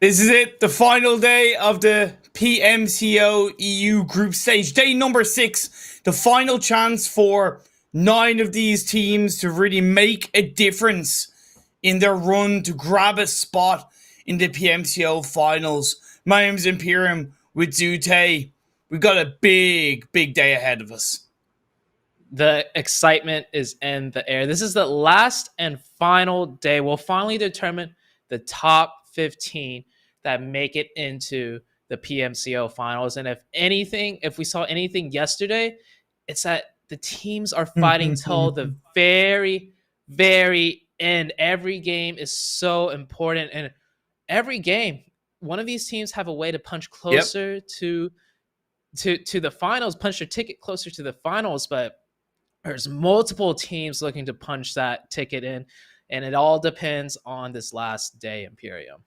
This is it, the final day of the PMCO EU Group Stage, day number 6. The final chance for 9 of these teams to really make a difference in their run to grab a spot in the PMCO Finals. My name's Imperium with Zute. We've got a big day ahead of us. The excitement is in the air. This is the last and final day. We'll finally determine the top 15 that make it into the PMCO finals. And if we saw anything yesterday, it's that the teams are fighting till the very end. Every game is so important. And every game, one of these teams have a way to punch closer to the finals, punch their ticket closer to the finals. But there's multiple teams looking to punch that ticket in, and it all depends on this last day, Imperium.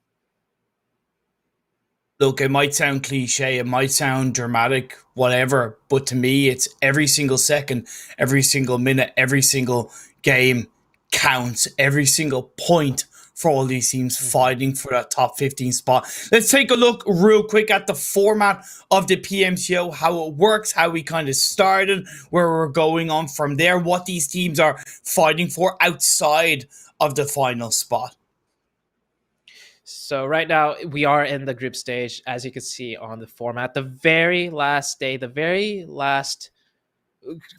Look, it might sound cliche, it might sound dramatic, whatever, but to me, it's every single second, every single minute, every single game counts, every single point for all these teams fighting for that top 15 spot. Let's take a look real quick at the format of the PMCO, how it works, how we kind of started, where we're going on from there, what these teams are fighting for outside of the final spot. So right now we are in the group stage, as you can see on the format. The very last day, the very last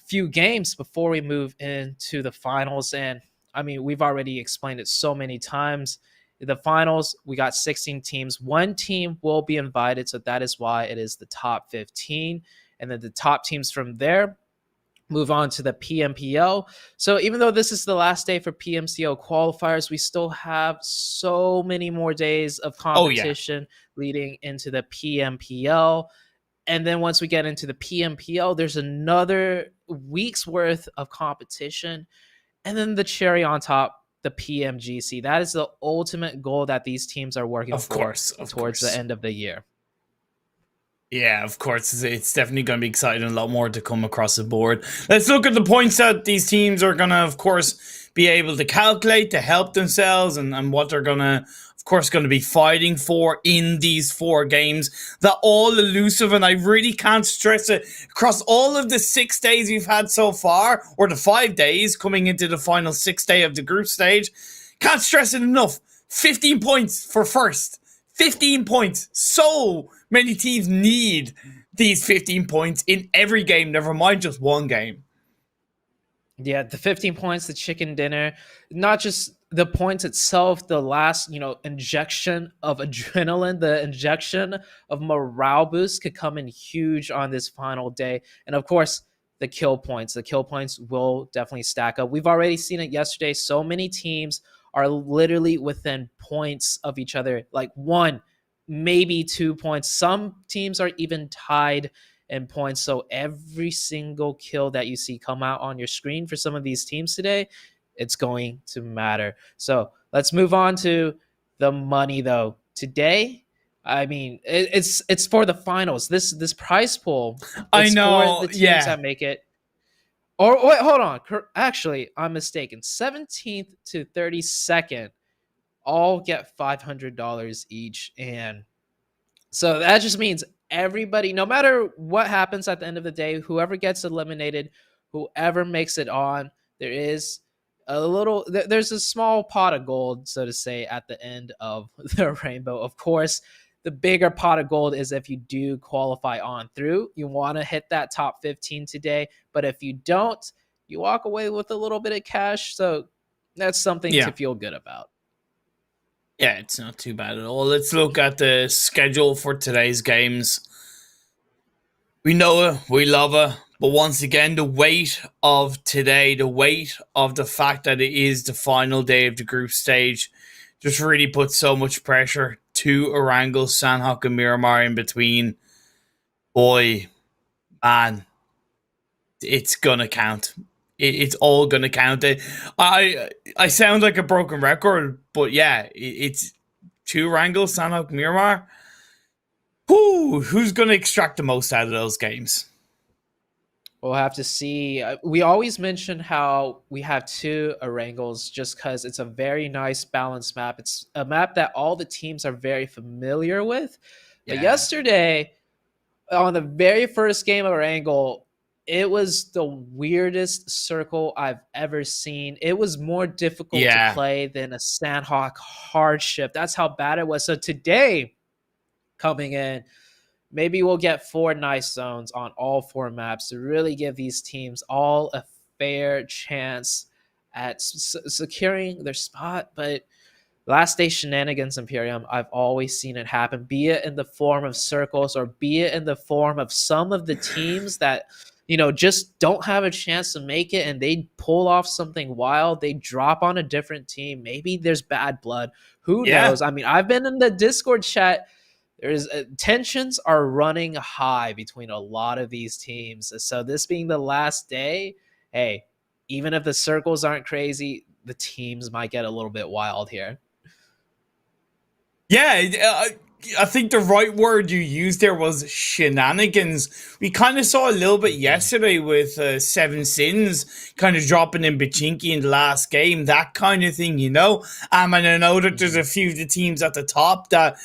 few games before we move into the finals. And I mean, we've already explained it so many times. The finals, we got 16 teams. One team will be invited, so that is why it is the top 15. And then the top teams from there move on to the PMPO. So even though this is the last day for PMCO qualifiers, we still have so many more days of competition leading into the PMPO. And then once we get into the PMPO, there's another week's worth of competition. And then the cherry on top, the PMGC. That is the ultimate goal that these teams are working towards the end of the year. Yeah, of course. It's definitely going to be exciting. A lot more to come across the board. Let's look at the points that these teams are going to, of course, be able to calculate to help themselves and what they're going to, of course, going to be fighting for in these 4 games. They're all elusive, and I really can't stress it. Across all of the 6 days we've had so far, or the 5 days coming into the final 6th day of the group stage, can't stress it enough. 15 points for first. 15 points. So many teams need these 15 points in every game, never mind just one game. Yeah, the 15 points, the chicken dinner, not just the points itself, the last, injection of adrenaline, the injection of morale boost could come in huge on this final day. And of course, the kill points. The kill points will definitely stack up. We've already seen it yesterday. So many teams are literally within points of each other, like 1, maybe 2 points. Some teams are even tied in points. So every single kill that you see come out on your screen for some of these teams today, it's going to matter. So let's move on to the money, though. Today, I mean, it's for the finals. This prize pool, I know, for the teams that make it. Or wait, hold on. Actually, I'm mistaken. 17th to 32nd all get $500 each. And so that just means everybody, no matter what happens at the end of the day, whoever gets eliminated, whoever makes it on, there's a small pot of gold, so to say, at the end of the rainbow. Of course, the bigger pot of gold is if you do qualify on through. You want to hit that top 15 today, but if you don't, you walk away with a little bit of cash. So that's something to feel good about. Yeah, it's not too bad at all. Let's look at the schedule for today's games. We know it, we love it, but once again, the weight of today, the weight of the fact that it is the final day of the group stage, just really puts so much pressure to Erangel, Sanhok, and Miramar in between. Boy, man, it's gonna count. It's all gonna count. I sound like a broken record, but yeah, it's 2 Erangel, Sanhok, Miramar. Who's gonna extract the most out of those games? We'll have to see. We always mention how we have two Erangels just because it's a very nice balanced map. It's a map that all the teams are very familiar with. But Yeah. yesterday, on the very first game of Erangel, it was the weirdest circle I've ever seen. It was more difficult to Yeah. play than a Sanhok hardship. That's how bad it was. So today, coming in, maybe we'll get four nice zones on all four maps to really give these teams all a fair chance at securing their spot. But last day shenanigans Imperium, I've always seen it happen, be it in the form of circles or be it in the form of some of the teams that, just don't have a chance to make it and they pull off something wild. They drop on a different team. Maybe there's bad blood. Who Yeah. knows? I mean, I've been in the Discord chat. There's tensions are running high between a lot of these teams. So this being the last day, hey, even if the circles aren't crazy, the teams might get a little bit wild here. Yeah, I think the right word you used there was shenanigans. We kind of saw a little bit yesterday with Seven Sins kind of dropping in Bachinki in the last game, that kind of thing, you know? And I know that there's a few of the teams at the top that,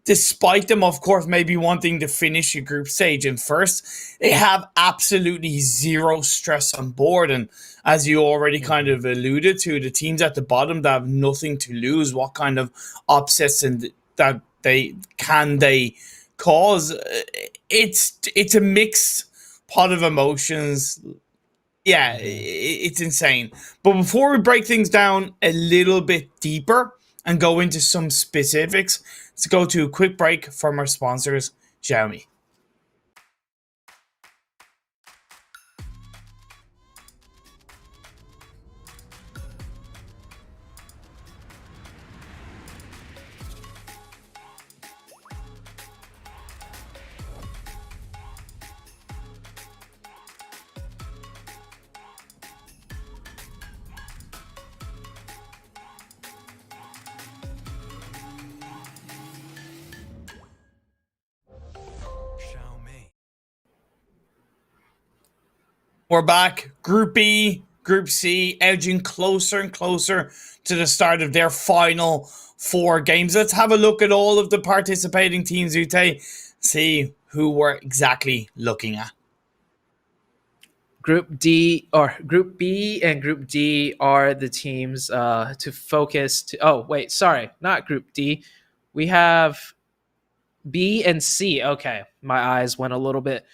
despite them, of course, maybe wanting to finish a group stage in first, they have absolutely zero stress on board. And as you already kind of alluded to, the teams at the bottom that have nothing to lose, what kind of upsets and that they cause? It's a mixed pot of emotions. Yeah, it's insane. But before we break things down a little bit deeper and go into some specifics, let's go to a quick break from our sponsors, Xiaomi. We're back. Group B, Group C, edging closer and closer to the start of their final four games. Let's have a look at all of the participating teams, Ute. See who we're exactly looking at. Group D or Group B and Group D are the teams to focus. Oh, wait, sorry, not Group D. We have B and C. Okay, my eyes went a little bit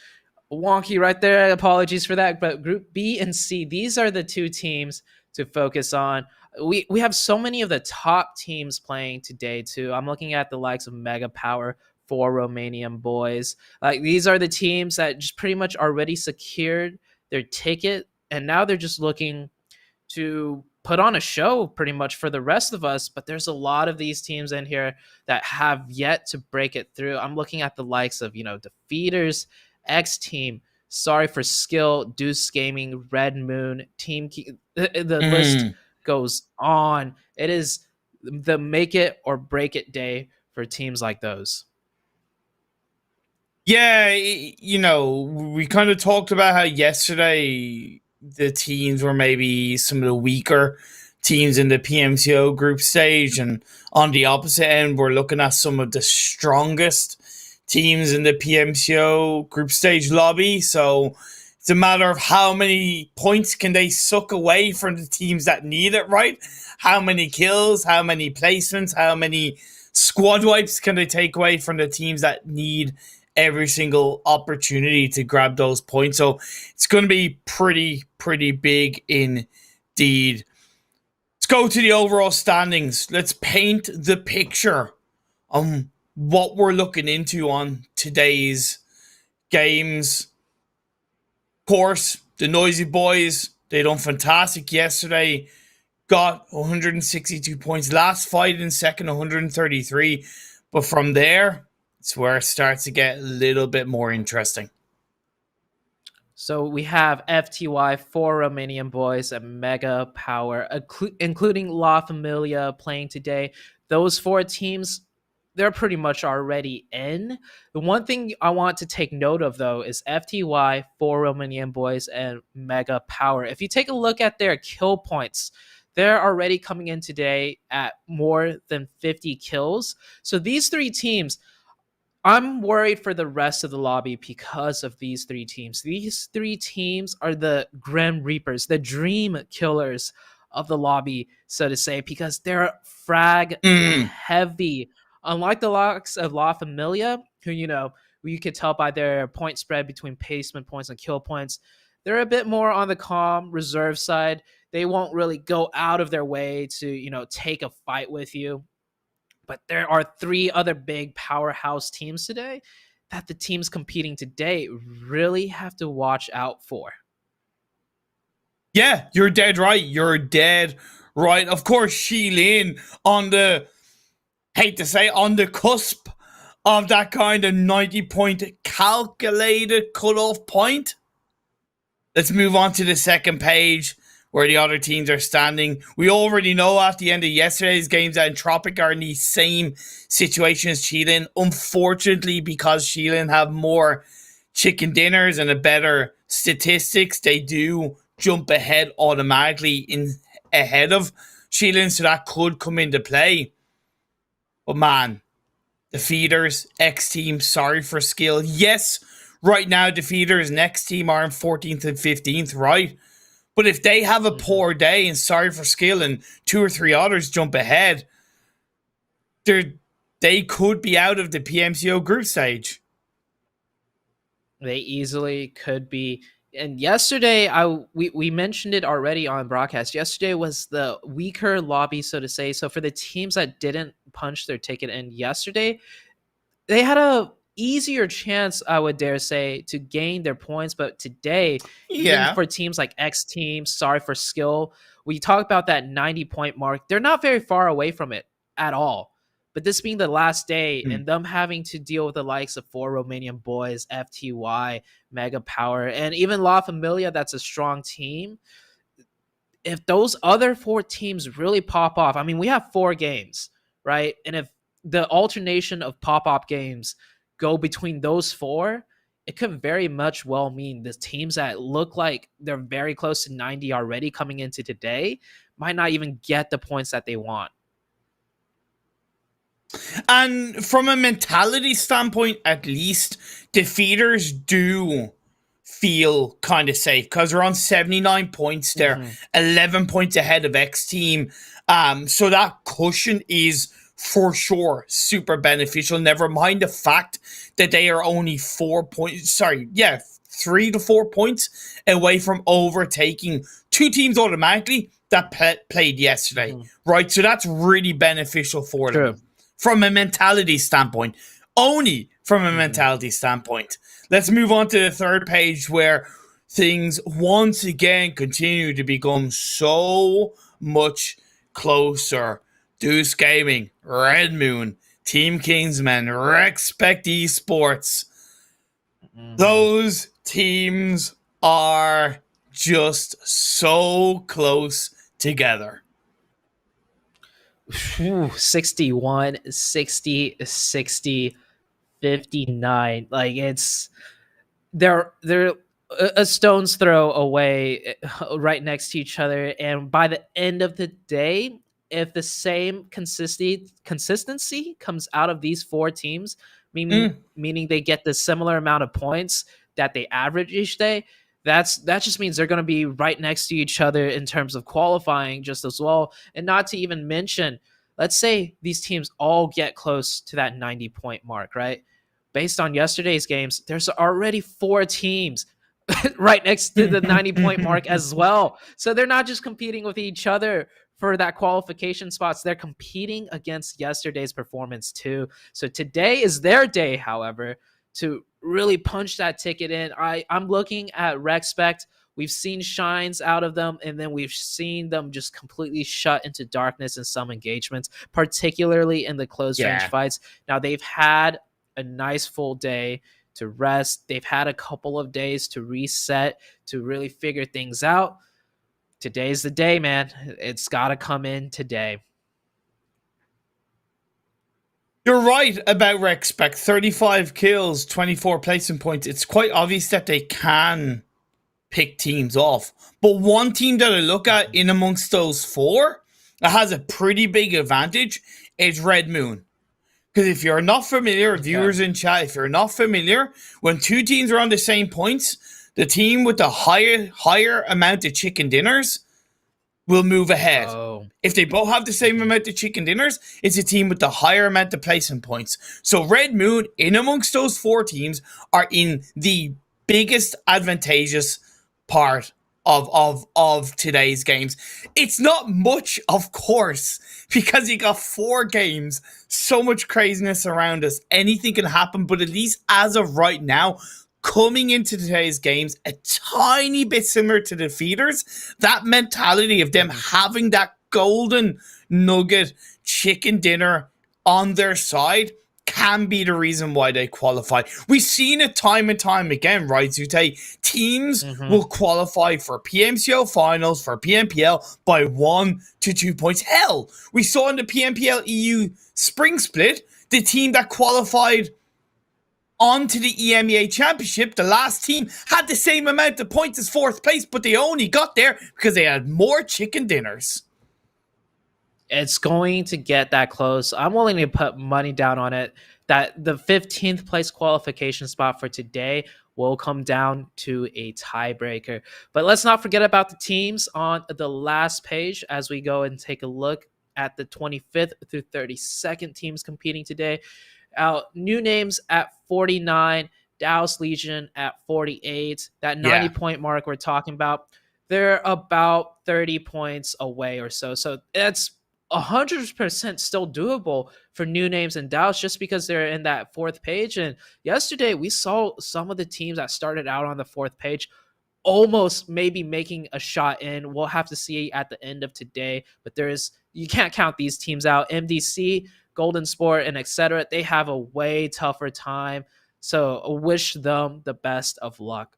wonky right there. Apologies for that. But Group B and C, these are the two teams to focus on. We have so many of the top teams playing today too. I'm looking at the likes of Mega Power, for Romanian boys. Like these are the teams that just pretty much already secured their ticket, and now they're just looking to put on a show pretty much for the rest of us. But there's a lot of these teams in here that have yet to break it through. I'm looking at the likes of, Defeaters, X Team, Sorry for Skill, Deuce Gaming, Red Moon, the list goes on. It is the make it or break it day for teams like those. Yeah, we kind of talked about how yesterday the teams were maybe some of the weaker teams in the PMCO group stage, and on the opposite end, we're looking at some of the strongest teams in the PMCO group stage lobby. So it's a matter of how many points can they suck away from the teams that need it, right? How many kills, how many placements, how many squad wipes can they take away from the teams that need every single opportunity to grab those points. So it's going to be pretty big indeed. Let's go to the overall standings. Let's paint the picture on what we're looking into on today's games. Of course, the Noisy Boys, they done fantastic yesterday. Got 162 points. Last fight in second, 133. But from there, it's where it starts to get a little bit more interesting. So we have FTY, four Romanian boys, and Mega Power, including La Familia playing today. Those four teams, they're pretty much already in. The one thing I want to take note of, though, is FTY, 4 Romanian boys, and Mega Power. If you take a look at their kill points, they're already coming in today at more than 50 kills. So these three teams, I'm worried for the rest of the lobby because of these three teams. These three teams are the Grim Reapers, the dream killers of the lobby, so to say, because they're frag Mm. heavy. Unlike the likes of La Familia, who, you could tell by their point spread between placement points and kill points, they're a bit more on the calm, reserve side. They won't really go out of their way to, take a fight with you. But there are three other big powerhouse teams today that the teams competing today really have to watch out for. Yeah, you're dead right. You're dead right. Of course, Shilin on the, hate to say, on the cusp of that kind of 90-point calculated cutoff point. Let's move on to the second page where the other teams are standing. We already know at the end of yesterday's games that Entropic are in the same situation as Shilin. Unfortunately, because Shilin have more chicken dinners and a better statistics, they do jump ahead automatically ahead of Shilin, so that could come into play. But man, the Feeders, X team, sorry for skill. Yes, right now the Feeders and X team are in 14th and 15th, right? But if they have a poor day and sorry for skill and 2 or 3 others jump ahead, they could be out of the PMCO group stage. They easily could be. And yesterday, we mentioned it already on broadcast. Yesterday was the weaker lobby, so to say. So for the teams that didn't punch their ticket in yesterday, they had a easier chance, I would dare say, to gain their points. But today, even for teams like X Team, sorry for skill, we talk about that 90-point mark. They're not very far away from it at all. But this being the last day and them having to deal with the likes of 4 Romanian boys, FTY, Mega Power, and even La Familia, that's a strong team. If those other 4 teams really pop off, I mean, we have 4 games, right? And if the alternation of pop-up games go between those 4, it could very much well mean the teams that look like they're very close to 90 already coming into today might not even get the points that they want. And from a mentality standpoint, at least, defeaters do feel kind of safe because they're on 79 points. They're 11 points ahead of X Team. So that cushion is for sure super beneficial. Never mind the fact that they are only 3 to 4 points away from overtaking 2 teams automatically that played yesterday. Right? So that's really beneficial for them. From a mentality standpoint. Only from a mentality standpoint. Let's move on to the third page where things once again continue to become so much closer. Deuce Gaming, Red Moon, Team Kingsman, Respect Esports. Those teams are just so close together. 61, 60, 60, 59. Like they're a stone's throw away, right next to each other. And by the end of the day, if the same consistency comes out of these 4 teams, meaning they get the similar amount of points that they average each day, that just means they're going to be right next to each other in terms of qualifying just as well. And not to even mention, let's say these teams all get close to that 90-point mark, right? Based on yesterday's games, there's already 4 teams right next to the 90-point mark as well. So they're not just competing with each other for that qualification spots. They're competing against yesterday's performance too. So today is their day, however, to really punch that ticket in. I'm looking at Respect. We've seen shines out of them, and then we've seen them just completely shut into darkness in some engagements, particularly in the close range fights. Now, they've had a nice full day to rest. They've had a couple of days to reset, to really figure things out. Today's the day, man. It's got to come in today. You're right about Rexpec. 35 kills, 24 placement points. It's quite obvious that they can pick teams off. But one team that I look at in amongst those four that has a pretty big advantage is Red Moon. Because if you're not familiar, viewers in chat, if you're not familiar, when two teams are on the same points, the team with the higher amount of chicken dinners will move ahead. Oh. If they both have the same amount of chicken dinners, it's a team with the higher amount of placement points. So Red Moon, in amongst those four teams, are in the biggest advantageous part of today's games. It's not much, of course, because you got 4 games, so much craziness around us. Anything can happen, but at least as of right now, coming into today's games, a tiny bit similar to the feeders, that mentality of them having that golden nugget chicken dinner on their side can be the reason why they qualify. We've seen it time and time again, right, Zute? Teams will qualify for PMCO Finals, for PMPL, by 1 to 2 points. Hell, we saw in the PMPL EU Spring Split, the team that qualified onto the EMEA Championship, the last team, had the same amount of points as 4th place, but they only got there because they had more chicken dinners. It's going to get that close. I'm willing to put money down on it that the 15th place qualification spot for today will come down to a tiebreaker. But let's not forget about the teams on the last page as we go and take a look at the 25th through 32nd teams competing today. New names at 49, Dallas Legion at 48. That 90-point mark we're talking about, they're about 30 points away or so. So that's 100% still doable for new names in Dallas just because they're in that 4th page. And yesterday we saw some of the teams that started out on the 4th page almost maybe making a shot in. We'll have to see at the end of today, but you can't count these teams out. MDC, Golden Sport, and etc. They have a way tougher time. So wish them the best of luck.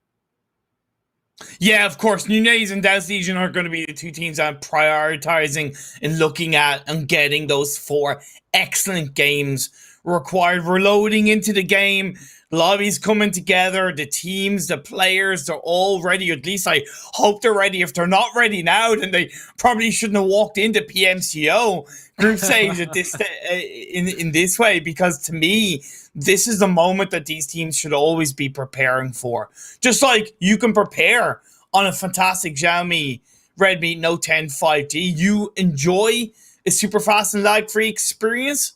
Yeah, of course, Nunez and Dallas Legion are going to be the two teams I'm prioritizing and looking at and getting those 4 excellent games required. We're loading into the game. Lobbies coming together. The teams, the players, they're all ready. At least I hope they're ready. If they're not ready now, then they probably shouldn't have walked into PMCO Group Stage at this in this way, because to me, this is the moment that these teams should always be preparing for. Just like you can prepare on a fantastic Xiaomi Redmi Note 10 5G, you enjoy a super fast and lag-free experience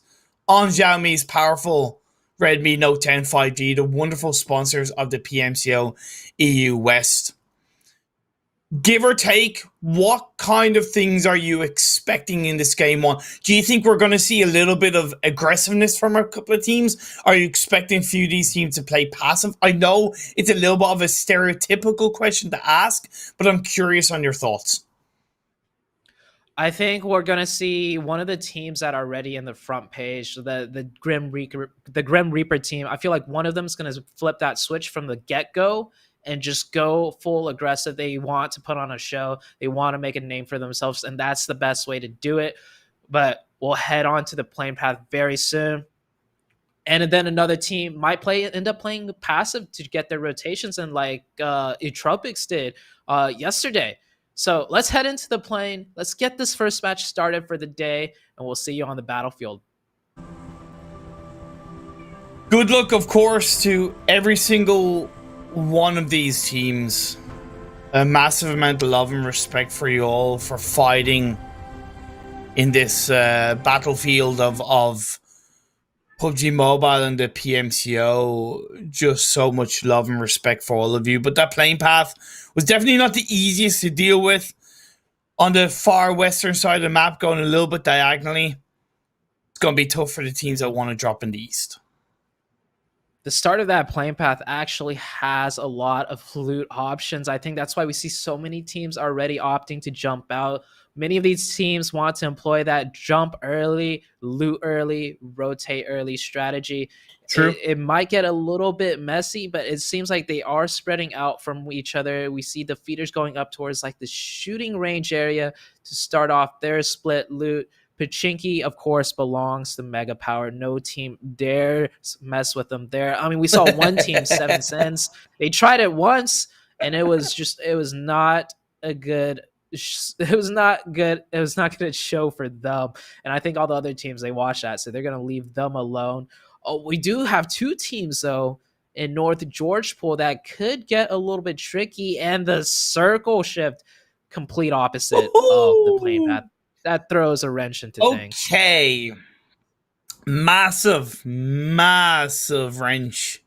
on Xiaomi's powerful Redmi Note 10 5G, the wonderful sponsors of the PMCO EU West. Give or take, what kind of things are you expecting in this game one? Do you think we're going to see a little bit of aggressiveness from a couple of teams? Are you expecting a few of these teams to play passive? I know it's a little bit of a stereotypical question to ask, but I'm curious on your thoughts. I think we're gonna see one of the teams that are already in the front page, the Grim Reaper team. I feel like one of them is gonna flip that switch from the get-go and just go full aggressive. They want to put on a show. They want to make a name for themselves, and that's the best way to do it. But we'll head on to the playing path very soon. And then another team might end up playing passive to get their rotations in, like Etropics did yesterday. So let's head into the plane. Let's get this first match started for the day, and we'll see you on the battlefield. Good luck, of course, to every single one of these teams. A massive amount of love and respect for you all for fighting in this battlefield of PUBG Mobile and the PMCO. Just so much love and respect for all of you. But that playing path was definitely not the easiest to deal with. On the far western side of the map, going a little bit diagonally, it's going to be tough for the teams that want to drop in the east. The start of that playing path actually has a lot of loot options. I think that's why we see so many teams already opting to jump out. Many of these teams want to employ that jump early, loot early, rotate early strategy. True. It might get a little bit messy, but it seems like they are spreading out from each other. We see the feeders going up towards like the shooting range area to start off their split loot. Pachinki, of course, belongs to Mega Power. No team dare mess with them there. I mean, we saw one team, Seven Sins. They tried it once, and it was not a good. It was not good. It was not good show for them. And I think all the other teams, they watch that, so they're gonna leave them alone. Oh, we do have two teams though in North Georgetown that could get a little bit tricky, and the circle shift, complete opposite of the plane path. That throws a wrench into things. Okay. Massive wrench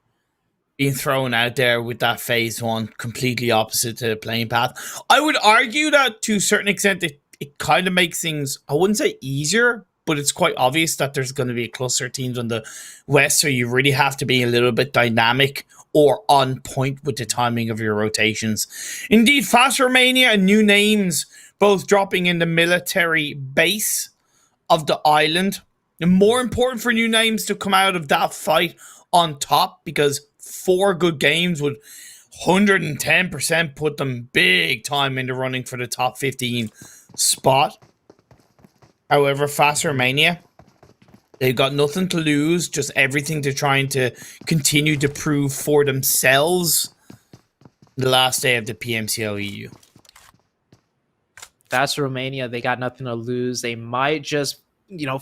being thrown out there with that phase 1, completely opposite to the playing path. I would argue that to a certain extent it kind of makes things, I wouldn't say easier, but it's quite obvious that there's going to be a cluster of teams on the west, so you really have to be a little bit dynamic or on point with the timing of your rotations. Indeed, Fast Romania and New Names both dropping in the military base of the island. And more important for New Names to come out of that fight on top, because 4 good games would 110% put them big time in the running for the top 15 spot. However, Fast Romania, they've got nothing to lose, just everything to trying to continue to prove for themselves the last day of the PMCO EU. Fast Romania, they got nothing to lose. They might just,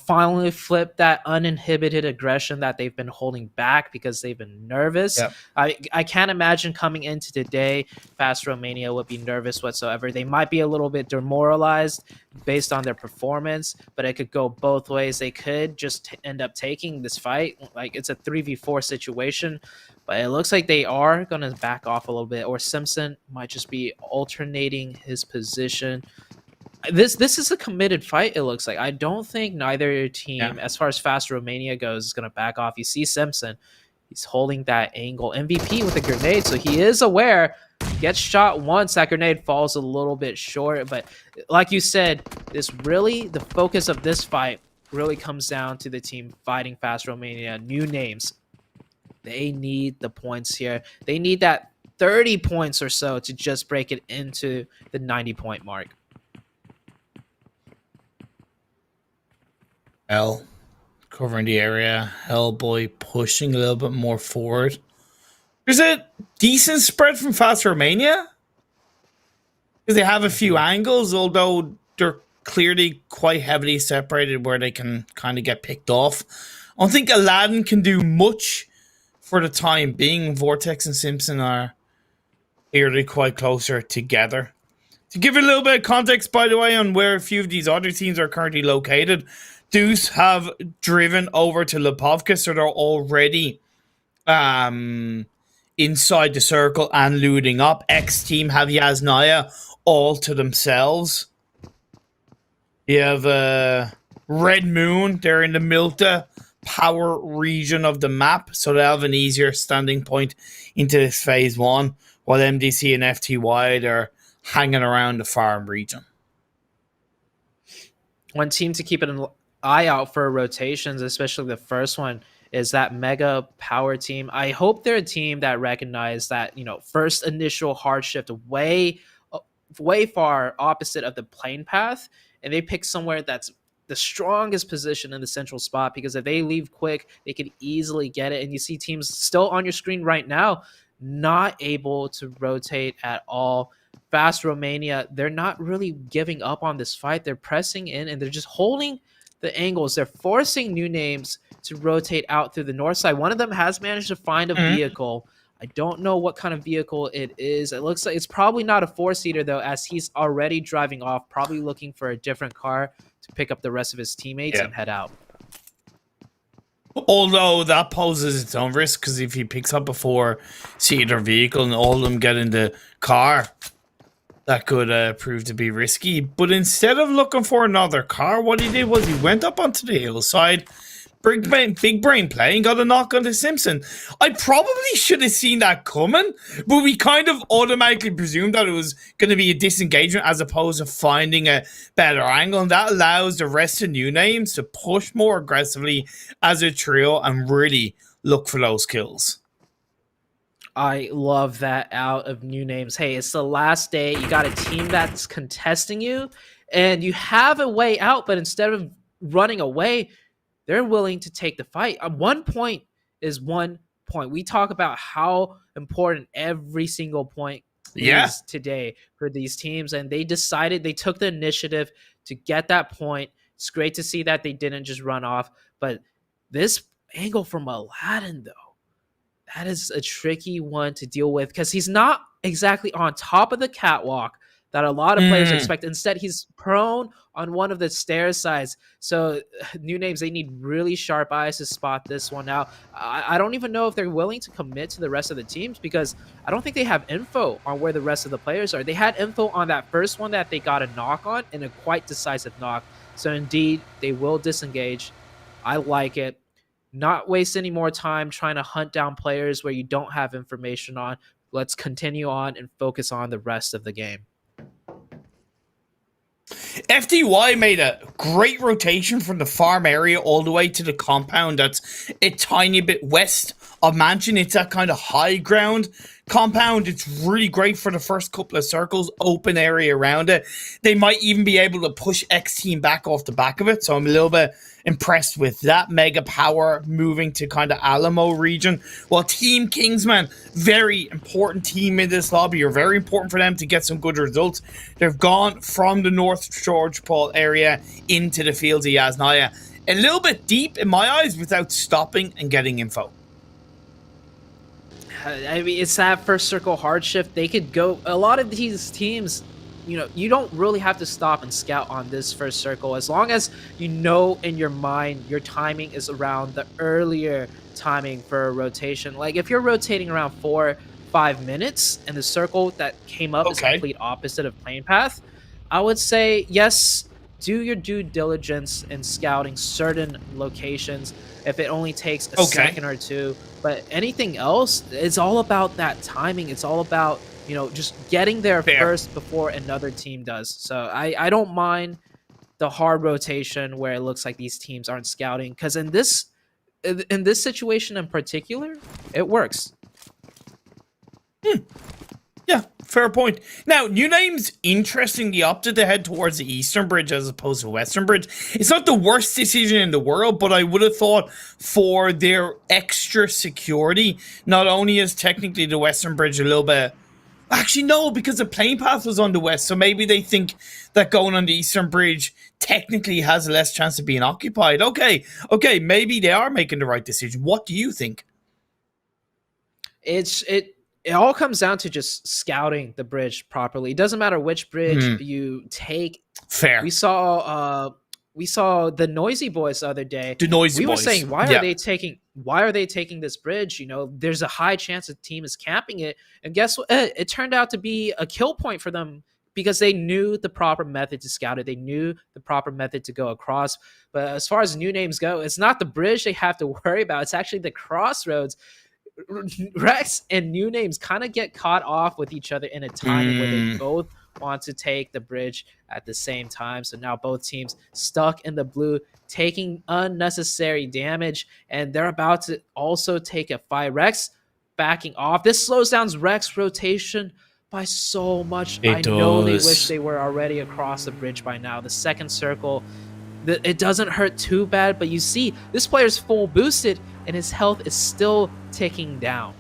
finally flip that uninhibited aggression that they've been holding back because they've been nervous. Yep. I can't imagine coming into today, Fast Romania would be nervous whatsoever. They might be a little bit demoralized based on their performance, but it could go both ways. They could just end up taking this fight. Like, it's a 3v4 situation, but it looks like they are going to back off a little bit, or Simpson might just be alternating his position. This is a committed fight, it looks like. I don't think neither team, as far as Fast Romania goes, is going to back off. You see Simpson, he's holding that angle. MVP with a grenade, so he is aware. Gets shot once, that grenade falls a little bit short. But like you said, the focus of this fight really comes down to the team fighting Fast Romania. New Names, they need the points here. They need that 30 points or so to just break it into the 90-point mark. L covering the area. Hellboy pushing a little bit more forward. There's a decent spread from Fast Romania, because they have a few angles, although they're clearly quite heavily separated where they can kind of get picked off. I don't think Aladdin can do much for the time being. Vortex and Simpson are clearly quite closer together. To give it a little bit of context, by the way, on where a few of these other teams are currently located, Deuce have driven over to Lipovka, so they're already inside the circle and looting up. X team have Yasnaya all to themselves. You have Red Moon, they're in the Milta power region of the map, so they have an easier standing point into this phase 1, while MDC and FTY, they're hanging around the farm region. One team to keep an eye out for rotations, especially the first one, is that Mega Power team. I hope they're a team that recognize that, first initial hard shift way far opposite of the plane path, and they pick somewhere that's the strongest position in the central spot, because if they leave quick, they could easily get it. And you see teams still on your screen right now not able to rotate at all. Fast Romania, they're not really giving up on this fight. They're pressing in, and they're just holding the angles. They're forcing New Names to rotate out through the north side. One of them has managed to find a vehicle. I don't know what kind of vehicle it is. It looks like it's probably not a 4-seater, though, as he's already driving off, probably looking for a different car to pick up the rest of his teammates and head out. Although that poses its own risk, because if he picks up a 4-seater vehicle and all of them get in the car, that could prove to be risky. But instead of looking for another car, what he did was he went up onto the hillside, big brain play, and got a knock onto Simpson. I probably should have seen that coming, but we kind of automatically presumed that it was going to be a disengagement as opposed to finding a better angle, and that allows the rest of New Names to push more aggressively as a trio and really look for those kills. I love that out of New Names. Hey, it's the last day. You got a team that's contesting you, and you have a way out, but instead of running away, they're willing to take the fight. 1 point is 1 point. We talk about how important every single point is today for these teams, and they took the initiative to get that point. It's great to see that they didn't just run off, but this angle from Aladdin, though, that is a tricky one to deal with because he's not exactly on top of the catwalk that a lot of players expect. Instead, he's prone on one of the stair sides. So new names, they need really sharp eyes to spot this one out. I don't even know if they're willing to commit to the rest of the teams because I don't think they have info on where the rest of the players are. They had info on that first one that they got a knock on, and a quite decisive knock. So indeed, they will disengage. I like it. Not waste any more time trying to hunt down players where you don't have information on. Let's continue on and focus on the rest of the game. FDY made a great rotation from the farm area all the way to the compound that's a tiny bit west of Mansion. It's that kind of high ground compound. It's really great for the first couple of circles, open area around it. They might even be able to push X Team back off the back of it, so I'm a little bit impressed with that. Mega Power moving to kind of Alamo region, while Team Kingsman, very important team in this lobby, are very important for them to get some good results. They've gone from the North George Paul area into the fields of Yasnaya, a little bit deep in my eyes without stopping and getting info. I mean, it's that first circle hardship. They could go, a lot of these teams, you don't really have to stop and scout on this first circle. As long as you know in your mind your timing is around the earlier timing for a rotation. Like if you're rotating around 4-5 minutes and the circle that came up is complete opposite of plane path, I would say yes, do your due diligence in scouting certain locations if it only takes a second or two. But anything else, it's all about that timing. It's all about, just getting there first before another team does. So I don't mind the hard rotation where it looks like these teams aren't scouting, because in this situation in particular, it works. Yeah, fair point. Now, New Name's interestingly opted to head towards the Eastern Bridge as opposed to Western Bridge. It's not the worst decision in the world, but I would have thought for their extra security, not only is technically the Western Bridge a little bit... Actually, no, because the plane path was on the west, so maybe they think that going on the Eastern Bridge technically has less chance of being occupied. Okay, maybe they are making the right decision. What do you think? It all comes down to just scouting the bridge properly. It doesn't matter which bridge you take. Fair. We saw the Noisy Boys the other day. The Noisy Boys. We were saying, why are they taking this bridge? There's a high chance the team is camping it. And guess what? It turned out to be a kill point for them because they knew the proper method to scout it. They knew the proper method to go across. But as far as new names go, it's not the bridge they have to worry about. It's actually the crossroads. Rex and new names kind of get caught off with each other in a time where they both want to take the bridge at the same time. So now both teams stuck in the blue, taking unnecessary damage, and they're about to also take a fight. Rex backing off. This slows down Rex rotation by so much. I know they wish they were already across the bridge by now. The second circle, it doesn't hurt too bad, but you see this player's full boosted and his health is still ticking down.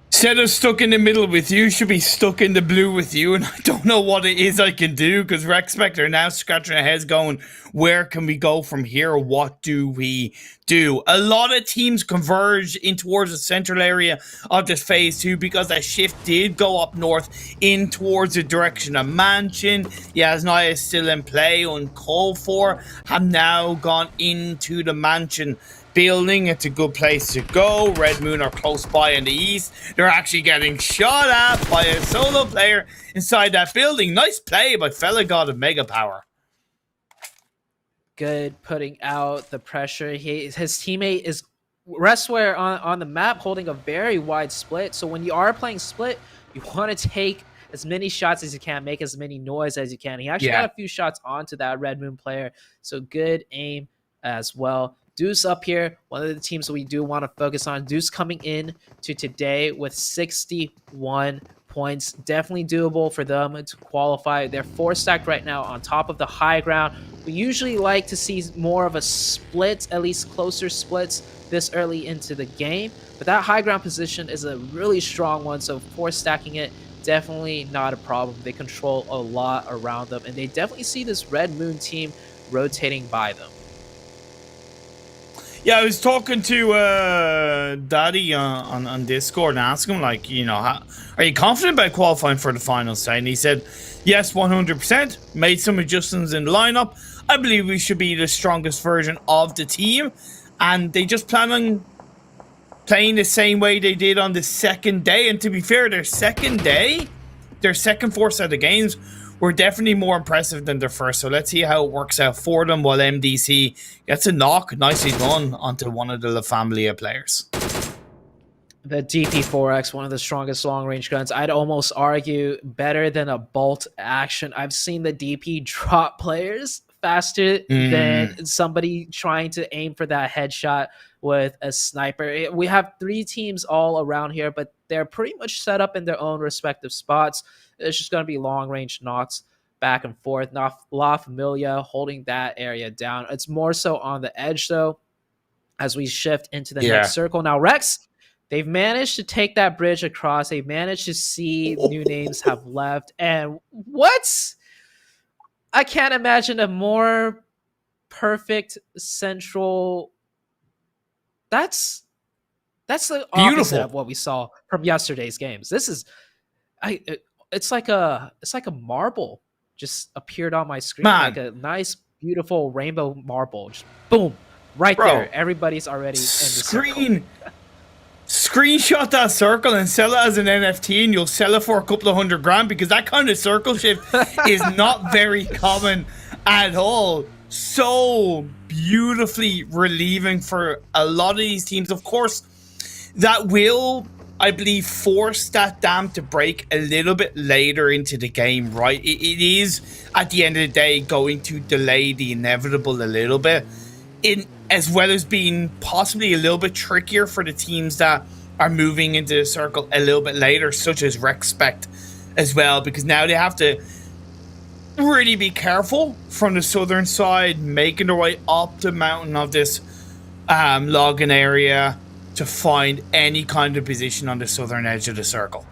Instead of stuck in the middle with you, should be stuck in the blue with you, and I don't know what it is I can do, because Rex Spectre are now scratching their heads going, where can we go from here? What do we do? A lot of teams converge in towards the central area of this phase 2 because that shift did go up north in towards the direction of Mansion. Yasnaya is still in play, uncalled for, have now gone into the Mansion building. It's a good place to go. Red Moon are close by in the east. They're actually getting shot at by a solo player inside that building. Nice play by fella god of Mega Power. Good putting out the pressure. His teammate is Restware on the map holding a very wide split. So when you are playing split, you want to take as many shots as you can, make as many noise as you can. He actually got a few shots onto that Red Moon player. So good aim as well. Deuce up here, one of the teams we do want to focus on. Deuce coming in to today with 61 points. Definitely doable for them to qualify. They're 4-stacked right now on top of the high ground. We usually like to see more of a split, at least closer splits this early into the game. But that high ground position is a really strong one, so 4-stacking it, definitely not a problem. They control a lot around them, and they definitely see this Red Moon team rotating by them. Yeah, I was talking to Daddy on Discord and asking him, like, you know, are you confident about qualifying for the finals today? And he said, yes, 100%. Made some adjustments in the lineup. I believe we should be the strongest version of the team. And they just plan on playing the same way they did on the second day. And to be fair, their second day, their second 4 set of games were definitely more impressive than their first. So let's see how it works out for them while MDC gets a knock nicely done onto one of the La Familia players. The DP4X, one of the strongest long-range guns. I'd almost argue better than a bolt action. I've seen the DP drop players faster than somebody trying to aim for that headshot with a sniper. We have 3 teams all around here, but they're pretty much set up in their own respective spots. It's just going to be long-range knocks back and forth. La Familia holding that area down. It's more so on the edge, though, as we shift into the next circle. Now, Rex, they've managed to take that bridge across. They've managed to see new names have left. And what? I can't imagine a more perfect central. That's the opposite of what we saw from yesterday's games. This is, it's like a marble just appeared on my screen, like a nice, beautiful rainbow marble. Just boom, right there. Everybody's already in the circle. Screenshot that circle and sell it as an NFT, and you'll sell it for a couple of $100,000, because that kind of circle shift is not very common at all. So beautifully relieving for a lot of these teams. Of course, that will, I believe, force that dam to break a little bit later into the game, right? It is, at the end of the day, going to delay the inevitable a little bit, as well as being possibly a little bit trickier for the teams that are moving into the circle a little bit later, such as Rexpect as well, because now they have to really be careful from the southern side, making their way up the mountain of this login area to find any kind of position on the southern edge of the circle.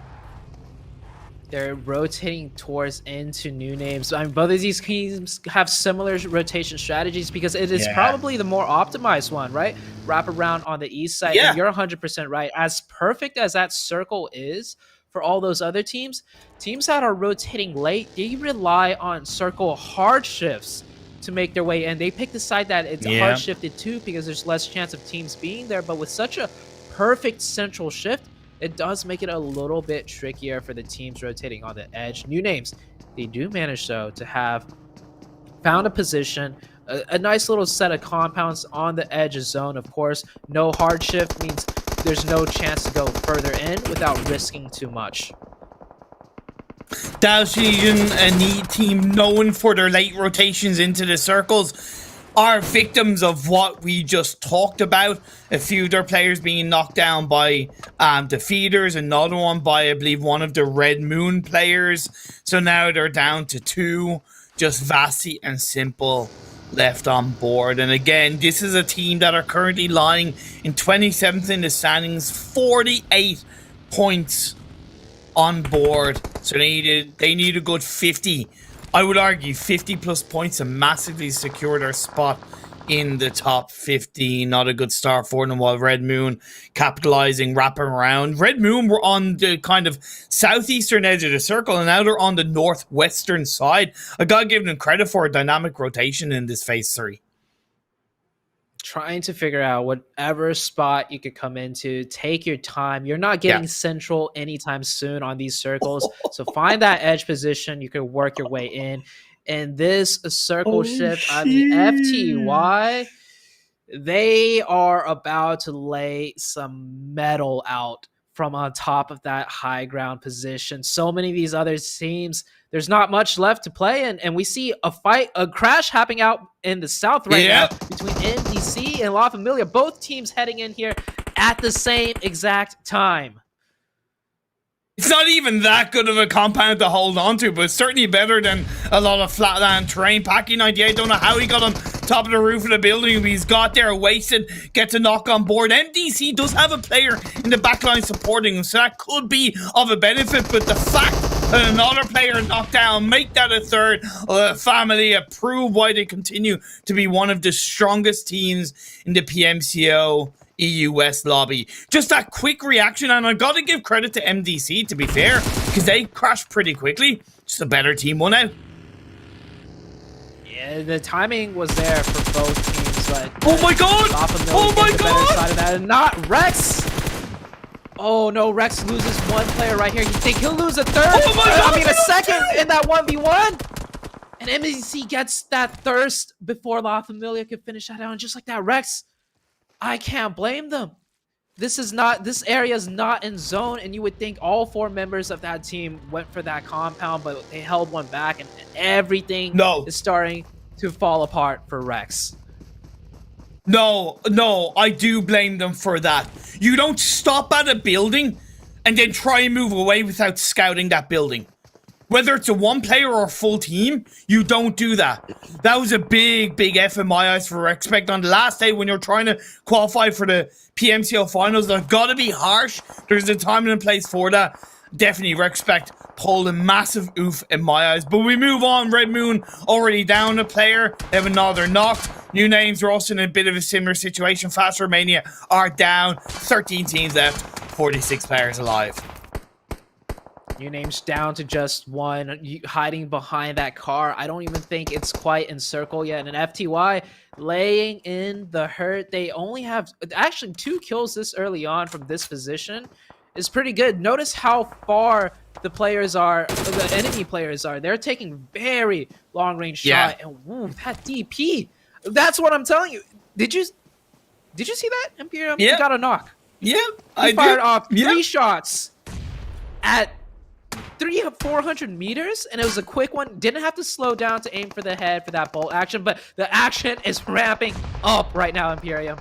They're rotating towards into new names. I mean, both of these teams have similar rotation strategies because it is probably the more optimized one, right? Wrap around on the east side. And you're 100% right. As perfect as that circle is for all those other teams that are rotating late, they rely on circle hard shifts to make their way in. They pick the side that it's hard shifted to because there's less chance of teams being there. But with such a perfect central shift, it does make it a little bit trickier for the teams rotating on the edge. New names, they do manage, though, to have found a position, a nice little set of compounds on the edge of zone. Of course, no hard shift means there's no chance to go further in without risking too much. Dalshian, a neat team known for their late rotations into the circles, are victims of what we just talked about. A few of their players being knocked down by the feeders, another one by, I believe, one of the Red Moon players. So now they're down to 2, just Vasi and Simple left on board. And again, this is a team that are currently lying in 27th in the standings, 48 points on board. So they need a good 50. I would argue 50 plus points to massively secure their spot in the top 15. Not a good start for them, while Red Moon capitalizing, wrapping around. Red Moon were on the kind of southeastern edge of the circle, and now they're on the northwestern side. I gotta give them credit for a dynamic rotation in this phase 3. Trying to figure out whatever spot you could come into. Take your time. You're not getting central anytime soon on these circles. So find that edge position. You can work your way in. And this circle shift on the FTY, they are about to lay some metal out from on top of that high ground position. So many of these other teams, there's not much left to play in, and we see a crash happening out in the south right now between NDC and La Familia. Both teams heading in here at the same exact time. It's not even that good of a compound to hold on to, but it's certainly better than a lot of flatland terrain. Paki 98, don't know how he got on top of the roof of the building, but he's got there, wasted, gets a knock on board. MDC does have a player in the backline supporting him, so that could be of a benefit, but the fact that another player knocked down, make that a third, family, prove why they continue to be one of the strongest teams in the PMCO EU West lobby. Just that quick reaction, and I gotta give credit to MDC, to be fair, because they crashed pretty quickly. Just a better team won out. Yeah, the timing was there for both teams, but oh my god! Oh my god! Side of that, and not Rex. Oh no, Rex loses one player right here. You think he'll lose a third? Oh my god! I mean, a second in that 1v1. And MDC gets that thirst before La Familia could finish that out, and just like that, Rex. I can't blame them. This area is not in zone, and you would think all 4 members of that team went for that compound, but they held one back, and everything is starting to fall apart for Rex. No, I do blame them for that. You don't stop at a building and then try and move away without scouting that building. Whether it's a one player or a full team, you don't do that. That was a big F in my eyes for respect on the last day when you're trying to qualify for the PMCO Finals. They've got to be harsh. There's a time and a place for that. Definitely respect pulled a massive oof in my eyes. But we move on. Red Moon already down a player. They have another knock. New names are also in a bit of a similar situation. Fast Romania are down. 13 teams left. 46 players alive. New names down to just one, hiding behind that car. I don't even think it's quite in circle yet. And an FTY laying in the hurt. They only have actually 2 kills this early on from this position. Is pretty good. Notice how far the players are, the enemy players are. They're taking very long range shot. And woo, that DP. That's what I'm telling you. Did you see that, Imperium? Yeah. He got a knock. Yeah, He fired off 3 shots at 400 meters, and it was a quick one. Didn't have to slow down to aim for the head for that bolt action, but the action is ramping up right now, Imperium.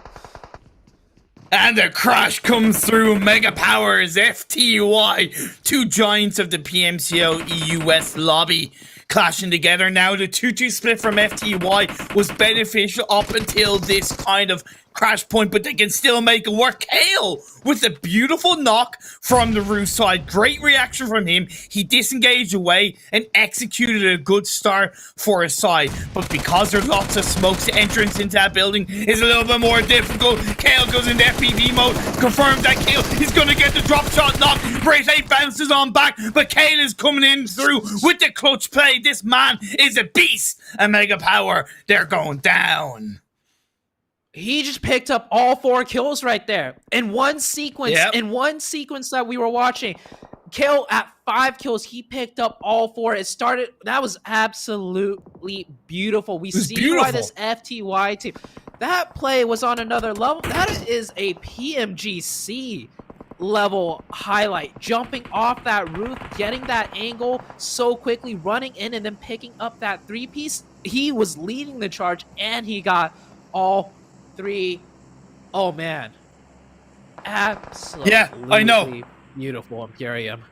And the crash comes through. Mega Powers, FTY, 2 giants of the PMCO EU West lobby clashing together. Now the 2-2 split from FTY was beneficial up until this kind of crash point, but they can still make it work. Kale with a beautiful knock from the roof side. Great reaction from him. He disengaged away and executed a good start for his side. But because there's lots of smokes, the entrance into that building is a little bit more difficult. Kale goes into FPV mode, confirms that Kale is going to get the drop shot knock. Brace 8 bounces on back, but Kale is coming in through with the clutch play. This man is a beast. And Mega Power, they're going down. He just picked up all 4 kills right there in one sequence. In one sequence that we were watching, Kale at 5 kills, he picked up all 4. It started. That was absolutely beautiful. We see why this FTY team. That play was on another level. That is a PMGC level highlight. Jumping off that roof, getting that angle so quickly, running in and then picking up that 3-piece. He was leading the charge and he got all 3. Oh man, absolutely. Yeah, I know. Beautiful, Imperium.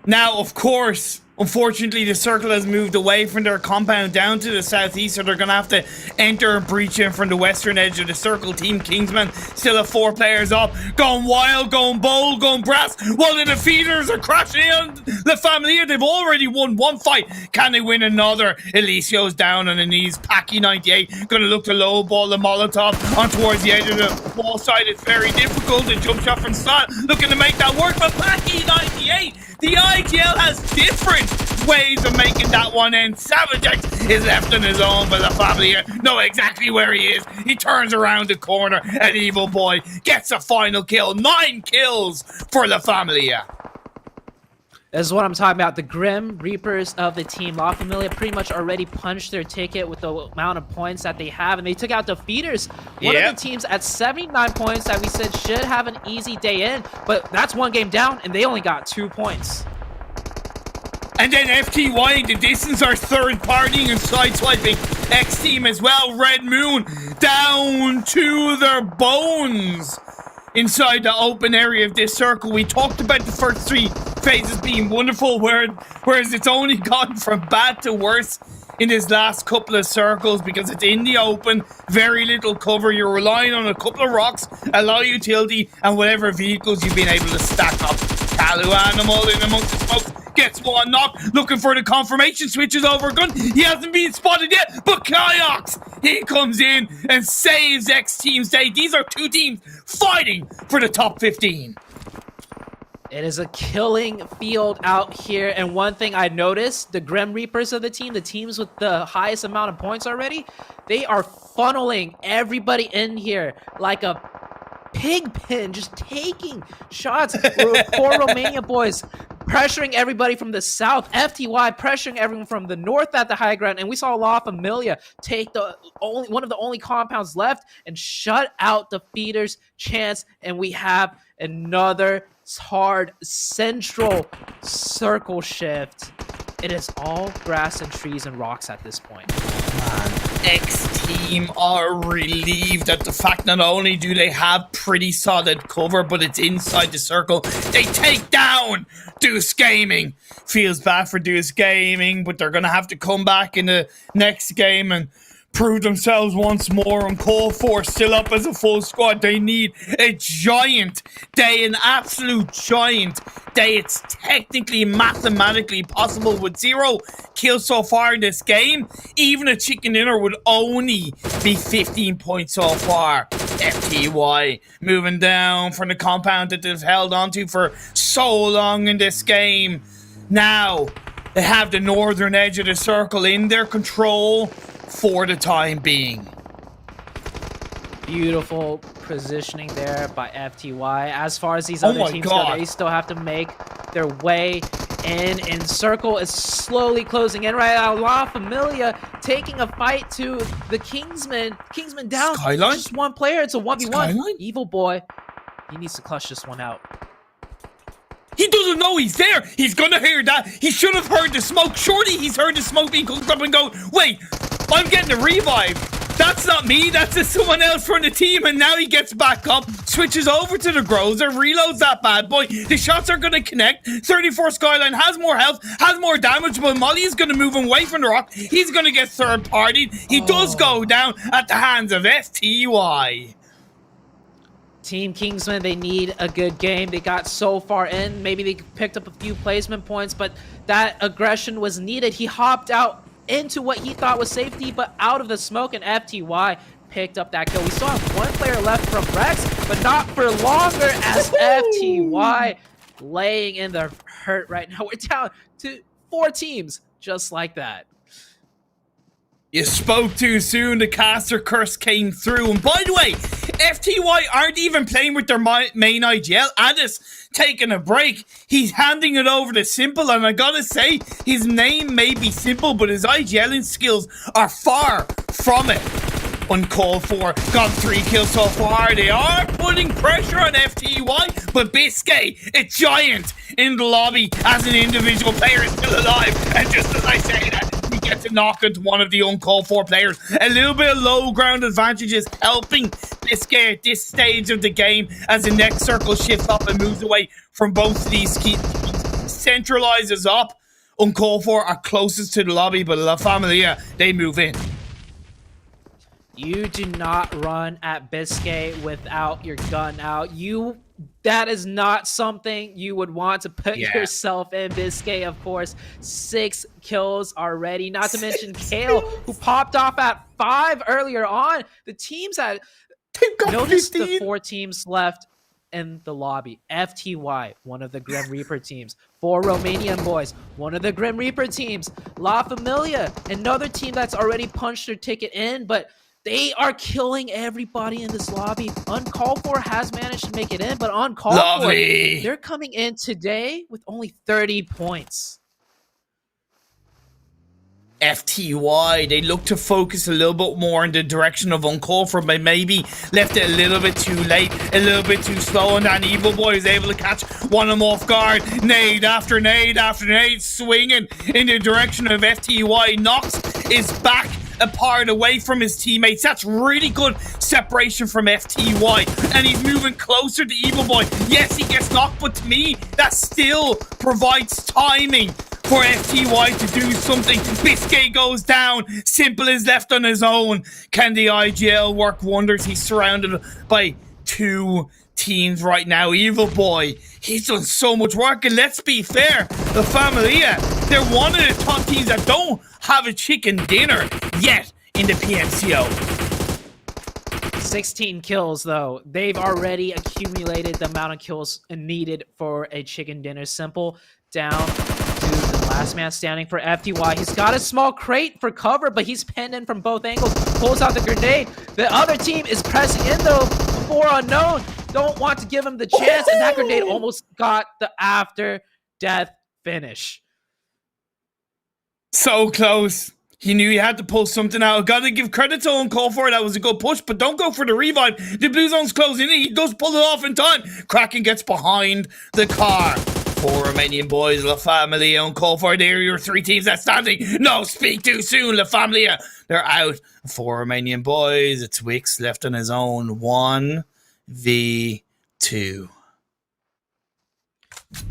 Now, of course, unfortunately, the circle has moved away from their compound down to the southeast, so they're going to have to enter and breach in from the western edge of the circle. Team Kingsman still have 4 players up, going wild, going bold, going brass, while the defeaters are crashing in. The family here, they've already won 1 fight. Can they win another? Elicio's down on the knees. Paki 98 going to look to low ball the Molotov on towards the edge of the wall side. It's very difficult. The jump shot from Slot looking to make that work, but Paki 98, the IGL has different ways of making that one end. Savage X is left on his own by the family here. Know exactly where he is. He turns around the corner and Evil Boy gets a final kill. 9 kills for the family here. This is what I'm talking about. The Grim Reapers of the team La Familia pretty much already punched their ticket with the amount of points that they have, and they took out Defeaters, one of the teams at 79 points that we said should have an easy day in, but that's 1 game down, and they only got 2 points. And then FTY in the distance are third partying and sideswiping X-Team as well. Red Moon down to their bones inside the open area of this circle. We talked about the first 3 phases being wonderful, whereas it's only gone from bad to worse in his last couple of circles because it's in the open, very little cover. You're relying on a couple of rocks, a low utility, and whatever vehicles you've been able to stack up. Kalu Animal in amongst the smoke gets one knock, looking for the confirmation, switches over a gun. He hasn't been spotted yet, but Kyox, he comes in and saves X Team's day. These are 2 teams fighting for the top 15. It is a killing field out here, and one thing I noticed, the Grim Reapers of the teams with the highest amount of points already, they are funneling everybody in here like a pig pen, just taking shots. 4 Romania boys pressuring everybody from the south, FTY pressuring everyone from the north at the high ground, and we saw La Familia take one of the only compounds left and shut out the feeder's chance, and we have another hard central circle shift. It is all grass and trees and rocks at this point. X Team are relieved at the fact not only do they have pretty solid cover, but it's inside the circle. They take down Deuce Gaming. Feels bad for Deuce Gaming, but they're going to have to come back in the next game and prove themselves once more. On call for still up as a full squad. They need a giant day, an absolute giant day. It's technically mathematically possible with 0 kills so far in this game. Even a chicken dinner would only be 15 points so far. FTY moving down from the compound that they've held onto for so long in this game. Now they have the northern edge of the circle in their control for the time being. Beautiful positioning there by FTY. As far as these other teams go, they still have to make their way in, and circle is slowly closing in right now. La Familia taking a fight to the Kingsman. Kingsman down. Skyline? Just 1 player. It's a 1v1. Skyline? Evil boy. He needs to clutch this one out. He doesn't know he's there. He's gonna hear that. He should have heard the smoke. Surely he's heard the smoke being cooked up and go, wait, I'm getting a revive. That's not me. That's just someone else from the team. And now he gets back up, switches over to the Grozer, reloads that bad boy. The shots are going to connect. 34 Skyline has more health, has more damage, but Molly is going to move him away from the rock. He's going to get third-partied. He does go down at the hands of FTY. Team Kingsman, they need a good game. They got so far in. Maybe they picked up a few placement points, but that aggression was needed. He hopped out into what he thought was safety, but out of the smoke, and FTY picked up that kill. We still have 1 player left from Rex, but not for longer as FTY laying in the hurt right now. We're down to 4 teams just like that. You spoke too soon. The caster curse came through. And by the way, FTY aren't even playing with their main IGL. Addis taking a break. He's handing it over to Simple. And I gotta say, his name may be Simple, but his IGLing skills are far from it. Uncalled for. Got 3 kills so far. They are putting pressure on FTY, but Biscay, a giant in the lobby as an individual player, is still alive. And just as I say that, he gets a knock into one of the uncalled for players. A little bit of low ground advantage is helping Biscay at this stage of the game as the next circle shifts up and moves away from both of these teams. Centralizes up. Uncalled for are closest to the lobby, but La Familia, they move in. You do not run at Biscay without your gun out. That is not something you would want to put yourself in. Biscay, of course, 6 kills already. Not to mention Kale, who popped off at 5 earlier on. The teams had notice the 4 teams left in the lobby. FTY, one of the Grim Reaper teams. 4 Romanian boys, one of the Grim Reaper teams. La Familia, another team that's already punched their ticket in, but they are killing everybody in this lobby. Uncalled for has managed to make it in, but uncalled for, they're coming in today with only 30 points. FTY, they look to focus a little bit more in the direction of uncalled for, but maybe left it a little bit too late, a little bit too slow, and that Evil Boy is able to catch one of them off guard. Nade after nade after nade, swinging in the direction of FTY. Nox is back apart away from his teammates. That's really good separation from FTY. And he's moving closer to Evil Boy. Yes, he gets knocked, but to me, that still provides timing for FTY to do something. Biscay goes down. Simple is left on his own. Can the IGL work wonders? He's surrounded by 2 teams right now. Evil Boy, he's done so much work, and let's be fair, the Familia, they're one of the top teams that don't have a chicken dinner yet in the PMCO. 16 kills, though. They've already accumulated the amount of kills needed for a chicken dinner. Simple down to the last man standing for FTY. He's got a small crate for cover, but he's pinned in from both angles. Pulls out the grenade. The other team is pressing in, though, for Unknown. Don't want to give him the chance, and that grenade almost got the after death finish. So close. He knew he had to pull something out. Gotta give credit to Uncall for it. That was a good push, but don't go for the revive. The blue zone's closing in. He does pull it off in time. Kraken gets behind the car. 4 Romanian boys, La Familia, Uncall for it. There are your 3 teams that's standing. No, speak too soon, La Familia. They're out. 4 Romanian boys. It's Wix left on his own. 1v2.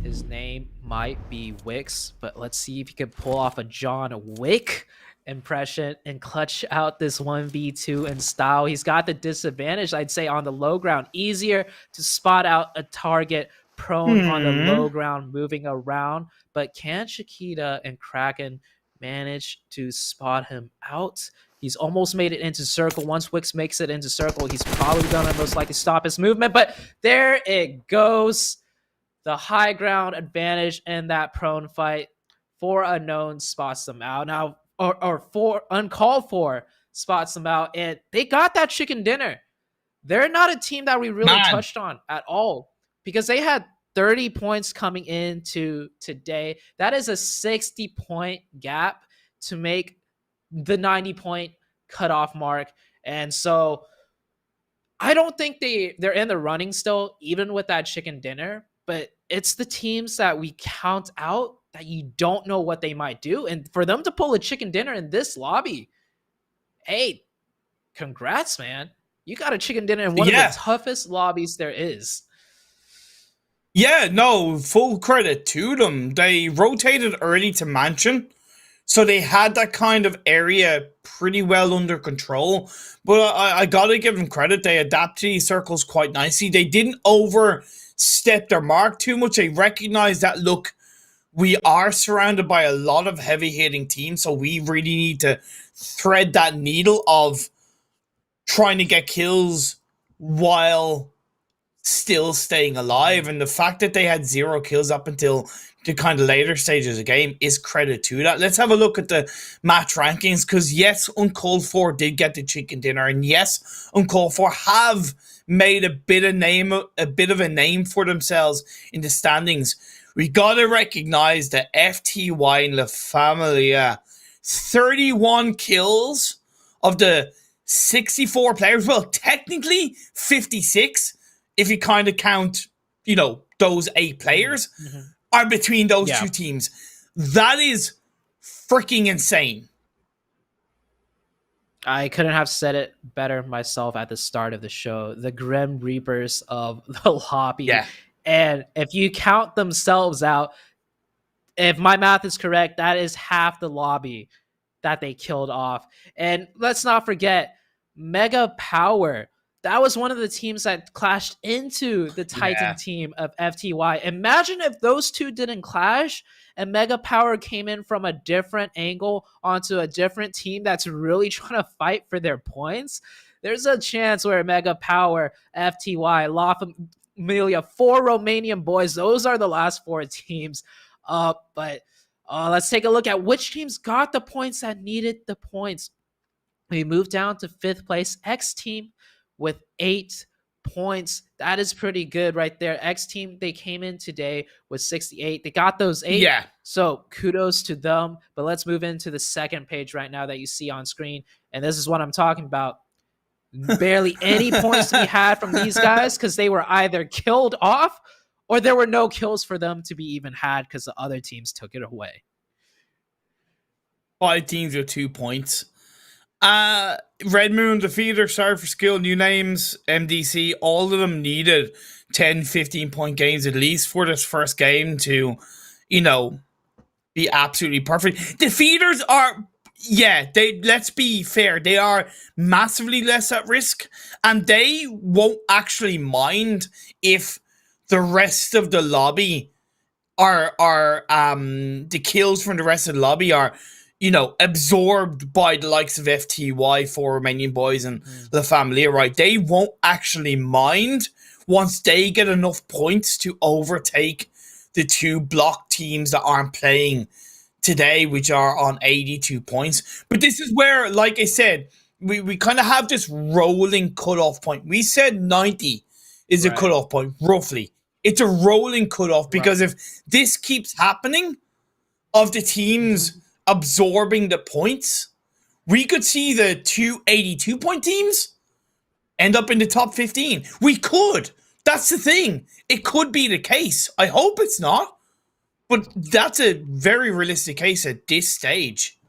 His name might be Wix, but let's see if he can pull off a John Wick impression and clutch out this 1v2 in style. He's got the disadvantage, I'd say, on the low ground. Easier to spot out a target prone on the low ground moving around, but can Chiquita and Kraken manage to spot him out? He's almost made it into circle. Once Wix makes it into circle, he's probably gonna most likely stop his movement, but there it goes. The high ground advantage in that prone fight. 4 Unknown spots them out. Now, or 4 Uncalled For spots them out, and they got that chicken dinner. They're not a team that we really touched on at all, because they had 30 points coming into today. That is a 60-point gap to make the 90-point cutoff mark. And so I don't think they're in the running still, even with that chicken dinner. But it's the teams that we count out that you don't know what they might do. And for them to pull a chicken dinner in this lobby, hey, congrats, man. You got a chicken dinner in one of the toughest lobbies there is. Yeah, no, full credit to them. They rotated early to Mansion, so they had that kind of area pretty well under control. But I gotta give them credit. They adapted to these circles quite nicely. They didn't overstep their mark too much. They recognized that, look, we are surrounded by a lot of heavy-hitting teams, so we really need to thread that needle of trying to get kills while still staying alive. And the fact that they had 0 kills up until the kind of later stages of the game is credit to that. Let's have a look at the match rankings, because yes, Uncalled For did get the chicken dinner, and yes, Uncalled For have made a bit of a name for themselves in the standings. We gotta recognize that FTY and La Familia, 31 kills of the 64 players. Well, technically 56 if you kind of count, those 8 players are between those 2 teams. That is freaking insane. I couldn't have said it better myself at the start of the show. The Grim Reapers of the lobby. Yeah. And if you count themselves out, if my math is correct, that is half the lobby that they killed off. And let's not forget, Mega Power. That was one of the teams that clashed into the Titan team of FTY. Imagine if those 2 didn't clash and Mega Power came in from a different angle onto a different team that's really trying to fight for their points. There's a chance where Mega Power, FTY, La Familia, 4 Romanian boys, those are the last 4 teams. But let's take a look at which teams got the points that needed the points. We moved down to 5th place, X Team, with 8 points. That is pretty good right there. X Team, they came in today with 68. They got those 8. Yeah. So kudos to them. But let's move into the second page right now that you see on screen. And this is what I'm talking about. Barely any points to be had from these guys, because they were either killed off or there were no kills for them to be even had because the other teams took it away. 5 teams with 2 points. Red Moon, Defeater, Star for Skill, new names, MDC, all of them needed 10, 15 point games at least for this first game to, you know, be absolutely perfect. Defeaters are, yeah, they, let's be fair, they are massively less at risk, and they won't actually mind if the rest of the lobby are the kills from the rest of the lobby are, you know, absorbed by the likes of FTY, for Romanian boys, and La Familia, right? They won't actually mind once they get enough points to overtake the two block teams that aren't playing today, which are on 82 points. But this is where, like I said, we kind of have this rolling cutoff point. We said 90 is a cutoff point, roughly. It's a rolling cutoff because if this keeps happening, of the teams absorbing the points, we could see the two 82 point teams end up in the top 15. We could. That's the thing. It could be the case. I hope it's not, but that's a very realistic case at this stage.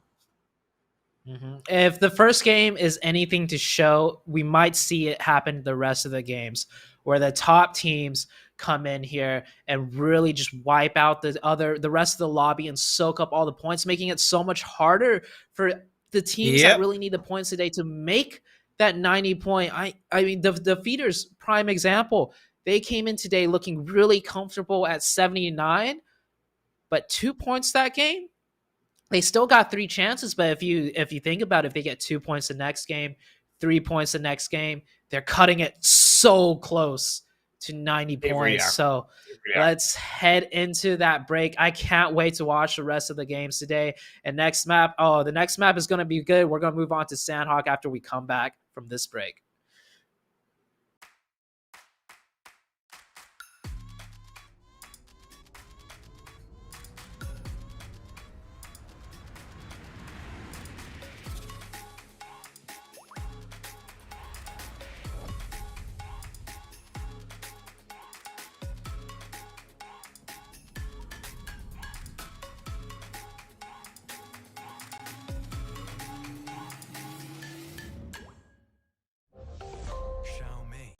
If the first game is anything to show, we might see it happen the rest of the games, where the top teams come in here and really just wipe out the rest of the lobby and soak up all the points, making it so much harder for the teams that really need the points today to make that 90 point. I mean, the Feeders, prime example, they came in today looking really comfortable at 79, but 2 points that game. They still got 3 chances, but if you think about it, if they get 2 points the next game, 3 points the next game, they're cutting it so close to 90 points. So let's head into that break. I can't wait to watch the rest of the games today. And next map, the next map is going to be good. We're going to move on to Sanhok after we come back from this break. Xiaomi.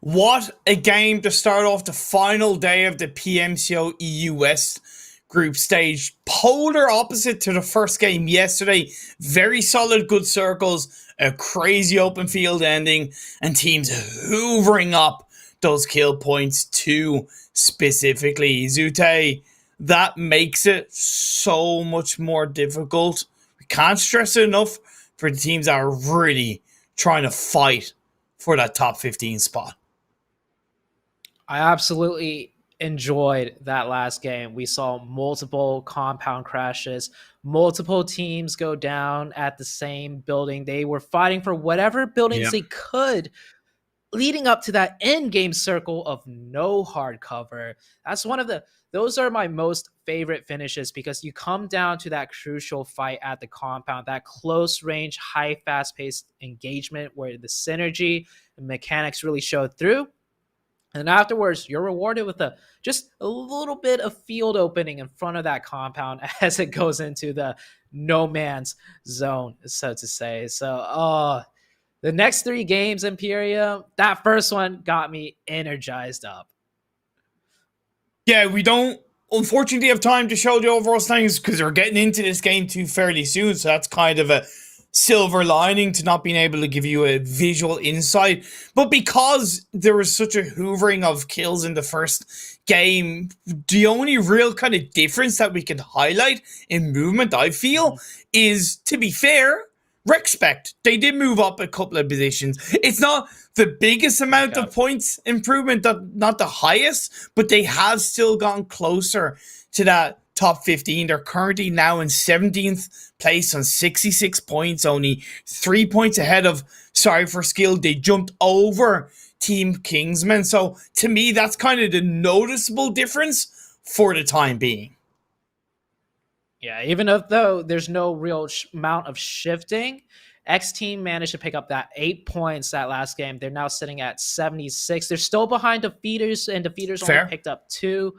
What a game to start off the final day of the PMCO EU West Group Stage. Polar opposite to the first game yesterday. Very solid, good circles, a crazy open field ending, and teams hoovering up those kill points too specifically. Zute, that makes it so much more difficult. We can't stress it enough for the teams that are really trying to fight for that top 15 spot. I absolutely enjoyed that last game. We saw multiple compound crashes, multiple teams go down at the same building. They were fighting for whatever buildings they could, leading up to that end game circle of no hard cover. That's those are my most favorite finishes, because you come down to that crucial fight at the compound, that close range, high fast paced engagement where the synergy and mechanics really showed through. And afterwards, you're rewarded with just a little bit of field opening in front of that compound as it goes into the no man's zone, so to say. So, the next 3 games, Imperium, that first one got me energized up. Yeah, we don't unfortunately have time to show the overall standings because we're getting into this game too fairly soon. So that's kind of a silver lining to not being able to give you a visual insight. But because there was such a hoovering of kills in the first game, the only real kind of difference that we can highlight in movement, I feel, is, to be fair, Respect. They did move up a couple of positions. It's not the biggest amount of points improvement, not the highest, but they have still gotten closer to that top 15. They're currently now in 17th place on 66 points, only 3 points ahead of Sorry for Skill. They jumped over Team Kingsman. So to me, that's kind of the noticeable difference for the time being. Yeah, even though there's no real amount of shifting, X Team managed to pick up that 8 points that last game. They're now sitting at 76. They're still behind Defeaters, and Defeaters only picked up 2.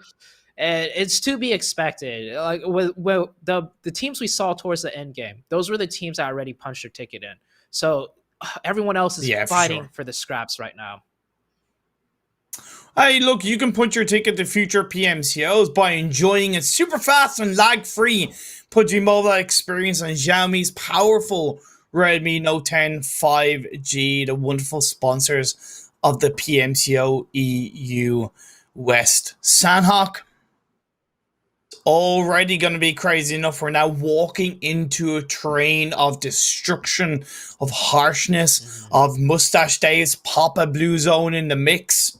And it's to be expected. Like with the teams we saw towards the end game, those were the teams that already punched their ticket in. So everyone else is fighting for the scraps right now. Hey, look, you can punch your ticket to future PMCOs by enjoying a super fast and lag-free PUBG mobile experience on Xiaomi's powerful Redmi Note 10 5G, the wonderful sponsors of the PMCO EU West. Sanhok, already going to be crazy enough. We're now walking into a train of destruction, of harshness, of Mustache Days, Papa Blue Zone in the mix.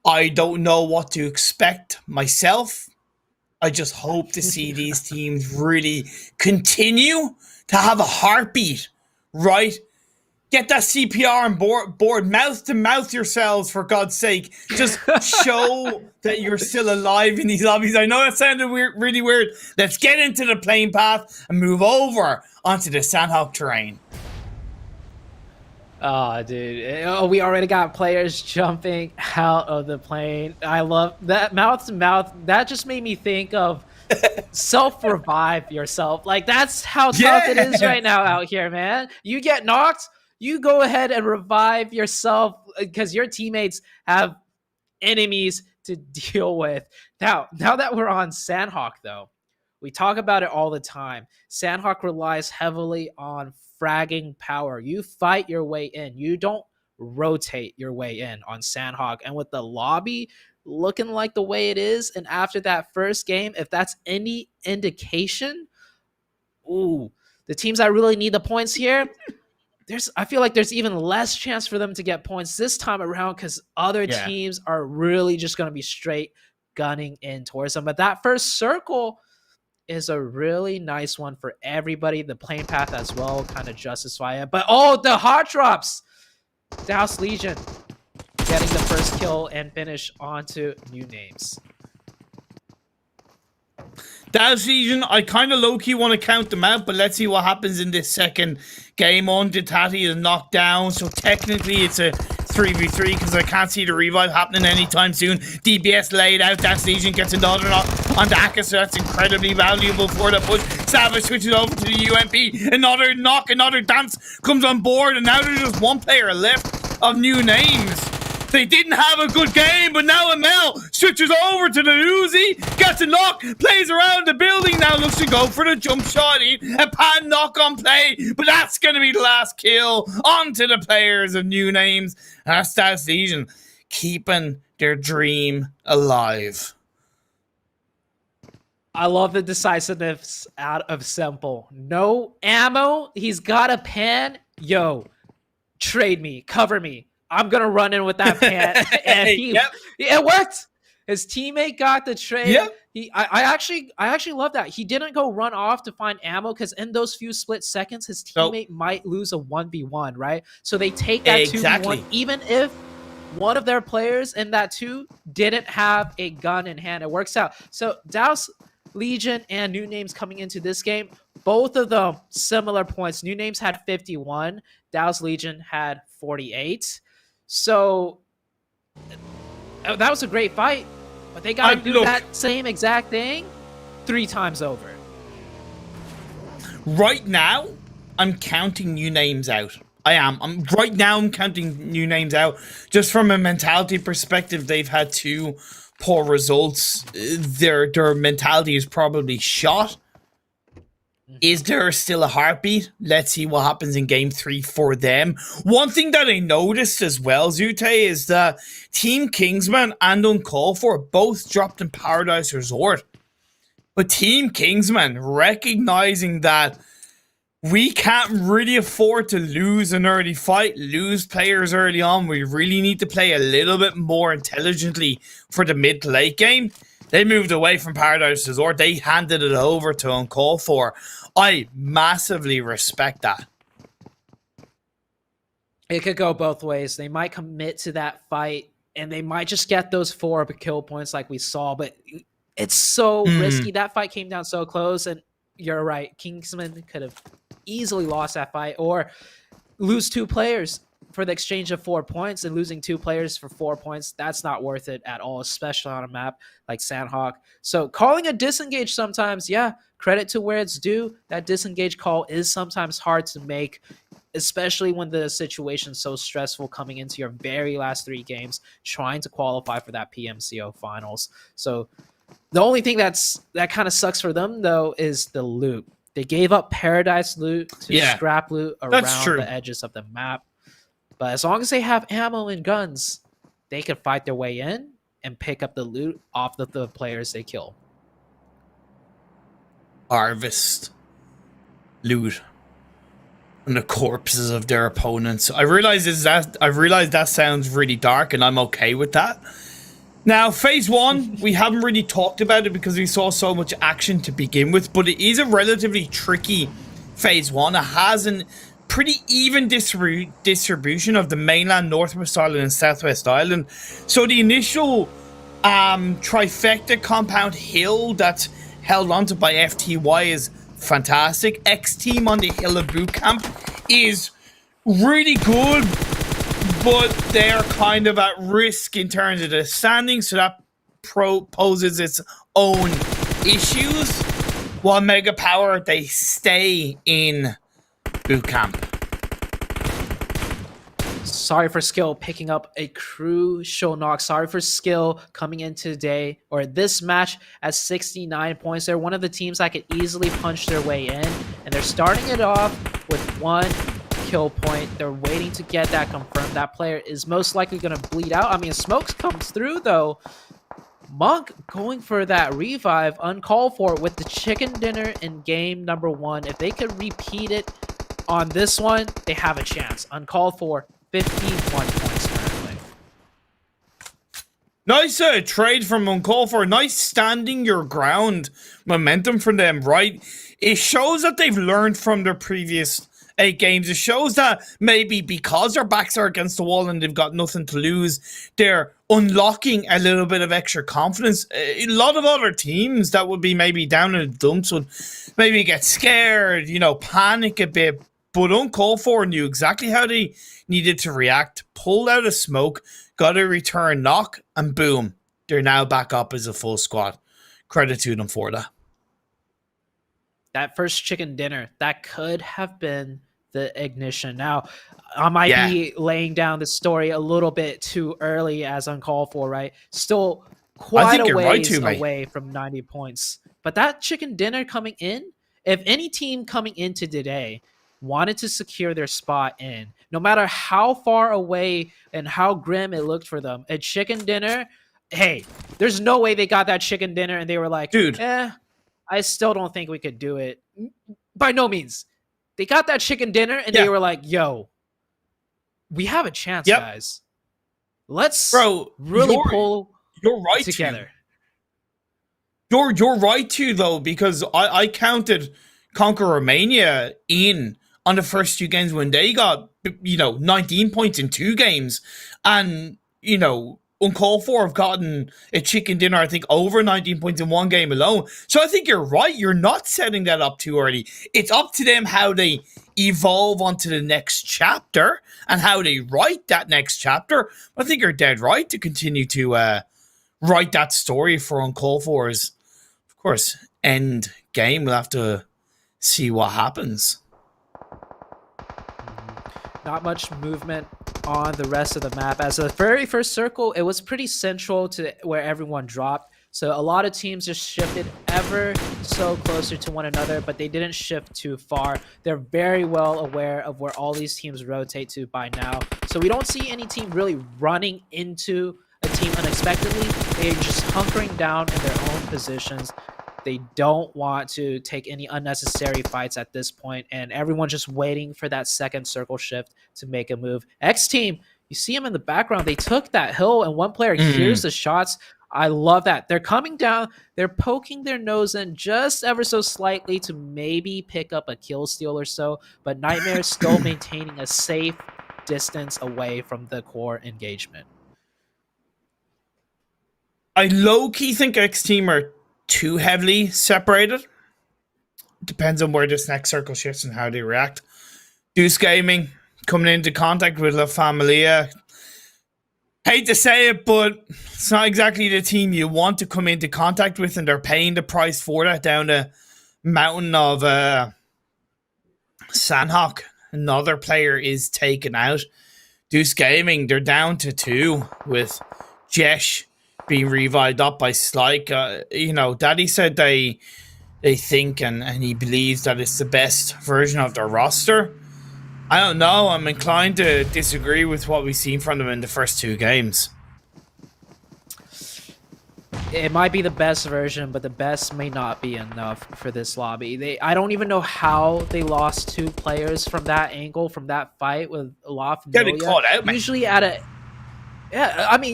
I don't know what to expect myself. I just hope to see these teams really continue to have a heartbeat, right? Get that CPR on board, mouth to mouth yourselves, for God's sake. Just show that you're still alive in these lobbies. I know that sounded really weird. Let's get into the plane path and move over onto the Sanhok terrain. Oh, dude. Oh, we already got players jumping out of the plane. I love that mouth to mouth. That just made me think of self-revive yourself. Like, that's how tough it is right now out here, man. You get knocked, you go ahead and revive yourself because your teammates have enemies to deal with. Now that we're on Sanhok, though, we talk about it all the time. Sanhok relies heavily on fragging power. You fight your way in. You don't rotate your way in on Sanhok. And with the lobby looking like the way it is, and after that first game, if that's any indication, the teams that really need the points here, I feel like there's even less chance for them to get points this time around because other teams are really just going to be straight gunning in towards them. But that first circle is a really nice one for everybody. The plane path as well kind of justify it. But the hot drops! Douse Legion getting the first kill and finish onto new names. Douse Legion, I kind of low-key want to count them out, but let's see what happens in this second game. On Ditati is knocked down, so technically it's a 3v3 because I can't see the revive happening anytime soon. DBS laid out. Douse Legion gets another knock on Daka, so that's incredibly valuable for the push. Savage switches over to the UMP. Another knock, another dance comes on board, and now there's just one player left. of new names. They didn't have a good game, but now ML switches over to the Uzi, gets a knock, plays around the building, now looks to go for the jump shotty, a pan knock on play, but that's going to be the last kill onto the players of new names. That's Legion keeping their dream alive. I love the decisiveness out of Simple. No ammo. He's got a pan. Yo, trade me, cover me. I'm gonna run in with that pan, and it worked. His teammate got the trade. Yep. I actually love that. He didn't go run off to find ammo because in those few split seconds, his teammate might lose a 1v1, right? So they take that 2v1, even if one of their players in that 2 didn't have a gun in hand. It works out. So Douse, Legion, and New Names coming into this game, both of them similar points. New Names had 51. Douse Legion had 48. So that was a great fight, but they got to do that same exact thing 3 times over. Right now, I'm counting New Names out. I'm counting New Names out. Just from a mentality perspective, they've had 2 poor results. Their mentality is probably shot. Is there still a heartbeat? Let's see what happens in game 3 for them. One thing that I noticed as well, Zute, is that Team Kingsman and Uncalled For both dropped in Paradise Resort. But Team Kingsman, recognizing that we can't really afford to lose an early fight, lose players early on. We really need to play a little bit more intelligently for the mid to late game. They moved away from Paradise Resort. They handed it over to Uncalled For. I massively respect that. It could go both ways. They might commit to that fight, and they might just get those 4 kill points like we saw, but it's so risky. That fight came down so close, and you're right. Kingsman could have easily lost that fight or lose 2 players for the exchange of 4 points, and losing 2 players for 4 points, that's not worth it at all, especially on a map like Sanhok. So calling a disengage sometimes, yeah, credit to where it's due. That disengage call is sometimes hard to make, especially when the situation's so stressful coming into your very last 3 games, trying to qualify for that PMCO Finals. So the only thing that kind of sucks for them, though, is the loot. They gave up Paradise loot to scrap loot around the edges of the map. But as long as they have ammo and guns, they can fight their way in and pick up the loot off of the players they kill. Harvest loot and the corpses of their opponents. I realize that sounds really dark, and I'm okay with that. Now, phase 1, we haven't really talked about it because we saw so much action to begin with, but it is a relatively tricky phase 1. It has a pretty even distribution of the mainland, Northwest Island, and Southwest Island. So the initial trifecta compound hill that's held onto by FTY is fantastic. X Team on the hill of boot camp is really good, but they're kind of at risk in terms of the standings, so that poses its own issues. While Mega Power, they stay in boot camp. Sorry for Skill picking up a crucial knock. Sorry for Skill coming in today or this match at 69 points. They're one of the teams that could easily punch their way in, and they're starting it off with 1 kill point. They're waiting to get that confirmed. That player is most likely going to bleed out. I mean, Smokes comes through, though. Monk going for that revive, Uncalled For with the chicken dinner in game number 1. If they could repeat it on this one, they have a chance. Uncalled For, 51 points currently. Nice trade from Uncalled For. Nice standing your ground momentum from them, right? It shows that they've learned from their previous 8 games. It shows that maybe because their backs are against the wall and they've got nothing to lose, they're unlocking a little bit of extra confidence. A lot of other teams that would be maybe down in the dumps would maybe get scared, panic a bit. But Uncalled For knew exactly how they needed to react, pulled out a smoke, got a return knock, and boom, they're now back up as a full squad. Credit to them for that. That first chicken dinner, that could have been the ignition. Now, I might be laying down the story a little bit too early as uncalled for, right? Still quite a ways away from 90 points. But that chicken dinner coming in, if any team coming into today wanted to secure their spot in, no matter how far away and how grim it looked for them, a chicken dinner, hey, there's no way they got that chicken dinner and they were like, dude, I still don't think we could do it. By no means. They got that chicken dinner and they were like, yo, we have a chance, guys. Let's really pull together. You're right too, though, because I counted Conquer Romania in on the first 2 games when they got 19 points in 2 games, and Uncalled For have gotten a chicken dinner, I think, over 19 points in 1 game alone. So I think you're right. You're not setting that up too early. It's up to them how they evolve onto the next chapter and how they write that next chapter. I think you're dead right to continue to write that story for Uncalled For's, of course, end game. We'll have to see what happens. Not much movement on the rest of the map. As the very first circle, it was pretty central to where everyone dropped. So a lot of teams just shifted ever so closer to one another, but they didn't shift too far. They're very well aware of where all these teams rotate to by now. So we don't see any team really running into a team unexpectedly. They're just hunkering down in their own positions. They don't want to take any unnecessary fights at this point, and everyone's just waiting for that second circle shift to make a move. X team, you see them in the background. They took that hill, and one player hears the shots. I love that. They're coming down. They're poking their nose in just ever so slightly to maybe pick up a kill steal or so, but Nightmare is still maintaining a safe distance away from the core engagement. I low-key think X team are too heavily separated. Depends on where this next circle shifts and how they react. Deuce Gaming coming into contact with La Familia. Hate to say it, but it's not exactly the team you want to come into contact with, and they're paying the price for that down the mountain of Sanhok. Another player is taken out. Deuce Gaming, they're down to 2 with Jesh being revived up by Slyke. Daddy said they think and he believes that it's the best version of their roster. I don't know. I'm inclined to disagree with what we've seen from them in the first 2 games. It might be the best version, but the best may not be enough for this lobby. I don't even know how they lost 2 players from that angle, from that fight with Olaf. Getting caught out, man. Usually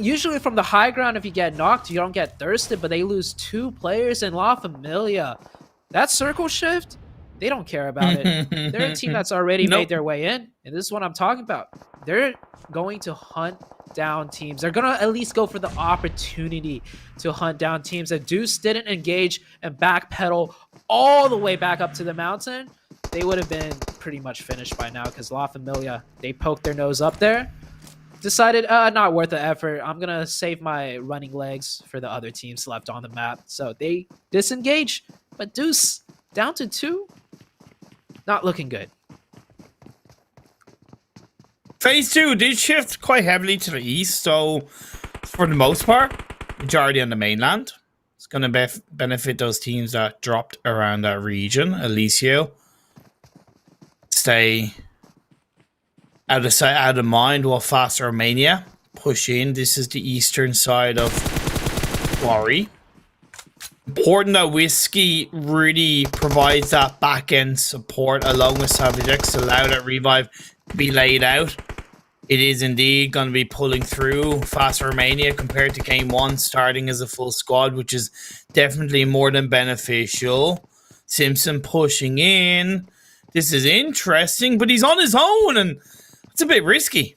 usually from the high ground, if you get knocked, you don't get thirsted, but they lose 2 players in La Familia. That circle shift, they don't care about it. They're a team that's already made their way in, and this is what I'm talking about. They're going to hunt down teams. They're going to at least go for the opportunity to hunt down teams. If Deuce didn't engage and backpedal all the way back up to the mountain, they would have been pretty much finished by now, because La Familia, they poked their nose up there, decided, not worth the effort. I'm going to save my running legs for the other teams left on the map. So they disengage. But Deuce, down to 2, not looking good. Phase 2 did shift quite heavily to the east, so for the most part, majority on the mainland. It's going to benefit those teams that dropped around that region. Alicio, stay out of sight, out of mind, while Fast Romania push in. This is the eastern side of Quarry. Important that Whiskey really provides that back-end support along with Savage X to allow that revive to be laid out. It is indeed going to be pulling through Fast Romania compared to Game 1, starting as a full squad, which is definitely more than beneficial. Simpson pushing in. This is interesting, but he's on his own, and it's a bit risky.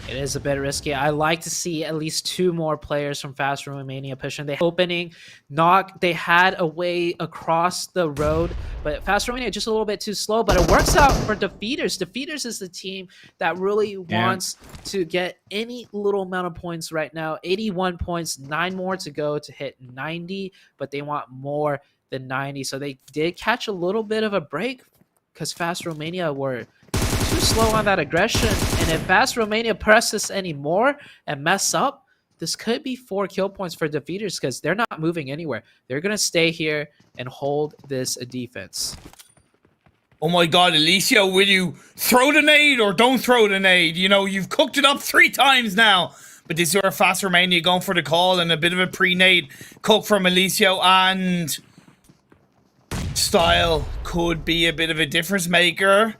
It is a bit risky. I like to see at least 2 more players from Fast Romania pushing. The opening knock, they had a way across the road, but Fast Romania just a little bit too slow, but it works out for Defeaters. Defeaters is the team that really wants to get any little amount of points right now. 81 points, 9 more to go to hit 90, but they want more than 90. So they did catch a little bit of a break because Fast Romania were too slow on that aggression. And if Fast Romania press this anymore and mess up, this could be 4 kill points for defeaters because they're not moving anywhere. They're going to stay here and hold this defense. Oh my god, Alicia, will you throw the nade or don't throw the nade? You know, you've cooked it up 3 times now. But this is where Fast Romania going for the call and a bit of a pre-nade cook from Alicia, and Style could be a bit of a difference maker.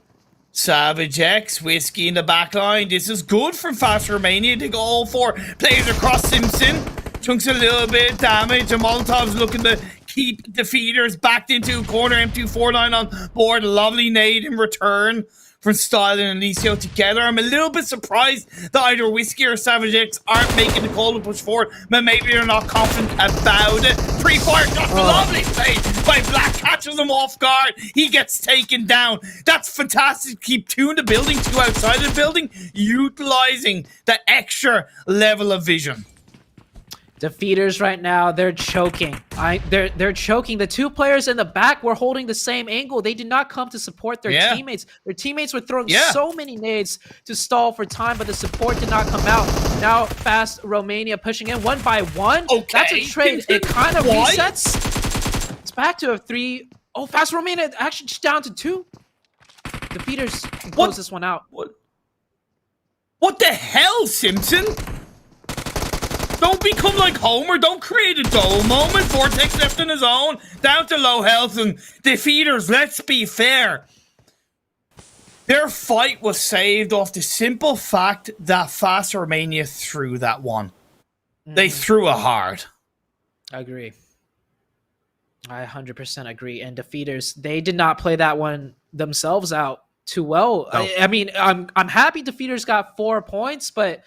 Savage X, Whiskey in the back line. This is good for Fast Romania. They go all 4 players across Simpson. Chunks a little bit of damage, and Molotov's looking to keep defeaters backed into a corner. M249 on board. Lovely nade in return from Style and Alicio together. I'm a little bit surprised that either Whiskey or Savage X aren't making the call to push forward, but maybe they're not confident about it. Pre-fire shot, lovely play by Black, catches him off guard. He gets taken down. That's fantastic. Keep 2 in the building, 2 outside the building, utilizing that extra level of vision. Defeaters right now, they're choking. They're choking. The 2 players in the back were holding the same angle. They did not come to support their teammates. Their teammates were throwing so many nades to stall for time, but the support did not come out. Now Fast Romania pushing in 1 by 1. Okay. That's a trade. It kind of resets. It's back to a 3. Oh, Fast Romania actually just down to 2. Defeaters can close this one out. What the hell, Simpson? Don't become like Homer. Don't create a dull moment. Vortex left on his own. Down to low health. And defeaters, let's be fair. Their fight was saved off the simple fact that Fast Romania threw that one. They threw it hard. I agree. I 100% agree. And defeaters, they did not play that one themselves out too well. No. I mean, I'm happy defeaters got 4 points, but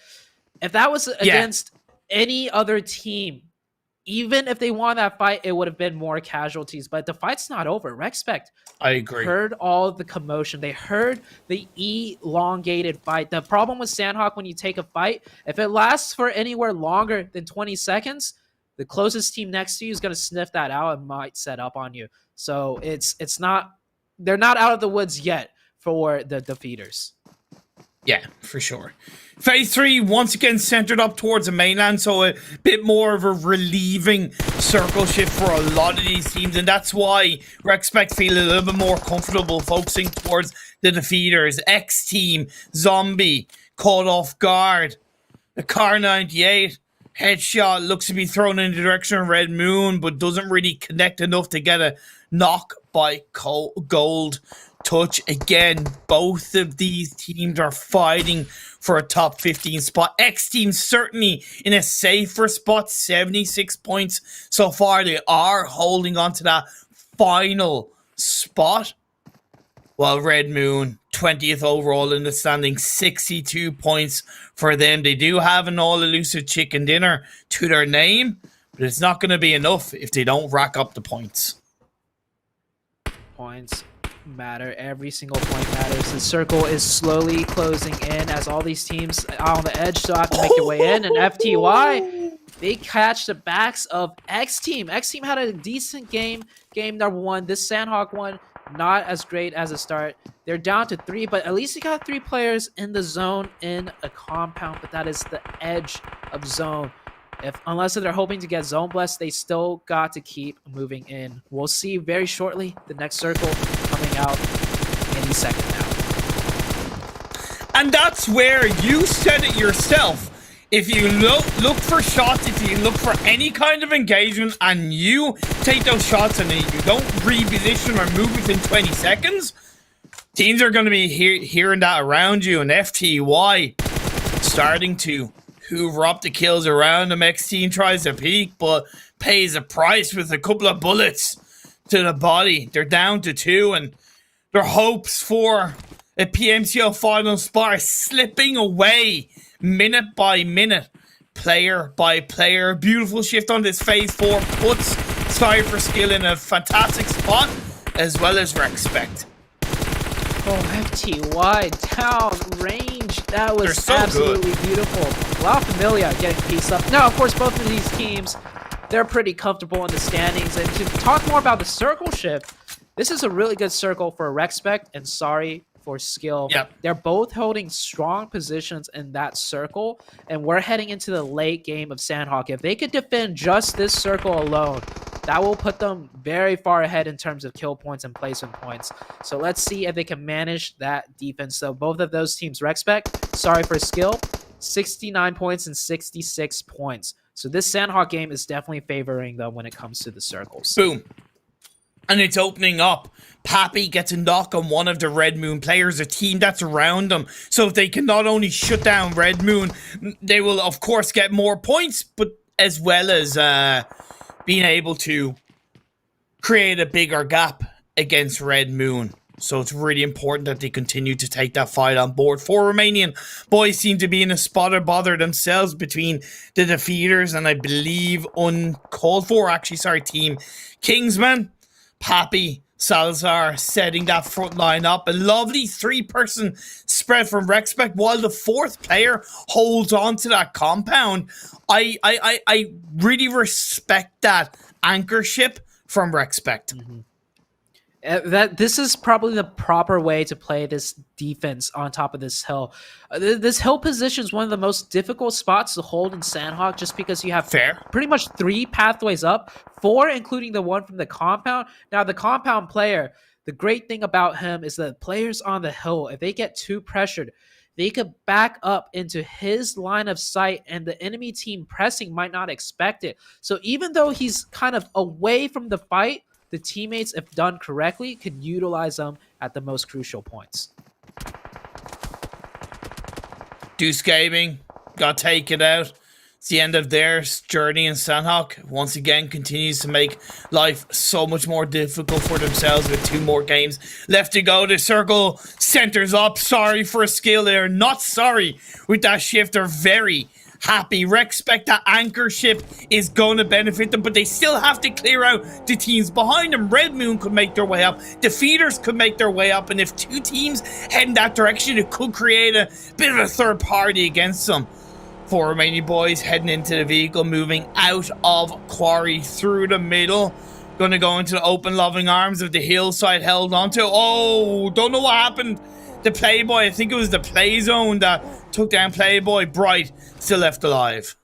if that was against any other team, even if they won that fight, it would have been more casualties. But the fight's not over. Respect. I agree. Heard all the commotion. They heard the elongated fight. The problem with Sanhok, when you take a fight, if it lasts for anywhere longer than 20 seconds, the closest team next to you is going to sniff that out and might set up on you. So it's not, they're not out of the woods yet for the defeaters. Yeah, for sure. Phase 3, once again, centered up towards the mainland, so a bit more of a relieving circle shift for a lot of these teams, and that's why Rexpect feel a little bit more comfortable focusing towards the defeaters. X-Team, Zombie, caught off guard. The Car 98, headshot, looks to be thrown in the direction of Red Moon, but doesn't really connect enough to get a knock by Gold Touch. Again, both of these teams are fighting for a top 15 spot. X team certainly in a safer spot, 76 points so far. They are holding on to that final spot, while Red Moon 20th overall in the standing, 62 points for them. They do have an all-elusive chicken dinner to their name, but it's not going to be enough if they don't rack up the points. Points matter. Every single point matters. The circle is slowly closing in as all these teams on the edge still have to make their way in. And FTY, they catch the backs of X-Team. X-Team had a decent game number 1. This Sanhok one, not as great as a start. They're down to 3, but at least you got 3 players in the zone in a compound, but that is the edge of zone. Unless they're hoping to get zone blessed, they still got to keep moving in. We'll see very shortly the next circle coming out any second now. And that's where you said it yourself. If you look for shots, if you look for any kind of engagement and you take those shots and you don't reposition or move within 20 seconds, teams are going to be hearing that around you. And FTY starting to hoover up the kills around them. X-Team tries to peek, but pays a price with a couple of bullets to the body. They're down to 2, and their hopes for a PMCO Finals spot are slipping away minute by minute, player by player. Beautiful shift on this phase 4 puts Sky for Skill in a fantastic spot, as well as Rexpect. Oh, FTY down range. That was so absolutely beautiful. La Familia getting pieced up. Now, of course, both of these teams, they're pretty comfortable in the standings. And to talk more about the circle shift, This is a really good circle for Respect and Sorry for Skill. Yep. They're both holding strong positions in that circle, and we're heading into the late game of Sanhok. If they could defend just this circle alone, that will put them very far ahead in terms of kill points and placement points. So let's see if they can manage that defense. So both of those teams, Respect, Sorry for Skill, 69 points and 66 points. So this Sanhok game is definitely favoring them when it comes to the circles. Boom. And it's opening up. Pappy gets a knock on one of the Red Moon players, a team that's around them. So if they can not only shut down Red Moon, they will of course get more points, but as well as being able to create a bigger gap against Red Moon. So it's really important that they continue to take that fight on board. 4 Romanian boys seem to be in a spot of bother themselves between the defeaters and I believe uncalled for, Team Kingsman. Pappy, Salazar setting that front line up. A lovely 3-person spread from Respect while the 4th player holds on to that compound. I really respect that anchorship from Respect. Mm-hmm. This is probably the proper way to play this defense on top of this hill. This hill position is one of the most difficult spots to hold in Sanhok just because you have pretty much 3 pathways up, 4 including the one from the compound. Now the compound player, the great thing about him is that players on the hill, if they get too pressured, they could back up into his line of sight and the enemy team pressing might not expect it. So even though he's kind of away from the fight, the teammates, if done correctly, could utilize them at the most crucial points. Deuce Gaming got taken out. It's the end of their journey in Sanhok. Once again, continues to make life so much more difficult for themselves with 2 more games left to go. The circle centers up. Sorry for a skill. They're not sorry with that shift. They're very happy. Respect that anchor ship is going to benefit them, but they still have to clear out the teams behind them. Red Moon could make their way up. Defeaters could make their way up, and if 2 teams head in that direction, it could create a bit of a third party against them. 4 Romanian boys heading into the vehicle, moving out of Quarry through the middle. Going to go into the open loving arms of the hillside held onto. Oh, don't know what happened. The Playboy, I think it was the play zone that took down Playboy. Bright still left alive.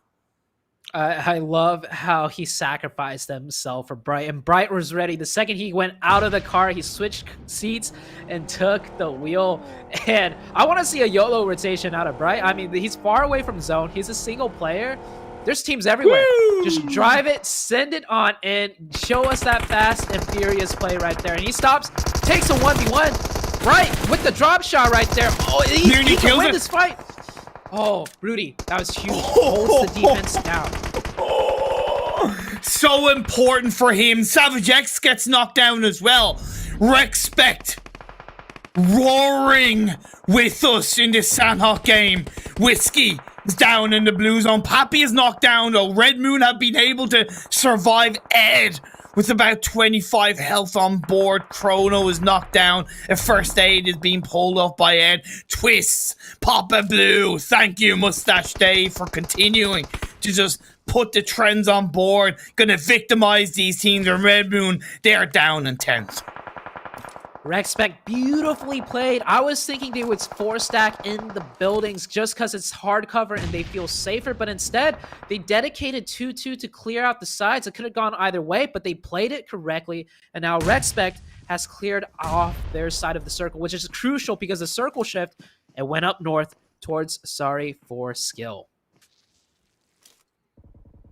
I love how he sacrificed himself for Bright, and Bright was ready. The second he went out of the car, he switched seats and took the wheel. And I want to see a YOLO rotation out of Bright. I mean, he's far away from zone. He's a single player. There's teams everywhere. Woo! Just drive it, send it on, and show us that fast and furious play right there. And he stops, takes a 1v1. Bright with the drop shot right there. Oh, he can win this fight. Oh, Rudy, that was huge. Holds the defense down. So important for him. Savage X gets knocked down as well. Respect roaring with us in this Sanhok game. Whiskey is down in the blue zone. Pappy is knocked down though. Red Moon have been able to survive. Ed with about 25 health on board. Chrono is knocked down. A first aid is being pulled off by Ed. Twists. Papa Blue. Thank you, Mustache Dave, for continuing to just put the trends on board. Gonna victimize these teams. And Red Moon, they are down in 10th. Respect beautifully played. I was thinking they would 4-stack in the buildings just because it's hard cover and they feel safer, but instead they dedicated 2-2 to clear out the sides. It could have gone either way, but they played it correctly, and now Respect has cleared off their side of the circle, which is crucial because the circle shift and went up north towards Sorry for Skill.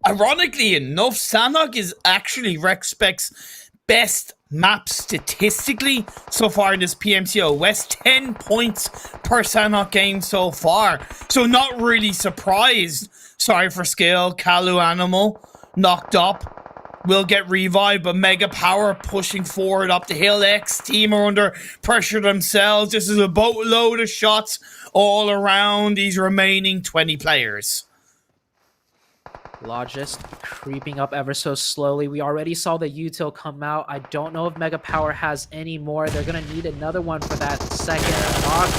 Ironically enough, Sanhok is actually Respect's best map statistically so far in this PMCO West. 10 points per Sanhok game so far. So not really surprised. Sorry for Skill. Kalu Animal knocked up. Will get revived, but Mega Power pushing forward up the hill. X team are under pressure themselves. This is a boatload of shots all around these remaining 20 players. Logist creeping up ever so slowly. We already saw the util come out. I don't know if Mega Power has any more. They're going to need another one for that second knock.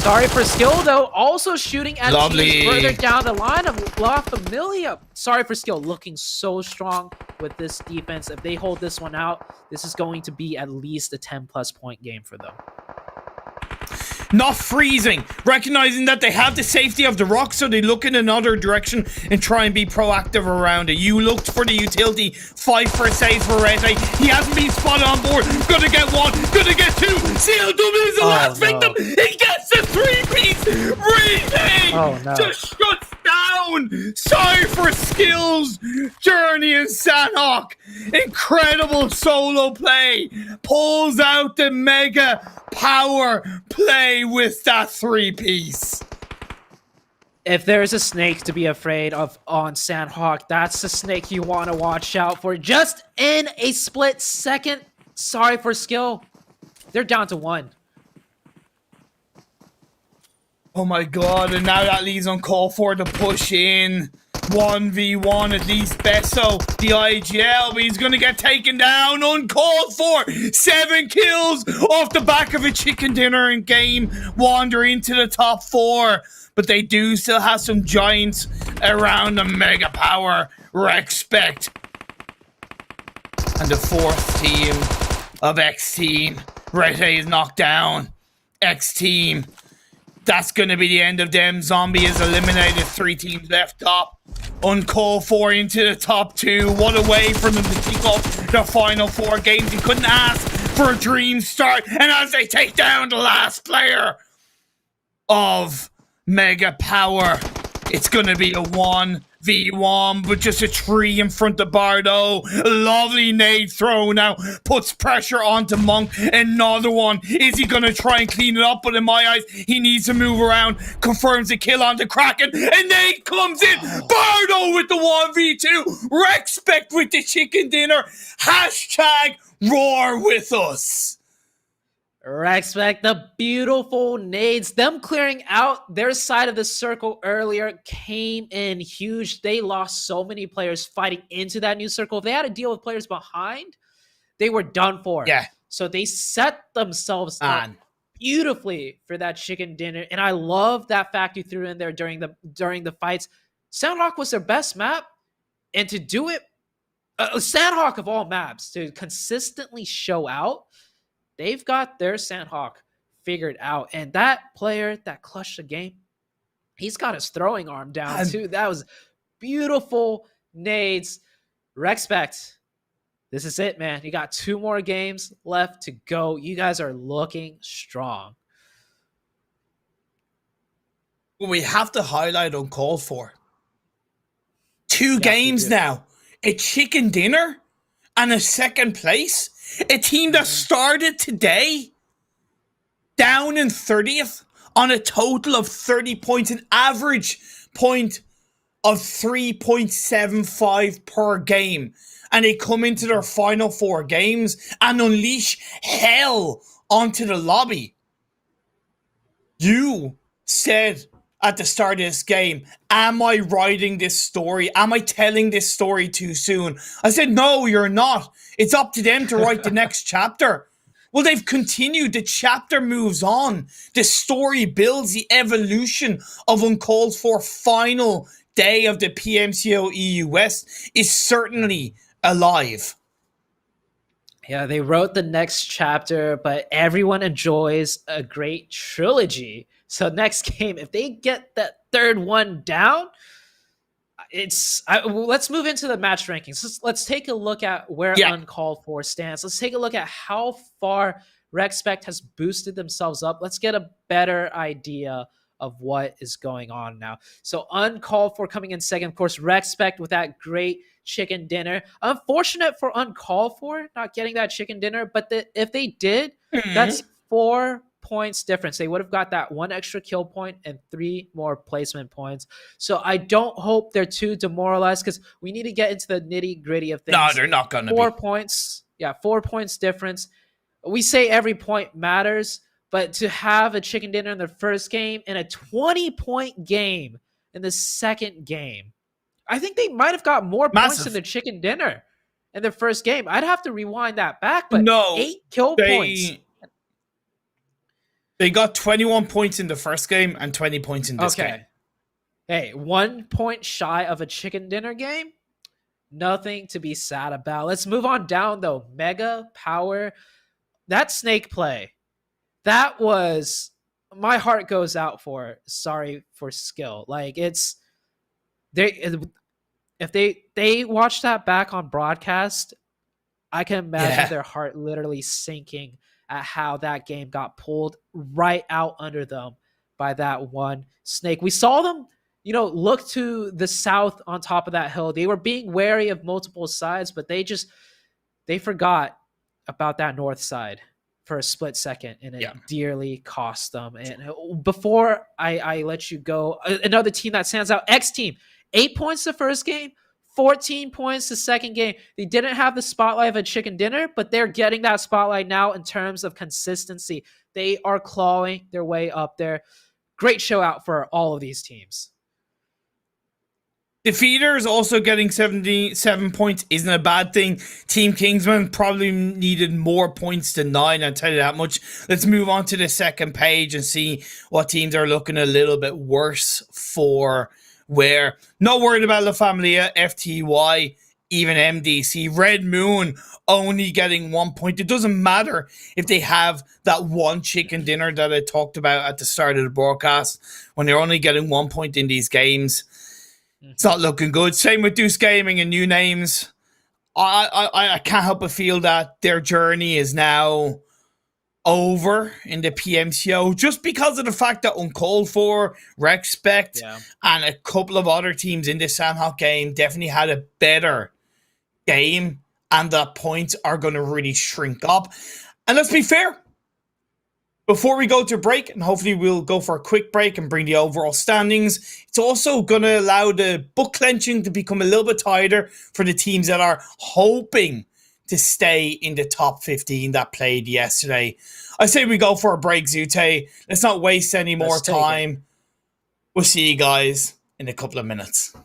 Sorry for skill, though. Also shooting at Lovely. teams further down the line of La Familia. Sorry for skill, looking so strong with this defense. If they hold this one out, this is going to be at least a 10-plus point game for them. Not freezing, recognizing that they have the safety of the rock, so they look in another direction and try and be proactive around it. You looked for the utility, 5 for a save for Rete. He hasn't been spotted on board. Gonna get 1, gonna get 2. CLW is the last victim. He gets the 3-piece. Rete just shuts down. Sorry for skills. Journey and Sanhok. Incredible solo play. Pulls out the mega power play with that 3-piece. If there's a snake to be afraid of on Sanhok, that's the snake you want to watch out for. Just in a split second. Sorry for skill. They're down to 1. Oh my god, and now that leaves uncalled for to push in. 1v1 at least Besso, the IGL, but he's gonna get taken down, uncalled for. 7 kills off the back of a chicken dinner in game, wander into the top 4, but they do still have some giants around the mega power. Respect. And the 4th team of X Team. Rete is knocked down. X Team. That's going to be the end of them. Zombie is eliminated. 3 teams left top. Uncalled for into the top 2. What a way for them to kick off the final 4 games. You couldn't ask for a dream start. And as they take down the last player of Mega Power, it's going to be a 1v1, but just a 3 in front of Bardo. Lovely nade throw now. Puts pressure onto Monk. Another one. Is he going to try and clean it up? But in my eyes, he needs to move around. Confirms the kill onto Kraken. And nade comes in. Bardo with the 1v2. Respect with the chicken dinner. Hashtag roar with us. Respect the beautiful nades. Them clearing out their side of the circle earlier came in huge. They lost so many players fighting into that new circle. If they had to deal with players behind, they were done for. Yeah. So they set themselves up beautifully for that chicken dinner. And I love that fact you threw in there during the fights. Sanhok was their best map. And to do it, Sanhok of all maps, to consistently show out, they've got their Sanhok figured out. And that player that clutched the game, he's got his throwing arm down too. That was beautiful nades. Respect. This is it, man. You got 2 more games left to go. You guys are looking strong. We have to highlight uncalled for. 2 games now. A chicken dinner and a 2nd place. A team that started today down in 30th on a total of 30 points, an average point of 3.75 per game. And they come into their final 4 games and unleash hell onto the lobby. You said at the start of this game, am I writing this story? Am I telling this story too soon? I said, no, you're not. It's up to them to write the next chapter. Well, they've continued. The chapter moves on. The story builds. The evolution of uncalled for final day of the PMCO EU West is certainly alive. Yeah, they wrote the next chapter, but everyone enjoys a great trilogy. So next game, if they get that 3rd one down, let's move into the match rankings. Let's take a look at where uncalled for stands. Let's take a look at how far Respect has boosted themselves up. Let's get a better idea of what is going on now. So uncalled for coming in 2nd. Of course, Respect with that great chicken dinner. Unfortunate for uncalled for not getting that chicken dinner, but if they did, that's 4 points difference. They would have got that 1 extra kill point and 3 more placement points. So I don't hope they're too demoralized because we need to get into the nitty gritty of things. No, they're not going to be. 4 points. Yeah, 4 points difference. We say every point matters, but to have a chicken dinner in the first game and a 20-point game in the 2nd game, I think they might have got more points in the chicken dinner in the first game. I'd have to rewind that back, but 8 kill points. They got 21 points in the first game and 20 points in this game. Hey, 1 point shy of a chicken dinner game. Nothing to be sad about. Let's move on down though. Mega Power. That snake play. That was, my heart goes out for. Sorry for skill. Like it's if they watch that back on broadcast, I can imagine their heart literally sinking at how that game got pulled right out under them by that one snake. We saw them, look to the south on top of that hill. They were being wary of multiple sides, but they forgot about that north side for a split second, and it dearly cost them. And before I let you go, another team that stands out, X Team, 8 points the first game, 14 points the second game. They didn't have the spotlight of a chicken dinner, but they're getting that spotlight now in terms of consistency. They are clawing their way up there. Great show out for all of these teams. Defeaters also getting 77 points isn't a bad thing. Team Kingsman probably needed more points than 9, I'll tell you that much. Let's move on to the second page and see what teams are looking a little bit worse for where. Not worried about La Familia, FTY, even MDC. Red Moon only getting 1 point. It doesn't matter if they have that one chicken dinner that I talked about at the start of the broadcast. When they're only getting 1 point in these games, it's not looking good. Same with Deuce Gaming and New Names. I can't help but feel that their journey is now over in the PMCO just because of the fact that Uncalled For, Respect, and a couple of other teams in this Sanhok game definitely had a better game, and the points are going to really shrink up. And let's be fair, before we go to break, and hopefully we'll go for a quick break and bring the overall standings, it's also going to allow the book clenching to become a little bit tighter for the teams that are hoping to stay in the top 15 that played yesterday. I say we go for a break, Zute. Let's not waste any more time. We'll see you guys in a couple of minutes.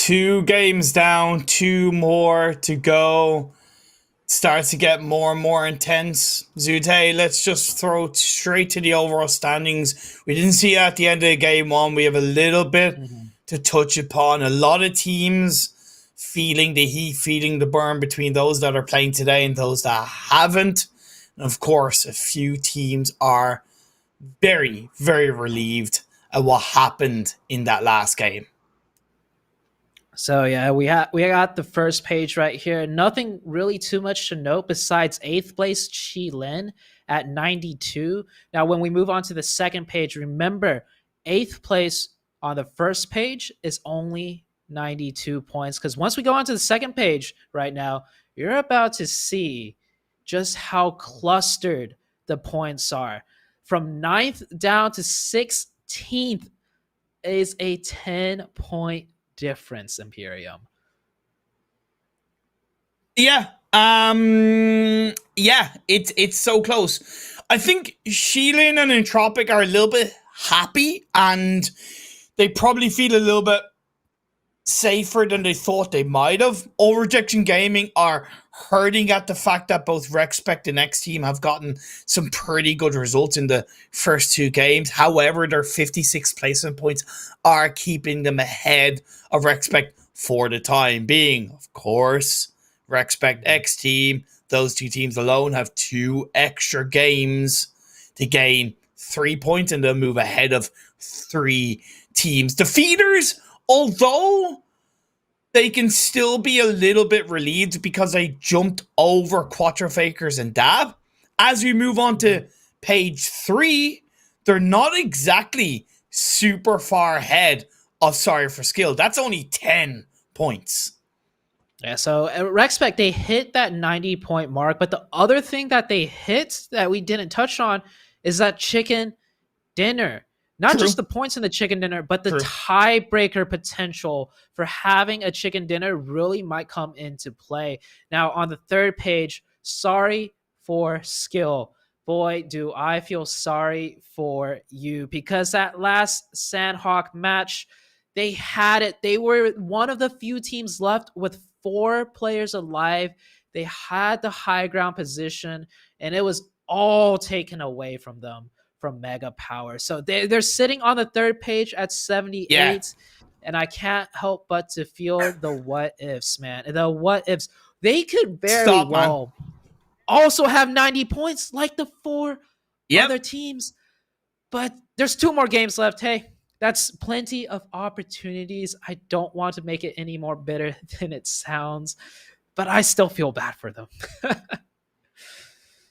2 games down, 2 more to go. Starts to get more and more intense. Zute, let's just throw it straight to the overall standings. We didn't see it at the end of game 1. We have a little bit to touch upon. A lot of teams feeling the heat, feeling the burn between those that are playing today and those that haven't. And of course, a few teams are very, very relieved at what happened in that last game. So yeah, we got the first page right here. Nothing really too much to note besides 8th place Chi-Lin at 92. Now, when we move on to the second page, remember 8th place on the first page is only 92 points, because once we go on to the second page right now, you're about to see just how clustered the points are. From 9th down to 16th is a 10-point difference, Imperium. Yeah. It's so close. I think Xiaomi and Entropic are a little bit happy, and they probably feel a little bit safer than they thought they might have. All Rejection Gaming are hurting at the fact that both Rexpect and X Team have gotten some pretty good results in the first 2 games. However, their 56 placement points are keeping them ahead of Rexpect for the time being. Of course, Rexpect, X Team, those 2 teams alone have 2 extra games to gain 3 points, and they'll move ahead of 3 teams. The feeders, although they can still be a little bit relieved because they jumped over Quattrofakers and Dab. As we move on to page 3, they're not exactly super far ahead of Sorry for Skill. That's only 10 points. Yeah, so at Rexpect, they hit that 90-point mark, but the other thing that they hit that we didn't touch on is that chicken dinner. Not just the points in the chicken dinner, but the tiebreaker potential for having a chicken dinner really might come into play. Now, on the third page, Sorry for Skill. Boy, do I feel sorry for you, because that last Sanhok match, they had it. They were one of the few teams left with 4 players alive. They had the high ground position, and it was all taken away from them from Mega Power. So they're sitting on the third page at 78, and I can't help but to feel the what ifs, man. The what ifs. They could very well also have 90 points like the 4 other teams, but there's 2 more games left. Hey, that's plenty of opportunities. I don't want to make it any more bitter than it sounds, but I still feel bad for them.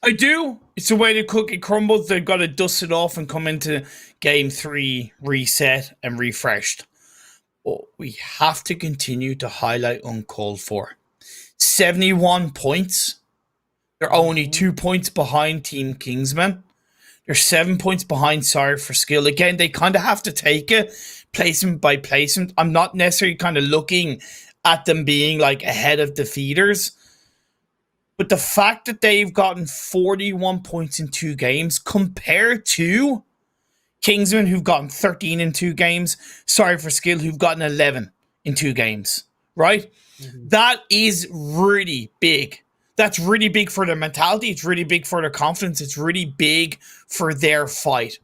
I do. It's the way the cookie crumbles. They've got to dust it off and come into game 3 reset and refreshed. But we have to continue to highlight uncalled for. 71 points. They're only 2 points behind Team Kingsman. They're 7 points behind Sorry for Skill. Again, they kind of have to take it placement by placement. I'm not necessarily kind of looking at them being like ahead of the feeders. But the fact that they've gotten 41 points in 2 games compared to Kingsman, who've gotten 13 in 2 games, Sorry for Skill, who've gotten 11 in 2 games, right? That is really big. That's really big for their mentality. It's really big for their confidence. It's really big for their fight.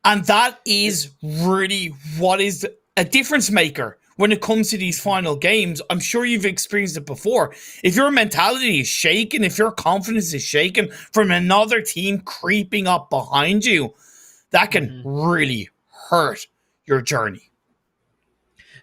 And that is really what is a difference maker when it comes to these final games. I'm sure you've experienced it before. If your mentality is shaken, if your confidence is shaken from another team creeping up behind you, that can really hurt your journey.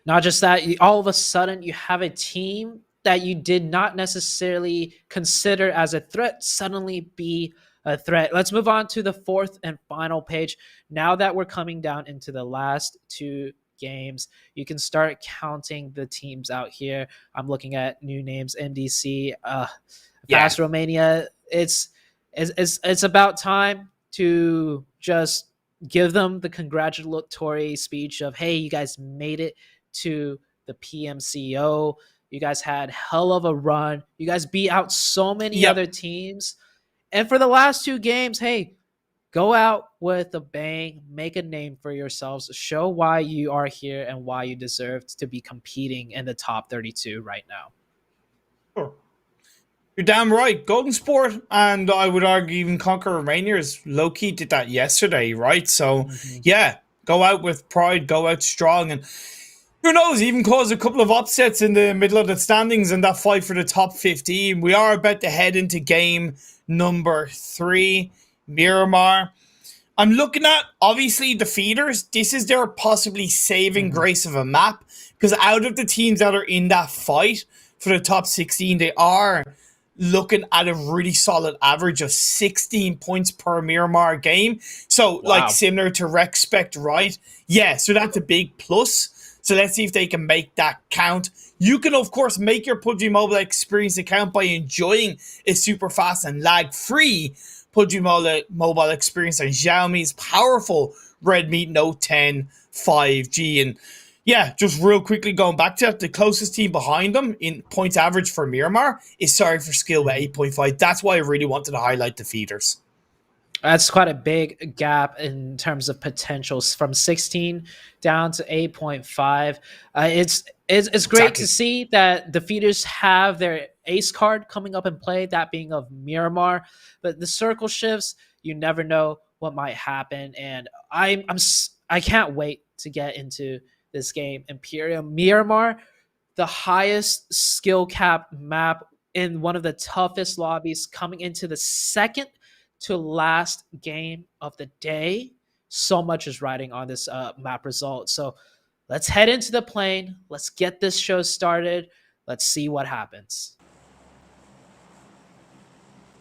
Not just that, all of a sudden you have a team that you did not necessarily consider as a threat suddenly be a threat. Let's move on to the 4th and final page. Now that we're coming down into the last 2 games, you can start counting the teams out here. I'm looking at new names: MDC, Fast Romania. It's about time to just give them the congratulatory speech of, hey, you guys made it to the PMCO. You guys had hell of a run. You guys beat out so many other teams. And for the last 2 games, hey, Go out with a bang, make a name for yourselves, show why you are here and why you deserve to be competing in the top 32 right now. Sure. You're damn right. Golden Sport, and I would argue even Conqueror Rangers low-key did that yesterday, right? So, yeah, go out with pride, go out strong, and who knows, even cause a couple of upsets in the middle of the standings and that fight for the top 15. We are about to head into game number 3, Miramar. I'm looking at, obviously, the feeders. This is their possibly saving grace of a map, because out of the teams that are in that fight for the top 16, they are looking at a really solid average of 16 points per Miramar game. So, like, similar to Respect, right? Yeah, so that's a big plus. So let's see if they can make that count. You can, of course, make your PUBG Mobile experience account by enjoying a super fast and lag-free PUBG Mobile experience on Xiaomi's powerful Redmi Note 10 5G. And yeah, just real quickly going back to it, the closest team behind them in points average for Miramar is Sorry for Skill with 8.5. That's why I really wanted to highlight the feeders. That's quite a big gap in terms of potentials from 16 down to 8.5. It's great to see that the feeders have their ace card coming up in play, that being of Miramar. But the circle shifts, you never know what might happen. And I can't wait to get into this game. Imperium Miramar, the highest skill cap map in one of the toughest lobbies, coming into the second to last game of the day. So much is riding on this map result. So let's head into the plane. Let's get this show started. Let's see what happens.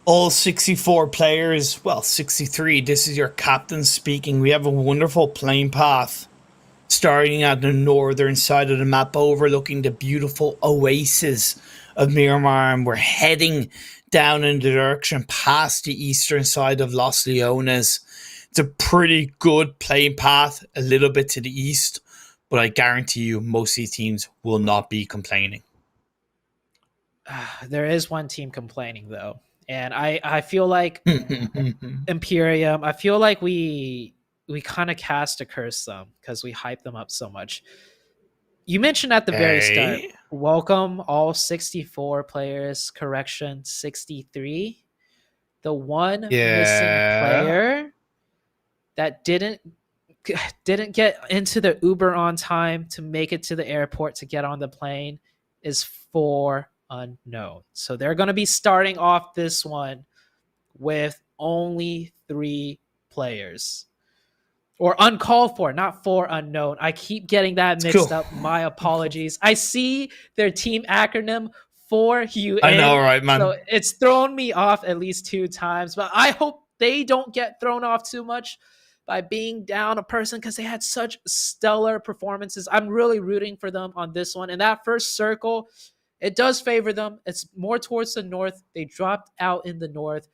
All 64 players, well, 63. This is your captain speaking. We have a wonderful plane path starting at the northern side of the map, overlooking the beautiful oasis of Miramar, and we're heading down in the direction past the eastern side of Los Leones. It's a pretty good plane path, a little bit to the east, but I guarantee you most of these teams will not be complaining. There is one team complaining, though, and I feel like Imperium, I feel like we kind of cast a curse them because we hype them up so much. You mentioned at the very start, welcome all 64 players, correction, 63. The one missing player that didn't get into the Uber on time to make it to the airport to get on the plane is 4 unknown. So they're going to be starting off this one with only 3 players. Or uncalled for, not 4 unknown. I keep getting that mixed up. My apologies. I see their team acronym 4UN. I know, right, man? So it's thrown me off at least 2 times. But I hope they don't get thrown off too much by being down a person, because they had such stellar performances. I'm really rooting for them on this one. And that first circle, it does favor them. It's more towards the north. They dropped out in the north.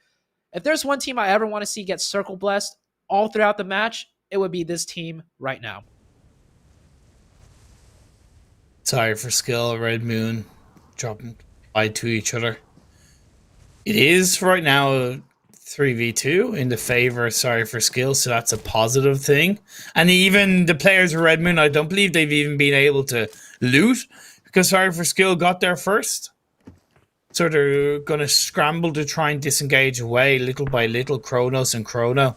If there's one team I ever want to see get circle blessed all throughout the match, it would be this team right now. Sorry for Skill, Red Moon, dropping by to each other. It is right now a 3v2 in the favor of Sorry for Skill, so that's a positive thing. And even the players of Red Moon, I don't believe they've even been able to loot because Sorry for Skill got there first. So they're going to scramble to try and disengage away little by little, Kronos and Chrono.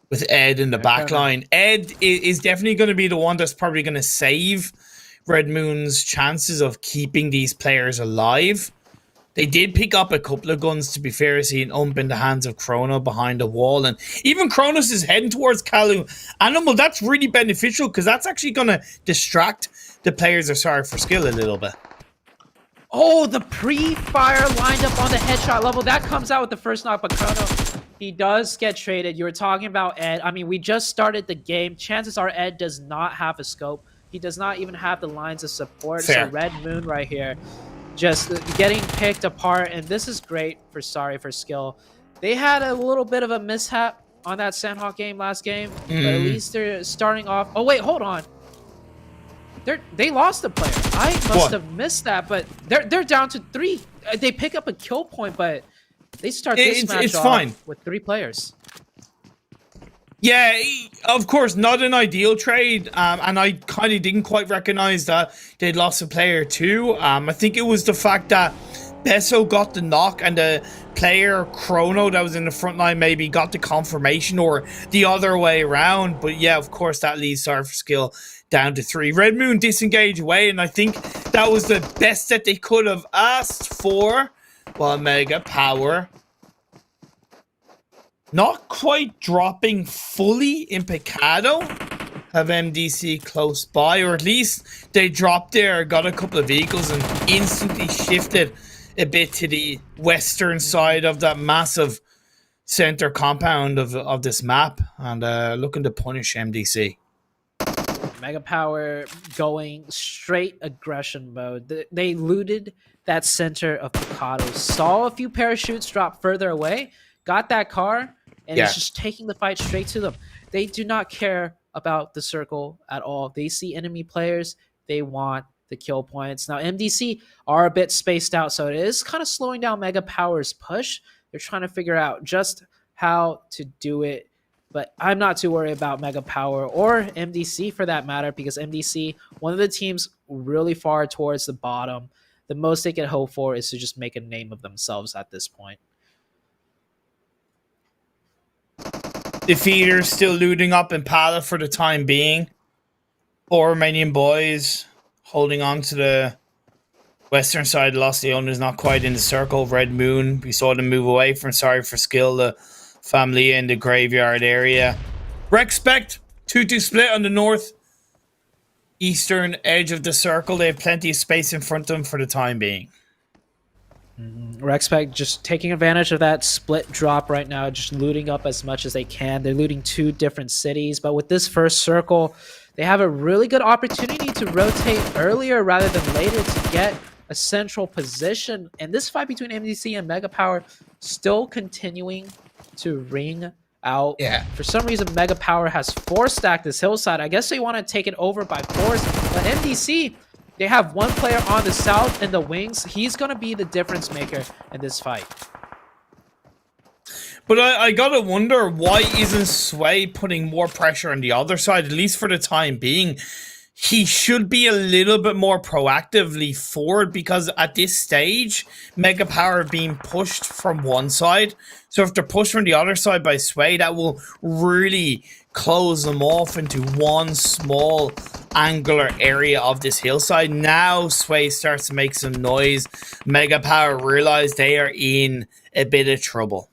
With Ed in the back line. Ed is definitely going to be the one that's probably going to save Red Moon's chances of keeping these players alive. They did pick up a couple of guns, to be fair, seeing Ump in the hands of Chrono behind the wall. And even Kronos is heading towards Kalu Animal. That's really beneficial because that's actually going to distract the players of Sorry for Skill a little bit. Oh, the pre-fire lined up on the headshot level. That comes out with the first knock, but Chrono, he does get traded. You were talking about Ed. I mean, we just started the game. Chances are Ed does not have a scope. He does not even have the lines of support. Fair. So Red Moon right here just getting picked apart. And this is great for Sorry for Skill. They had a little bit of a mishap on that Sanhok game last game. But at least they're starting off. Oh, wait, hold on. They lost a player. I must have missed that, but they're down to 3. They pick up a kill point, but They start this match it's off fine. with 3 players. Yeah, of course, not an ideal trade, and I kind of didn't quite recognize that they'd lost a player too. I think it was the fact that Besso got the knock and the player Chrono that was in the front line maybe got the confirmation, or the other way around. But yeah, of course, that leaves Surfer Skill down to 3. Red Moon disengaged away, and I think that was the best that they could have asked for. While Mega Power not quite dropping fully in Picado, have MDC close by, or at least they dropped there, got a couple of vehicles, and instantly shifted a bit to the western side of that massive center compound of this map, and looking to punish MDC. Mega Power going straight aggression mode. They looted that center of Picado, saw a few parachutes drop further away, got that car, and it's just taking the fight straight to them. They do not care about the circle at all. They see enemy players, they want the kill points. Now, MDC are a bit spaced out, so it is kind of slowing down Mega Power's push. They're trying to figure out just how to do it, but I'm not too worried about Mega Power or MDC for that matter, because MDC, one of the teams really far towards the bottom. The most they can hope for is to just make a name of themselves at this point. Defeaters still looting up Impala for the time being. 4 Romanian boys holding on to the western side. Lost Leon is not quite in the circle. Red Moon, we saw them move away from Sorry for Skill, the family in the graveyard area. Rexpect, 2-2 split on the north eastern edge of the circle. They have plenty of space in front of them for the time being. Rexpect just taking advantage of that split drop right now, just looting up as much as they can. They're looting 2 different cities, but with this first circle, they have a really good opportunity to rotate earlier rather than later to get a central position. And this fight between MDC and Mega Power still continuing to ring out. Yeah. For some reason, Mega Power has 4-stacked this hillside. I guess they want to take it over by force, but MDC, they have 1 player on the south in the wings. He's going to be the difference maker in this fight. But I gotta wonder, why isn't Sway putting more pressure on the other side, at least for the time being? He should be a little bit more proactively forward, because at this stage, Mega Power being pushed from one side. So if they're pushed from the other side by Sway, that will really close them off into one small angular area of this hillside. Now Sway starts to make some noise. Mega Power realize they are in a bit of trouble.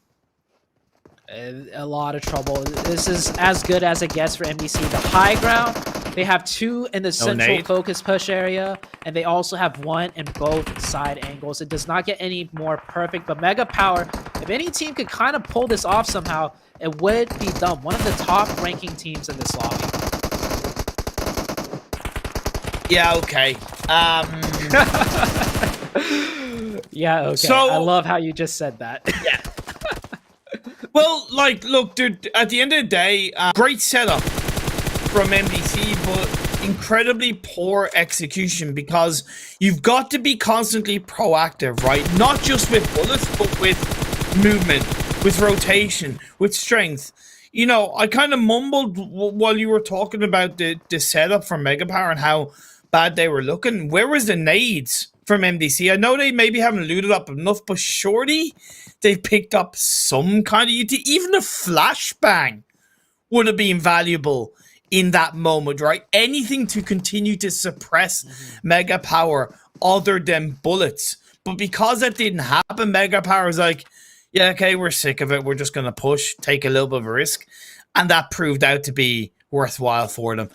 A lot of trouble. This is as good as it gets for MDC. The high ground, they have 2 in the central focus push area, and they also have 1 in both side angles. It does not get any more perfect, but Mega Power, if any team could kind of pull this off somehow, it would be them. One of the top ranking teams in this lobby. Yeah, okay. Yeah, okay. So, I love how you just said that. Yeah. Well, like, look, dude, at the end of the day, great setup from MDC, but incredibly poor execution, because you've got to be constantly proactive, right? Not just with bullets, but with movement, with rotation, with strength. You know, I kind of mumbled while you were talking about the setup from Mega Power and how bad they were looking. Where was the nades from MDC? I know they maybe haven't looted up enough, but shorty, they picked up some kind of UT. Even a flashbang would have been valuable in that moment, right? Anything to continue to suppress Mega Power other than bullets. But because that didn't happen, Mega Power was like, yeah, okay, we're sick of it. We're just going to push, take a little bit of a risk. And that proved out to be worthwhile for them.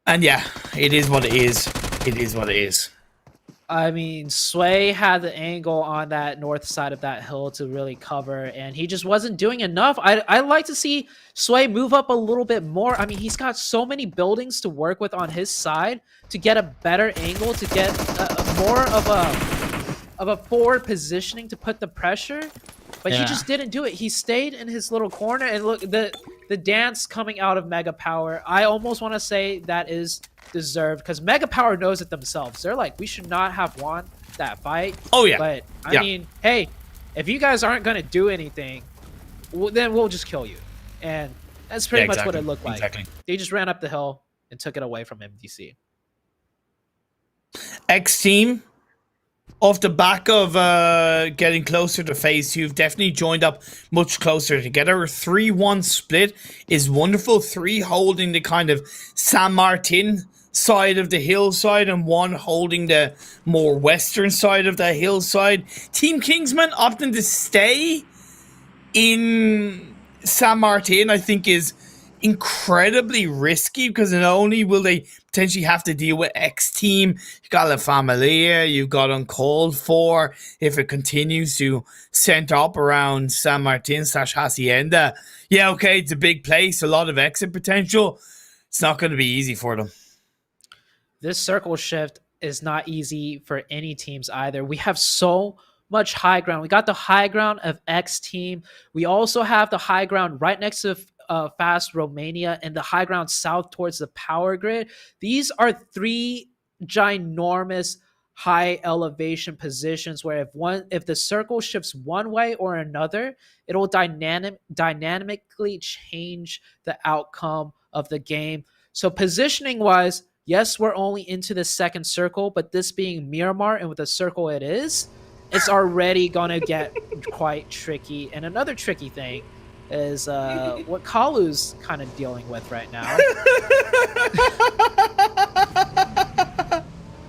And yeah, it is what it is. It is what it is. I mean, Sway had the angle on that north side of that hill to really cover, and he just wasn't doing enough. I like to see Sway move up a little bit more. I mean, he's got so many buildings to work with on his side to get a better angle, to get more of a forward positioning to put the pressure. But he just didn't do it. He stayed in his little corner, and look, the dance coming out of Mega Power, I almost want to say that is deserved, because Mega Power knows it themselves. They're like, we should not have won that fight. Oh, yeah. But, I mean, hey, if you guys aren't going to do anything, then we'll just kill you. And that's pretty much what it looked like. Exactly. They just ran up the hill and took it away from MDC. X team, off the back of getting closer to phase 2, have definitely joined up much closer together. A 3-1 split is wonderful. 3 holding the kind of San Martin side of the hillside and 1 holding the more western side of the hillside. Team Kingsman opting to stay in San Martin, I think, is incredibly risky, because not only will they potentially have to deal with X team, you got La Familia, you got Uncalled For if it continues to center up around San Martin / Hacienda. Yeah, okay, it's a big place, a lot of exit potential. It's not going to be easy for them. This circle shift is not easy for any teams either. We have so much high ground. We got the high ground of X team. We also have the high ground right next to Fast Romania and the high ground south towards the power grid. These are 3 ginormous high elevation positions where if the circle shifts one way or another, it'll dynamically change the outcome of the game. So positioning wise, yes, we're only into the second circle, but this being Miramar and with the circle it is, it's already gonna get quite tricky. And another tricky thing is what Kalu's kind of dealing with right now.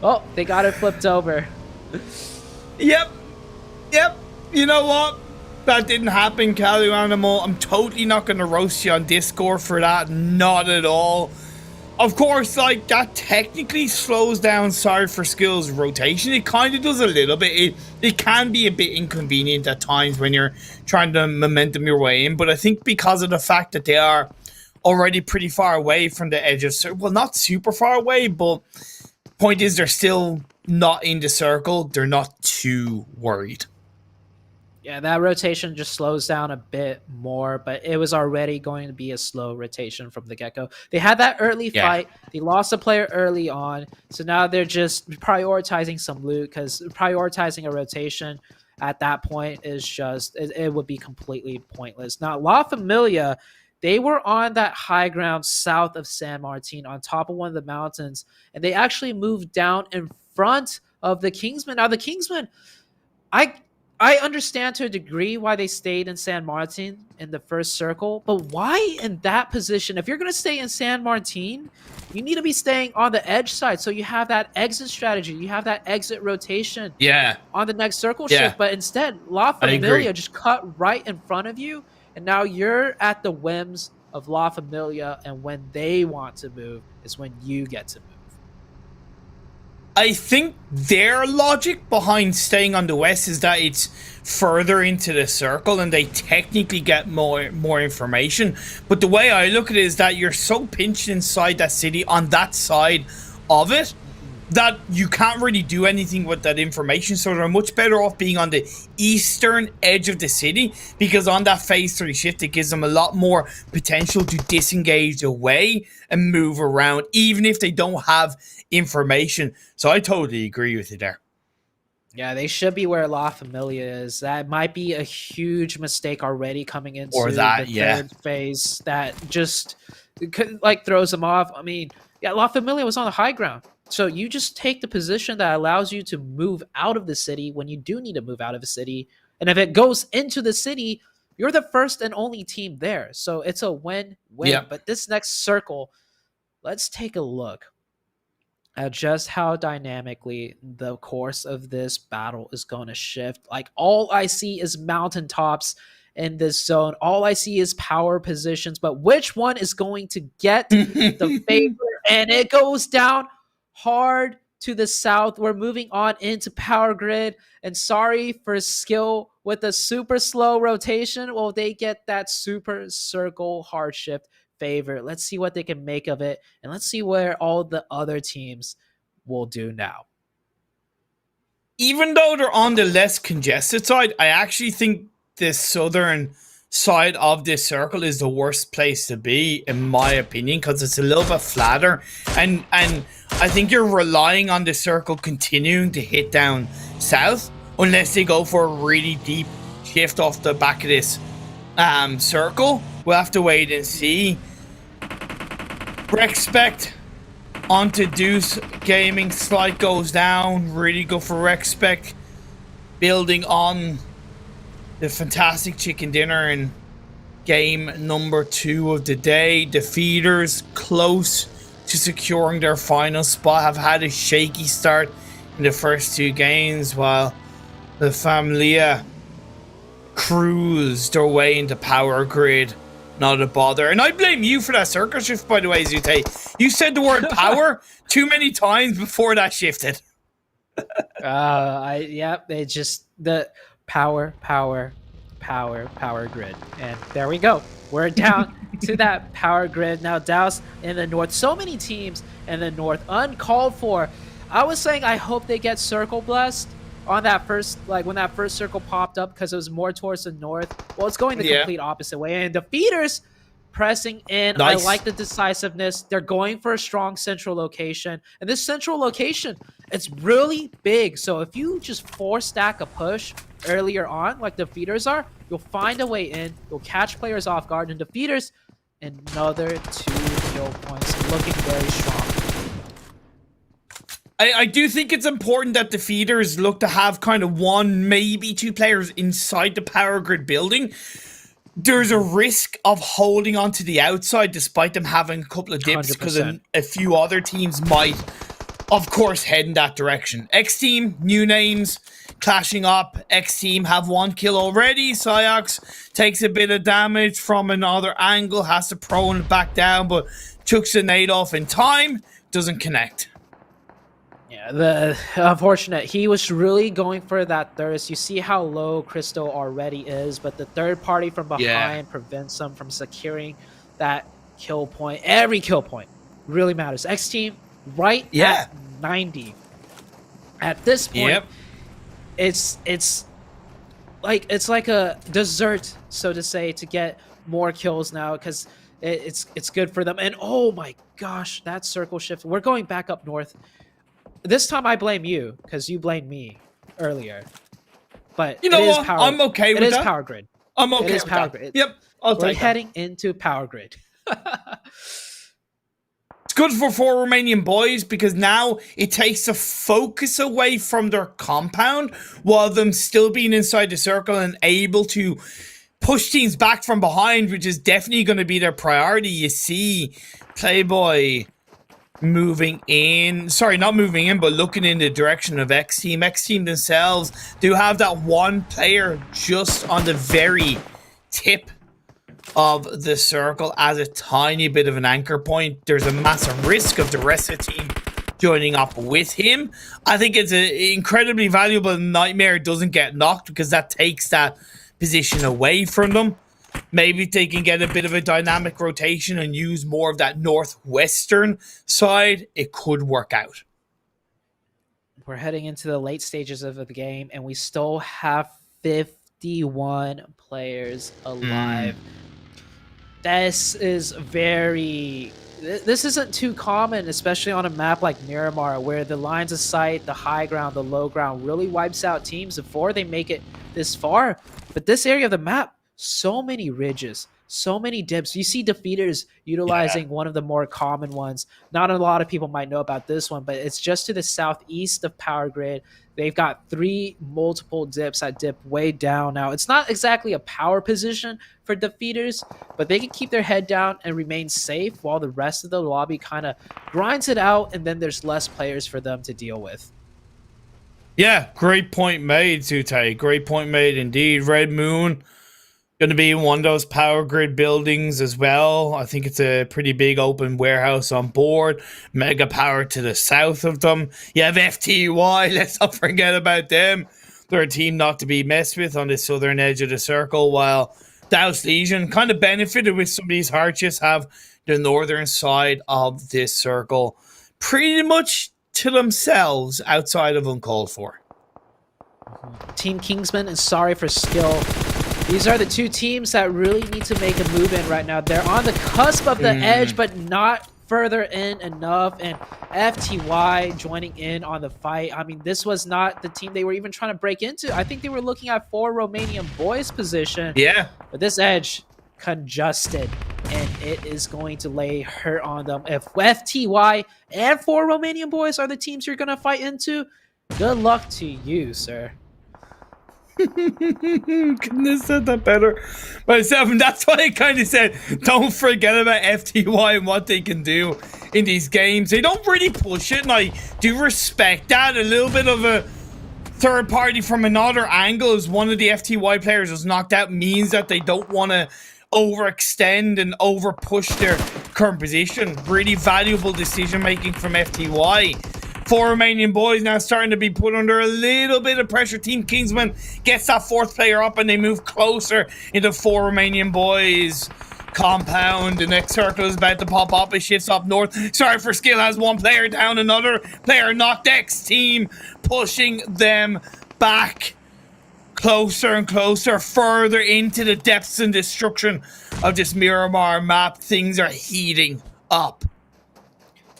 Oh, they got it flipped over. Yep. You know what? That didn't happen, Kalu Animal. I'm totally not going to roast you on Discord for that. Not at all. Of course, like, that technically slows down Sorry for Skills rotation. It kind of does a little bit. It can be a bit inconvenient at times when you're trying to momentum your way in. But I think because of the fact that they are already pretty far away from the edge of circle, well, not super far away, but point is they're still not in the circle. They're not too worried. Yeah, that rotation just slows down a bit more, but it was already going to be a slow rotation from the get-go. They had that early fight. They lost a player early on, so now they're just prioritizing some loot, because prioritizing a rotation at that point is just, it would be completely pointless. Now, La Familia, they were on that high ground south of San Martin, on top of one of the mountains, and they actually moved down in front of the Kingsmen. Now, the Kingsmen, I understand to a degree why they stayed in San Martin in the first circle, but why in that position? If you're going to stay in San Martin, you need to be staying on the edge side, so you have that exit strategy, you have that exit rotation on the next circle shift, but instead, La Familia just cut right in front of you, and now you're at the whims of La Familia, and when they want to move is when you get to move. I think their logic behind staying on the west is that it's further into the circle and they technically get more information. But the way I look at it is that you're so pinched inside that city on that side of it that you can't really do anything with that information. So they're much better off being on the eastern edge of the city, because on that phase 3 shift, it gives them a lot more potential to disengage away and move around, even if they don't have information. So I totally agree with you there. Yeah, they should be where La Familia is. That might be a huge mistake already coming into the third phase that just like throws them off. I mean, yeah, La Familia was on the high ground. So you just take the position that allows you to move out of the city when you do need to move out of the city. And if it goes into the city, you're the first and only team there. So it's a win-win. Yeah. But this next circle, let's take a look at just how dynamically the course of this battle is going to shift. Like, all I see is mountaintops in this zone. All I see is power positions. But which one is going to get the favor? And it goes down hard to the south. We're moving on into power grid, and Sorry for Skill with a super slow rotation. Well, they get that super circle hard shift favor. Let's see what they can make of it, and let's see where all the other teams will do now. Even though they're on the less congested side, I actually think the southern side of this circle is the worst place to be, in my opinion, because it's a little bit flatter, and I think you're relying on the circle continuing to hit down south unless they go for a really deep shift off the back of this circle. We'll have to wait and see. Respect onto Deuce Gaming. Slight goes down. Really good for Respect. Building on the fantastic chicken dinner in game number 2 of the day. Defeaters close to securing their final spot. Have had a shaky start in the first 2 games, while the Familia cruised their way into Power Grid. Not a bother. And I blame you for that circle shift, by the way, Zute. You said the word power too many times before that shifted. They just the power grid. And there we go. We're down to that power grid. Now Douse in the north. So many teams in the north uncalled for. I was saying I hope they get circle blessed on that first, like when that first circle popped up, because it was more towards the north. Well, it's going the complete opposite way. And Defeaters pressing in. Nice. I like the decisiveness. They're going for a strong central location. And this central location, it's really big. So if you just 4-stack a push earlier on, like Defeaters are, you'll find a way in. You'll catch players off guard. And Defeaters, another 2 kill points, looking very strong. I do think it's important that Defeaters look to have kind of 1, maybe 2 players inside the power grid building. There's a risk of holding on to the outside despite them having a couple of dips, because a few other teams might, of course, head in that direction. X Team, new names, clashing up. X Team have 1 kill already. Psyox takes a bit of damage from another angle, has to prone it back down, but chucks a nade off in time, doesn't connect. Yeah, the unfortunate, he was really going for that thirst. You see how low Crystal already is, but the third party from behind prevents them from securing that kill point. Every kill point really matters. X Team right at 90. At this point, it's like a dessert, so to say, to get more kills now, because it's good for them. And oh my gosh, that circle shift. We're going back up north. This time I blame you, because you blamed me earlier. But you know what? I'm okay with that. It is power grid. I'm okay with power that. Grid. Yep, We're heading into power grid. It's good for 4 Romanian boys, because now it takes the focus away from their compound while them still being inside the circle and able to push teams back from behind, which is definitely going to be their priority. You see Playboy moving in, sorry, not moving in, but looking in the direction of X Team. X Team themselves do have that 1 player just on the very tip of the circle as a tiny bit of an anchor point. There's a massive risk of the rest of the team joining up with him. I think it's incredibly valuable. Nightmare doesn't get knocked, because that takes that position away from them. Maybe they can get a bit of a dynamic rotation and use more of that northwestern side. It could work out. We're heading into the late stages of the game, and we still have 51 players alive. This isn't too common, especially on a map like Miramar, where the lines of sight, the high ground, the low ground really wipes out teams before they make it this far. But this area of the map, so many ridges, so many dips. You see Defeaters utilizing one of the more common ones. Not a lot of people might know about this one, but it's just to the southeast of Power Grid. They've got 3 multiple dips that dip way down. Now, it's not exactly a power position for Defeaters, but they can keep their head down and remain safe while the rest of the lobby kind of grinds it out, and then there's less players for them to deal with. Yeah, great point made, Zute. Great point made indeed. Red Moon going to be in one of those power grid buildings as well. I think it's a pretty big open warehouse on board. Mega Power to the south of them. You have FTY, let's not forget about them. They're a team not to be messed with on the southern edge of the circle, while Douse Legion kind of benefited with some of these hardships, have the northern side of this circle pretty much to themselves outside of uncalled for. Team Kingsman and Sorry for Skill. These are the 2 teams that really need to make a move in right now. They're on the cusp of the edge, but not further in enough, and FTY joining in on the fight. I mean, this was not the team they were even trying to break into. I think they were looking at 4 Romanian boys position. Yeah. But this edge congested, and it is going to lay hurt on them. If FTY and 4 Romanian boys are the teams you're going to fight into, good luck to you, sir. Couldn't have said that better myself, and that's why I kind of said don't forget about FTY and what they can do in these games. They don't really push it, and I do respect that. A little bit of a third party from another angle as one of the FTY players was knocked out means that they don't want to overextend and over push their current position. Really valuable decision making from FTY. 4 Romanian boys now starting to be put under a little bit of pressure. Team Kingsman gets that 4th player up and they move closer into 4 Romanian boys compound. The next circle is about to pop up. It shifts up north. Sorry for Skill has 1 player down, another player knocked. X team pushing them back closer and closer, further into the depths and destruction of this Miramar map. Things are heating up.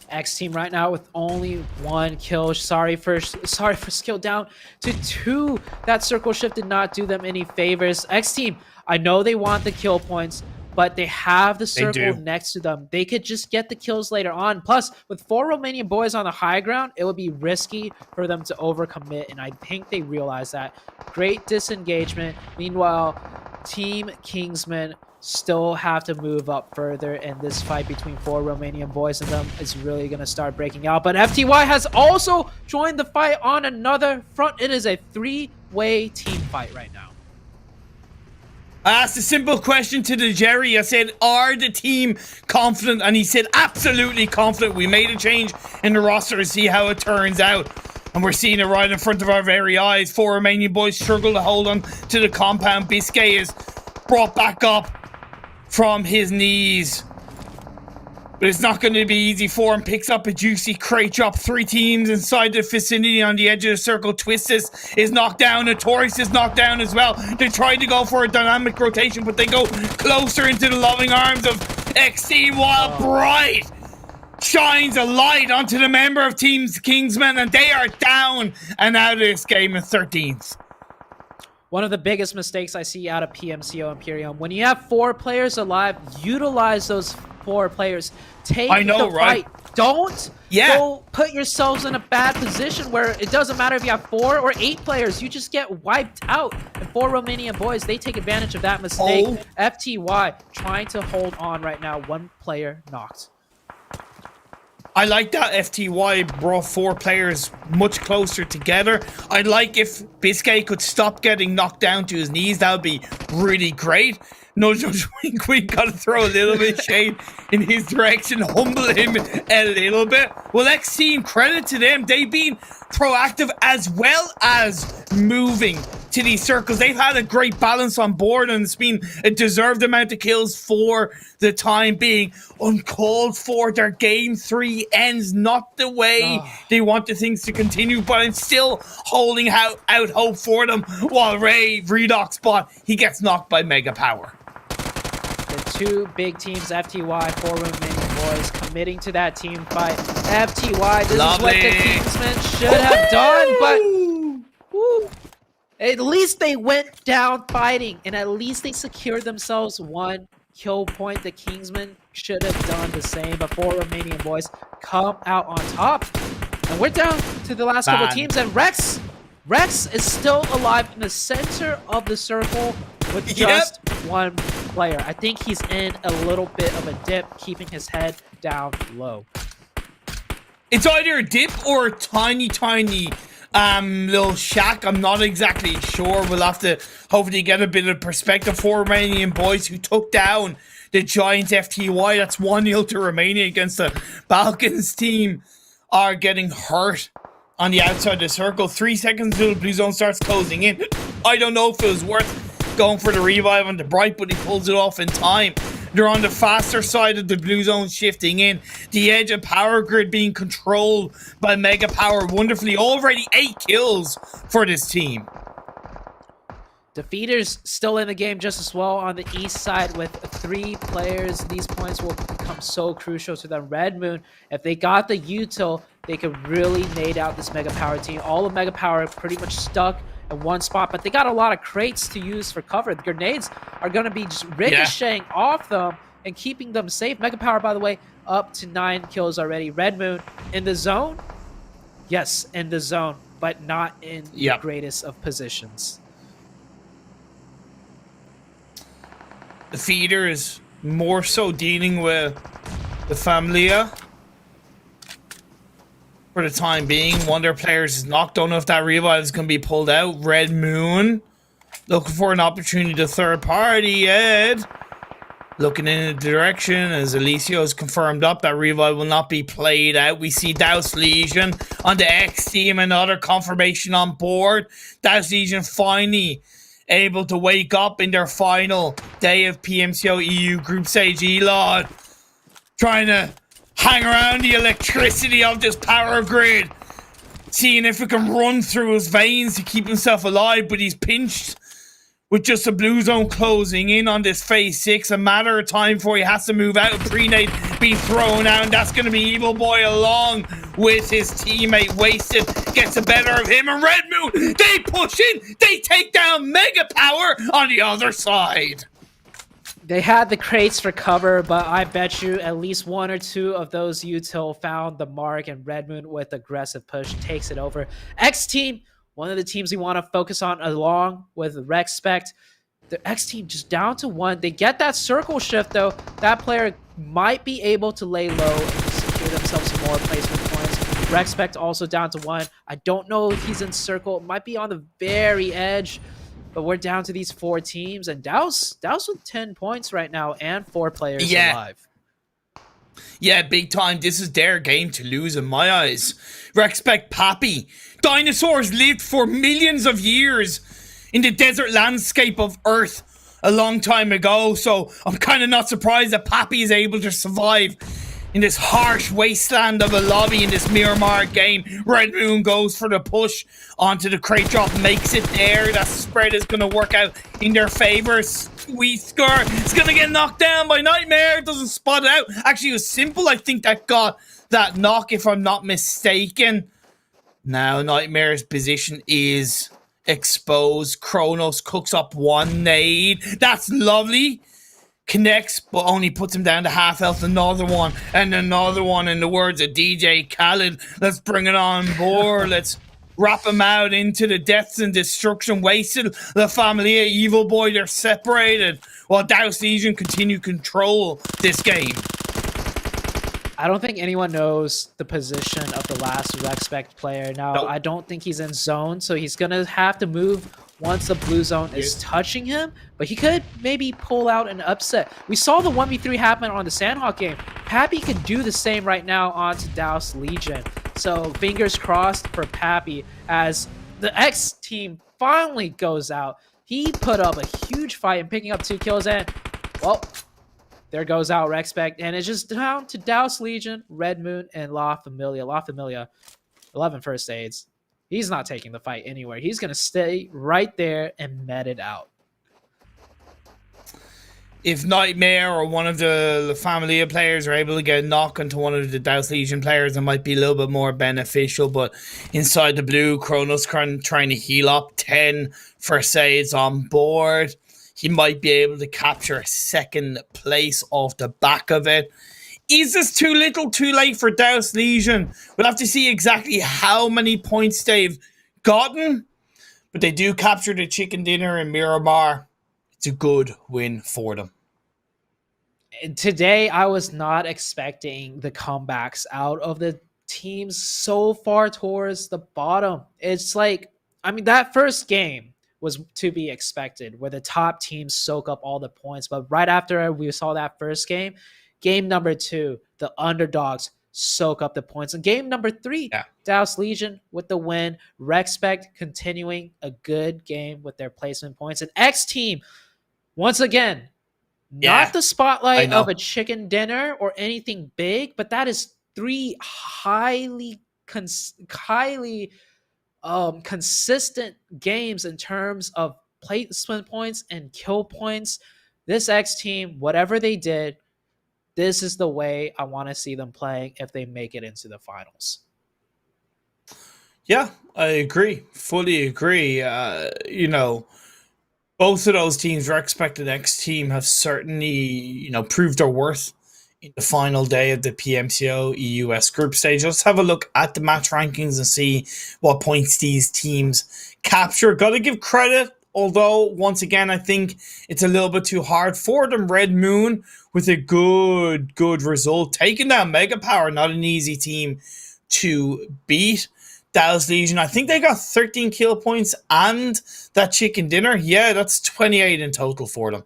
X team right now with only 1 kill. Sorry for Skill down to 2. That circle shift did not do them any favors. X team, I know they want the kill points, but they have the circle next to them. They could just get the kills later on. Plus, with 4 Romanian boys on the high ground, it would be risky for them to overcommit, and I think they realize that. Great disengagement. Meanwhile, Team Kingsman still have to move up further, and this fight between 4 Romanian boys and them is really going to start breaking out. But FTY has also joined the fight on another front. It is a 3-way team fight right now. I asked a simple question to the Jerry. I said, are the team confident? And he said, absolutely confident. We made a change in the roster to see how it turns out. And we're seeing it right in front of our very eyes. 4 Romanian boys struggle to hold on to the compound. Biscay is brought back up from his knees. But it's not going to be easy for him. Picks up a juicy crate drop. 3 teams inside the vicinity on the edge of the circle. Twistus is knocked down. Notorious is knocked down as well. They tried to go for a dynamic rotation, but they go closer into the loving arms of XC while Bright shines a light onto the member of Team Kingsman, and they are down and out of this game in 13th. One of the biggest mistakes I see out of PMCO Imperium. When you have 4 players alive, utilize those 4 players. Take the fight. Don't go put yourselves in a bad position where it doesn't matter if you have 4 or 8 players. You just get wiped out. And 4 Romanian boys, they take advantage of that mistake. FTY trying to hold on right now. 1 player knocked. I like that FTY brought 4 players much closer together. I'd like if Biscay could stop getting knocked down to his knees. That would be really great. Nudge, nudge, wink, wink. Got to throw a little bit of shade in his direction. Humble him a little bit. Well, X team, credit to them. They've been proactive as well as moving to these circles. They've had a great balance on board, and it's been a deserved amount of kills for the time being. Uncalled for. Their game 3 ends not the way they wanted things to continue, but I'm still holding out hope for them. While Ray Redox bot, he gets knocked by Mega Power. The 2 big teams, FTY, 4 Romanian boys, committing to that team fight. FTY, this is what the Kingsmen should have done, but at least they went down fighting, and at least they secured themselves 1 kill point. The Kingsmen should have done the same, but 4 Romanian boys come out on top. And we're down to the last couple teams, and Rex is still alive in the center of the circle with just 1 player. I think he's in a little bit of a dip, keeping his head down low. It's either a dip or a tiny little shack. I'm not exactly sure. We'll have to hopefully get a bit of perspective. 4 Romanian boys who took down the Giants FTY. That's 1-0 to Romania against the Balkans team are getting hurt on the outside of the circle. 3 seconds until the blue zone starts closing in. I don't know if it was worth going for the revive on the Bright, but he pulls it off in time. They're on the faster side of the blue zone shifting in. The edge of power grid being controlled by Mega Power wonderfully. Already 8 kills for this team. Defeaters still in the game just as well on the east side with 3 players. These points will become so crucial to them. Red Moon, if they got the util, they could really nade out this Mega Power team. All of Mega Power pretty much stuck in one spot, but they got a lot of crates to use for cover. The grenades are going to be just ricocheting off them and keeping them safe. Mega Power, by the way, up to 9 kills already. Red Moon in the zone? Yes, in the zone, but not in the greatest of positions. The feeder is more so dealing with the Familia for the time being. One of their players is knocked. Don't know if that revive is going to be pulled out. Red Moon looking for an opportunity to third party. Ed looking in the direction as Alicio has confirmed up that revive will not be played out. We see Douse Legion on the X team. Another confirmation on board. Douse Legion finally able to wake up in their final day of PMCO EU Group Stage. Elon trying to hang around the electricity of this power grid, seeing if it can run through his veins to keep himself alive, but he's pinched with just the blue zone closing in on this phase 6. A matter of time before he has to move out. Pre-nade be thrown out, and that's going to be Evil Boy along with his teammate. Wasted gets the better of him, and Red Moon, they push in, they take down Mega Power on the other side. They had the crates for cover, but I bet you at least 1 or 2 of those util found the mark, and Red Moon with aggressive push takes it over. X team, one of the teams we want to focus on along with Respect. The X team just down to 1. They get that circle shift though. That player might be able to lay low and secure themselves some more placement points. Respect also down to 1. I don't know if he's in circle. It might be on the very edge. But we're down to these 4 teams, and Douse with 10 points right now and 4 players alive. Yeah, big time. This is their game to lose in my eyes. Respect Pappy. Dinosaurs lived for millions of years in the desert landscape of Earth a long time ago, so I'm kind of not surprised that Pappy is able to survive in this harsh wasteland of a lobby in this Miramar game. Red Moon goes for the push onto the crate drop, makes it there. That spread is going to work out in their favor. Sweet Scar is going to get knocked down by Nightmare. Doesn't spot it out. Actually, it was Simple, I think, that got that knock, if I'm not mistaken. Now, Nightmare's position is exposed. Kronos cooks up 1 nade. That's lovely. Connects, but only puts him down to half health. Another one, and another one, in the words of DJ Khaled. Let's bring it on board. Let's wrap him out into the deaths and destruction. Wasted La Familia, Evil Boy, they're separated, while Douse Legion continue control this game. I don't think anyone knows the position of the last Respect player. Now, Nope. I don't think he's in zone, so he's going to have to move once the blue zone is touching him, but he could maybe pull out an upset. We saw the 1v3 happen on the Sanhok game. Pappy could do the same right now onto Douse Legion. So fingers crossed for Pappy as the X team finally goes out. He put up a huge fight and picking up 2 kills, and well, there goes out Respect, and it's just down to Douse Legion, Red Moon, and La Familia. La Familia, 11 first aids. He's not taking the fight anywhere. He's going to stay right there and med it out. If Nightmare or one of the La Familia players are able to get a knock onto one of the Douse Legion players, it might be a little bit more beneficial. But inside the blue, Kronos trying to heal up. 10 first aids on board. He might be able to capture 2nd place off the back of it. Is this too little, too late for Douse Legion? We'll have to see exactly how many points they've gotten. But they do capture the chicken dinner in Miramar. It's a good win for them. Today, I was not expecting the comebacks out of the teams so far towards the bottom. It's like, I mean, that first game was to be expected, where the top teams soak up all the points. But right after we saw that first game, game number 2, the underdogs soak up the points. And game number 3, Douse Legion with the win. Respect continuing a good game with their placement points. And X team, once again, not the spotlight of a chicken dinner or anything big, but that is 3 highly consistent games in terms of placement points and kill points. This X team, whatever they did, this is the way I want to see them playing if they make it into the finals. Yeah, I agree. Fully agree. Both of those teams, our expected X team, have certainly, proved their worth in the final day of the PMCO EUS group stage. Let's have a look at the match rankings and see what points these teams capture. Got to give credit, although, once again, I think it's a little bit too hard for them. Red Moon with a good result. Taking down Mega Power, not an easy team to beat. Dallas Legion, I think they got 13 kill points and that chicken dinner. Yeah, that's 28 in total for them.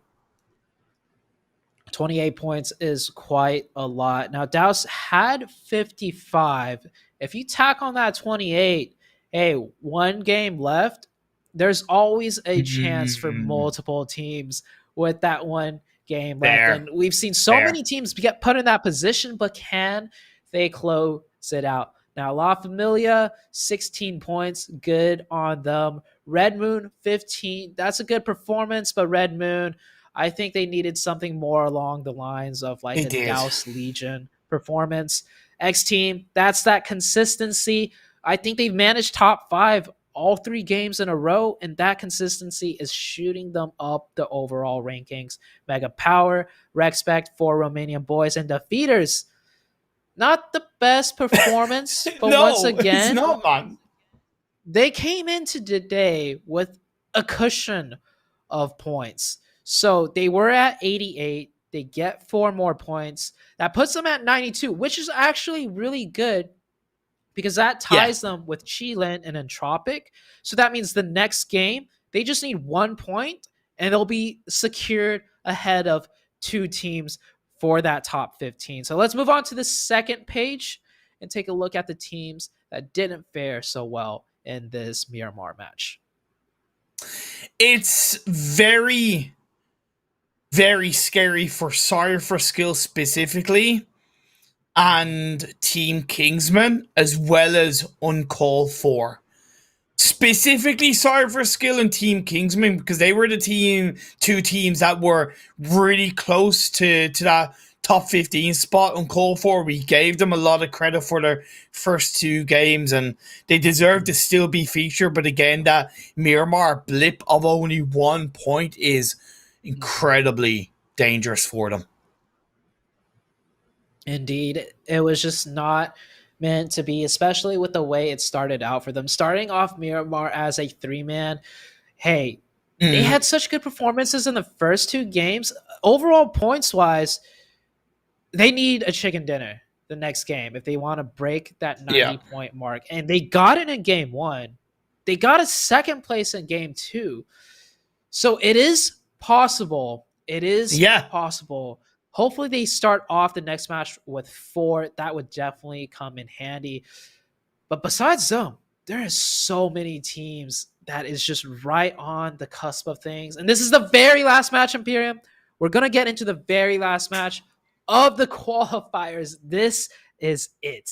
28 points is quite a lot. Now, Dallas had 55. If you tack on that 28, hey, one game left, there's always a chance for multiple teams with that one game left. Fair. And we've seen so many teams get put in that position, but can they close it out? Now, La Familia, 16 points, good on them. Red Moon, 15. That's a good performance, but Red Moon, I think they needed something more along the lines of like a Dallas Legion performance. X Team, that's that consistency. I think they've managed top 5 all 3 games in a row, and that consistency is shooting them up the overall rankings. Mega Power, respect for Romanian boys and defeaters. Not the best performance, but no, once again, it's not, man. They came into today with a cushion of points. So they were at 88. They get 4 more points. That puts them at 92, which is actually really good because that ties them with Chilin and Entropic. So that means the next game, they just need 1 point and they'll be secured ahead of 2 teams for that top 15. So let's move on to the second page and take a look at the teams that didn't fare so well in this Miramar match. It's very, very scary for Sire for Skill specifically and Team Kingsman, as well as Uncalled For. Specifically Sire for Skill and Team Kingsman, because they were the two teams that were really close to that top 15 spot. Uncalled For, we gave them a lot of credit for their first 2 games, and they deserve to still be featured. But again, that Miramar blip of only 1 point is incredibly dangerous for them. Indeed, it was just not meant to be, especially with the way it started out for them. Starting off Miramar as a 3-man, hey, they had such good performances in the first 2 games. Overall points-wise, they need a chicken dinner the next game if they want to break that 90-point mark. And they got it in game 1. They got a second place in game 2. So it is possible. It is possible. Hopefully they start off the next match with 4. That would definitely come in handy. But besides them, there is so many teams that is just right on the cusp of things. And this is the very last match, Imperium. We're going to get into the very last match of the qualifiers. This is it.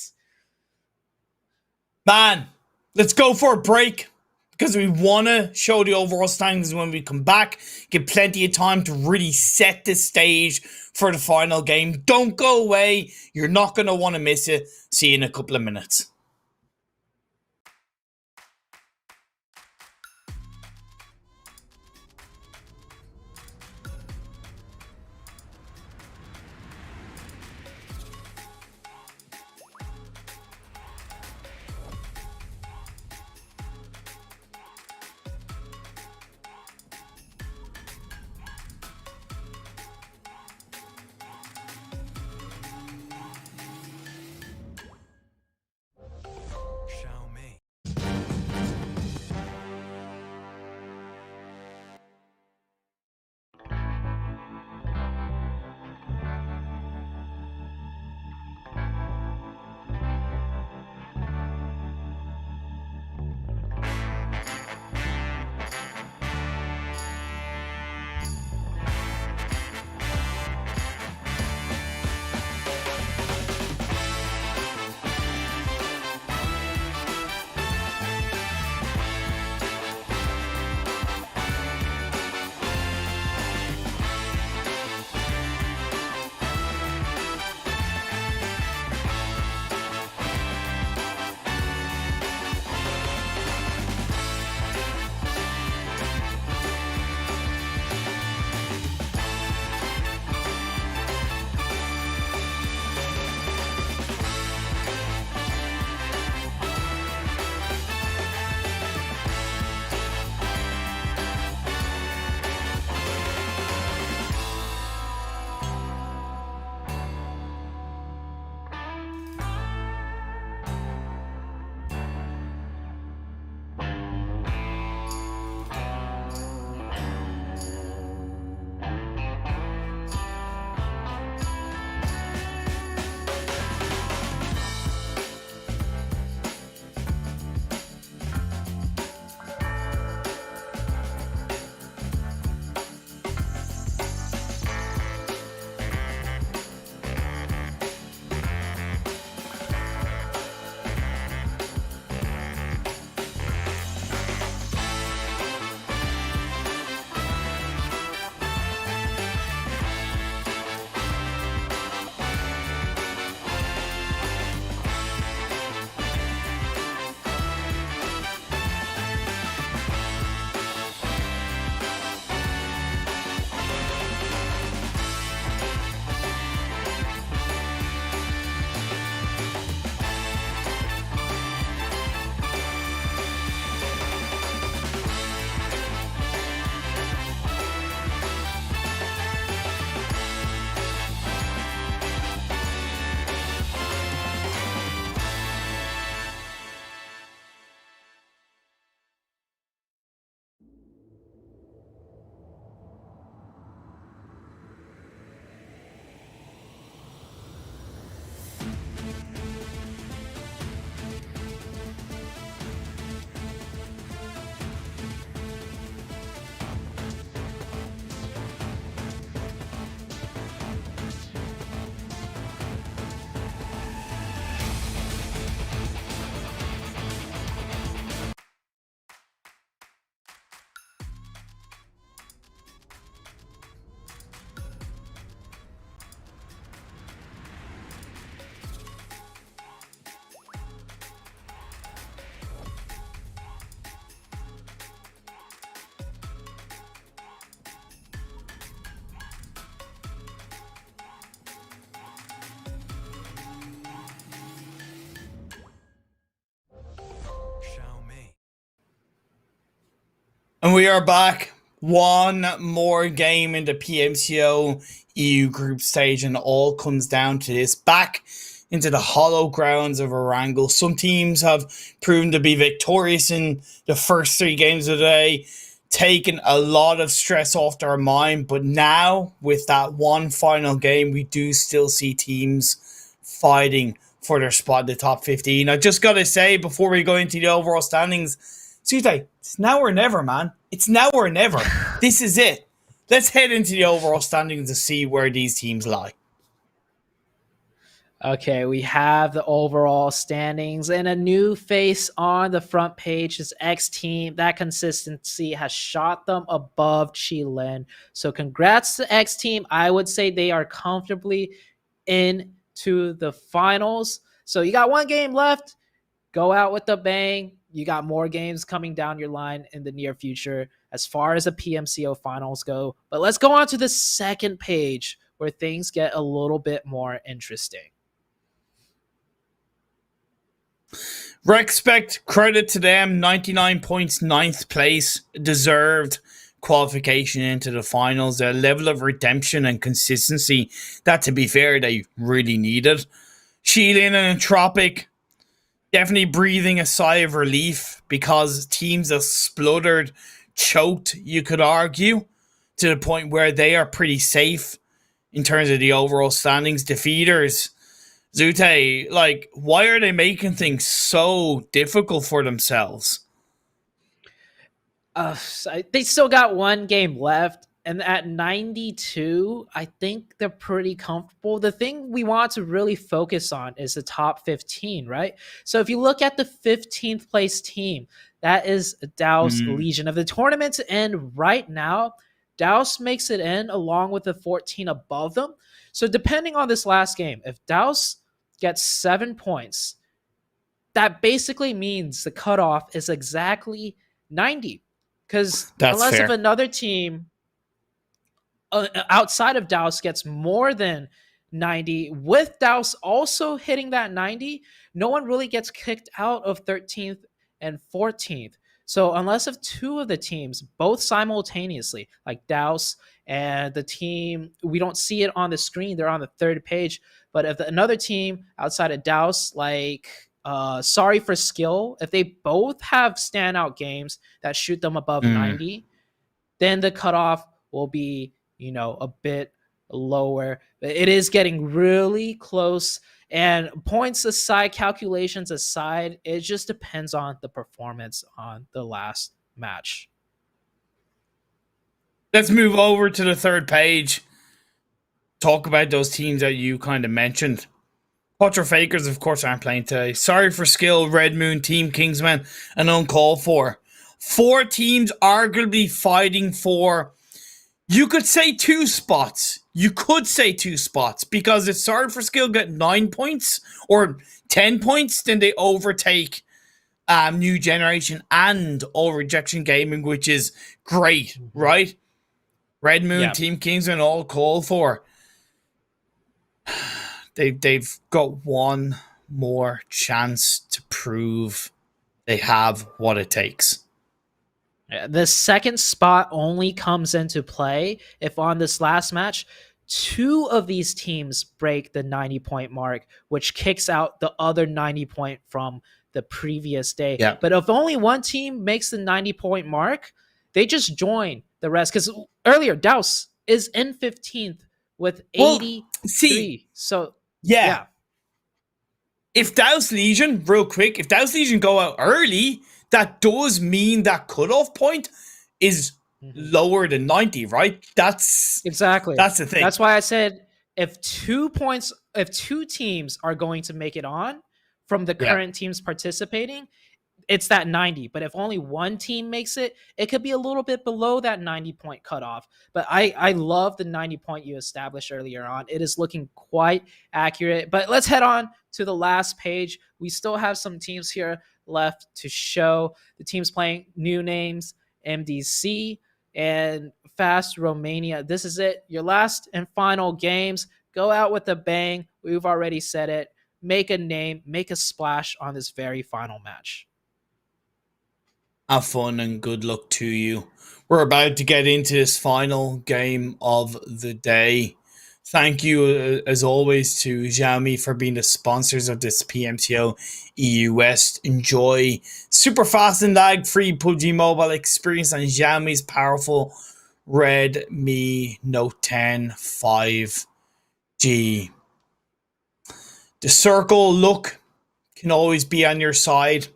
Man, let's go for a break, because we want to show the overall standings when we come back. Get plenty of time to really set the stage for the final game. Don't go away. You're not going to want to miss it. See you in a couple of minutes. And we are back. One more game in the PMCO EU group stage, and it all comes down to this. Back into the hollow grounds of Erangel. Some teams have proven to be victorious in the first three games of the day, taking a lot of stress off their mind. But now, with that one final game, we do still see teams fighting for their spot in the top 15. I just got to say, before we go into the overall standings, Tuesday, it's now or never, man. It's now or never. This is it. Let's head into the overall standings to see where these teams lie. Okay, we have the overall standings and a new face on the front page is X Team. That consistency has shot them above Chilin. So congrats to X Team. I would say they are comfortably into the finals. So you got one game left. Go out with a bang. You got more games coming down your line in the near future as far as the PMCO finals go. But let's go on to the second page where things get a little bit more interesting. Respect, credit to them. 99 points, 9th place. Deserved qualification into the finals. A level of redemption and consistency that, to be fair, they really needed. Sheilin and Entropic definitely breathing a sigh of relief because teams that spluttered, choked, you could argue, to the point where they are pretty safe in terms of the overall standings. Defeaters, Zute, like, why are they making things so difficult for themselves? They still got one game left. And at 92, I think they're pretty comfortable. The thing we want to really focus on is the top 15, right? So if you look at the 15th place team, that is Douse Legion. Of the tournament to end right now, Douse makes it in along with the 14 above them. So depending on this last game, if Douse gets 7 points, that basically means the cutoff is exactly 90. Because unless fair. if another team outside of Douse gets more than 90, with Douse also hitting that 90, no one really gets kicked out of 13th and 14th. So unless if two of the teams, both simultaneously, like Douse and the team, we don't see it on the screen, they're on the third page, but if another team outside of Douse, like Sorry for Skill, if they both have standout games that shoot them above 90, then the cutoff will be, a bit lower. It is getting really close. And points aside, calculations aside, it just depends on the performance on the last match. Let's move over to the third page. Talk about those teams that you kind of mentioned. Quattro Fakers, of course, aren't playing today. Sorry for Skill, Red Moon, Team Kingsman, and Uncalled For. 4 teams arguably fighting for, you could say 2 spots. You could say 2 spots because if Sorry for Skill get 9 points or 10 points, then they overtake New Generation and All Rejection Gaming, which is great, right? Red Moon, Team Kingsman, all called for. They've got one more chance to prove they have what it takes. The second spot only comes into play if on this last match, 2 of these teams break the 90-point mark, which kicks out the other 90-point from the previous day. Yeah. But if only one team makes the 90-point mark, they just join the rest. Because earlier, Douse is in 15th with 83. Yeah. If Douse Legion, real quick, if Douse Legion go out early, that does mean that cutoff point is lower than 90, right? That's the thing. That's why I said if 2 teams are going to make it on from the current teams participating, it's that 90. But if only one team makes it, it could be a little bit below that 90-point cutoff. But I love the 90-point you established earlier on. It is looking quite accurate. But let's head on to the last page. We still have some teams here left to show. The teams playing new names, MDC and Fast Romania. This is it. Your last and final games. Go out with a bang. We've already said it. Make a name, make a splash on this very final match. Have fun and good luck to you. We're about to get into this final game of the day. Thank you, as always, to Xiaomi for being the sponsors of this PMCO EU West. Enjoy super fast and lag-free PUBG mobile experience on Xiaomi's powerful Redmi Note 10 5G. The circle look can always be on your side.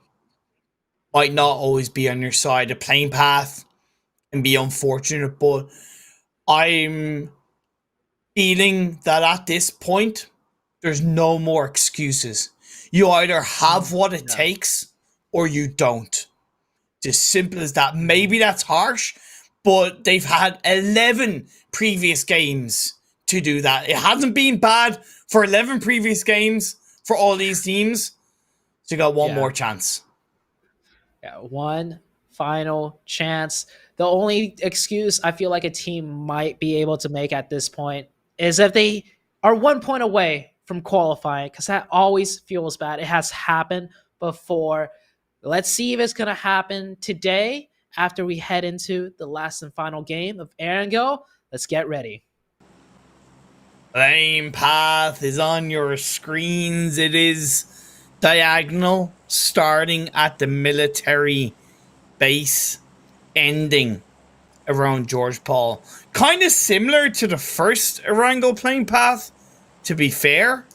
Might not always be on your side. The playing path can be unfortunate, but I'm feeling that at this point, there's no more excuses. You either have what it takes or you don't. Just simple as that. Maybe that's harsh, but they've had 11 previous games to do that. It hasn't been bad for 11 previous games for all these teams. So you got one more chance. Yeah, one final chance. The only excuse I feel like a team might be able to make at this point is if they are 1 point away from qualifying, because that always feels bad. It has happened before. Let's see if it's going to happen today after we head into the last and final game of Erangel. Let's get ready. Flame path is on your screens. It is diagonal, starting at the military base, ending around George Paul. Kind of similar to the first Erangel playing path, to be fair.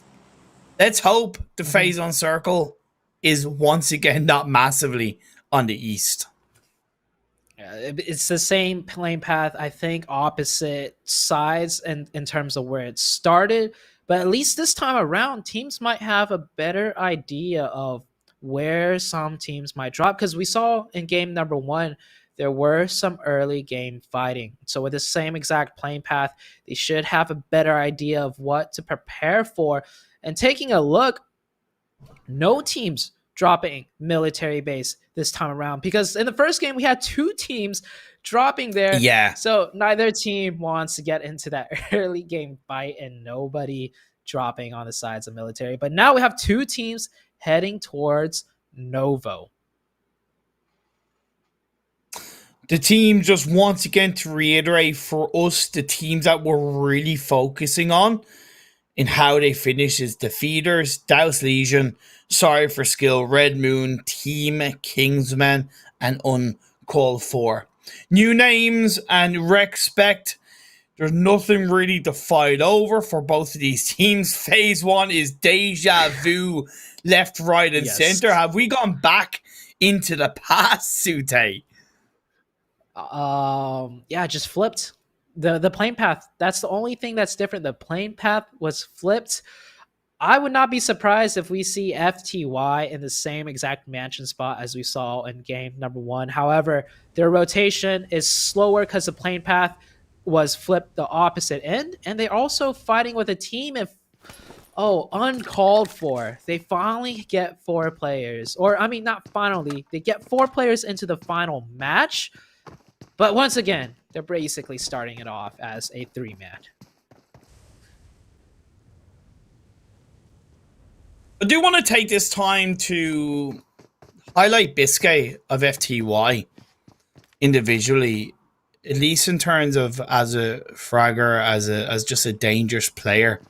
Let's hope the phase on circle is once again not massively on the east. It's the same playing path, I think, opposite sides in terms of where it started. But at least this time around, teams might have a better idea of where some teams might drop. Because we saw in game number 1, there were some early game fighting. So with the same exact playing path, they should have a better idea of what to prepare for. And taking a look, no teams dropping military base this time around, because in the first game we had 2 teams dropping there. Yeah. So neither team wants to get into that early game fight and nobody dropping on the sides of military. But now we have 2 teams heading towards Novo. The team, just once again to reiterate for us, the teams that we're really focusing on in how they finish is Defeaters, Douse Legion, Sorry for Skill, Red Moon, Team Kingsman, and Uncalled For. New names and respect. There's nothing really to fight over for both of these teams. Phase 1 is deja vu, left, right, and center. Have we gone back into the past, Sute? Yeah, just flipped. The plane path, that's the only thing that's different. The plane path was flipped. I would not be surprised if we see FTY in the same exact mansion spot as we saw in game number 1. However, their rotation is slower because the plane path was flipped the opposite end, and they're also fighting with a team if uncalled for. They finally get 4 players, or I mean not finally, they get 4 players into the final match. But once again, they're basically starting it off as a 3-man. I do want to take this time to highlight Biscay of FTY individually, at least in terms of as a fragger, as just a dangerous player.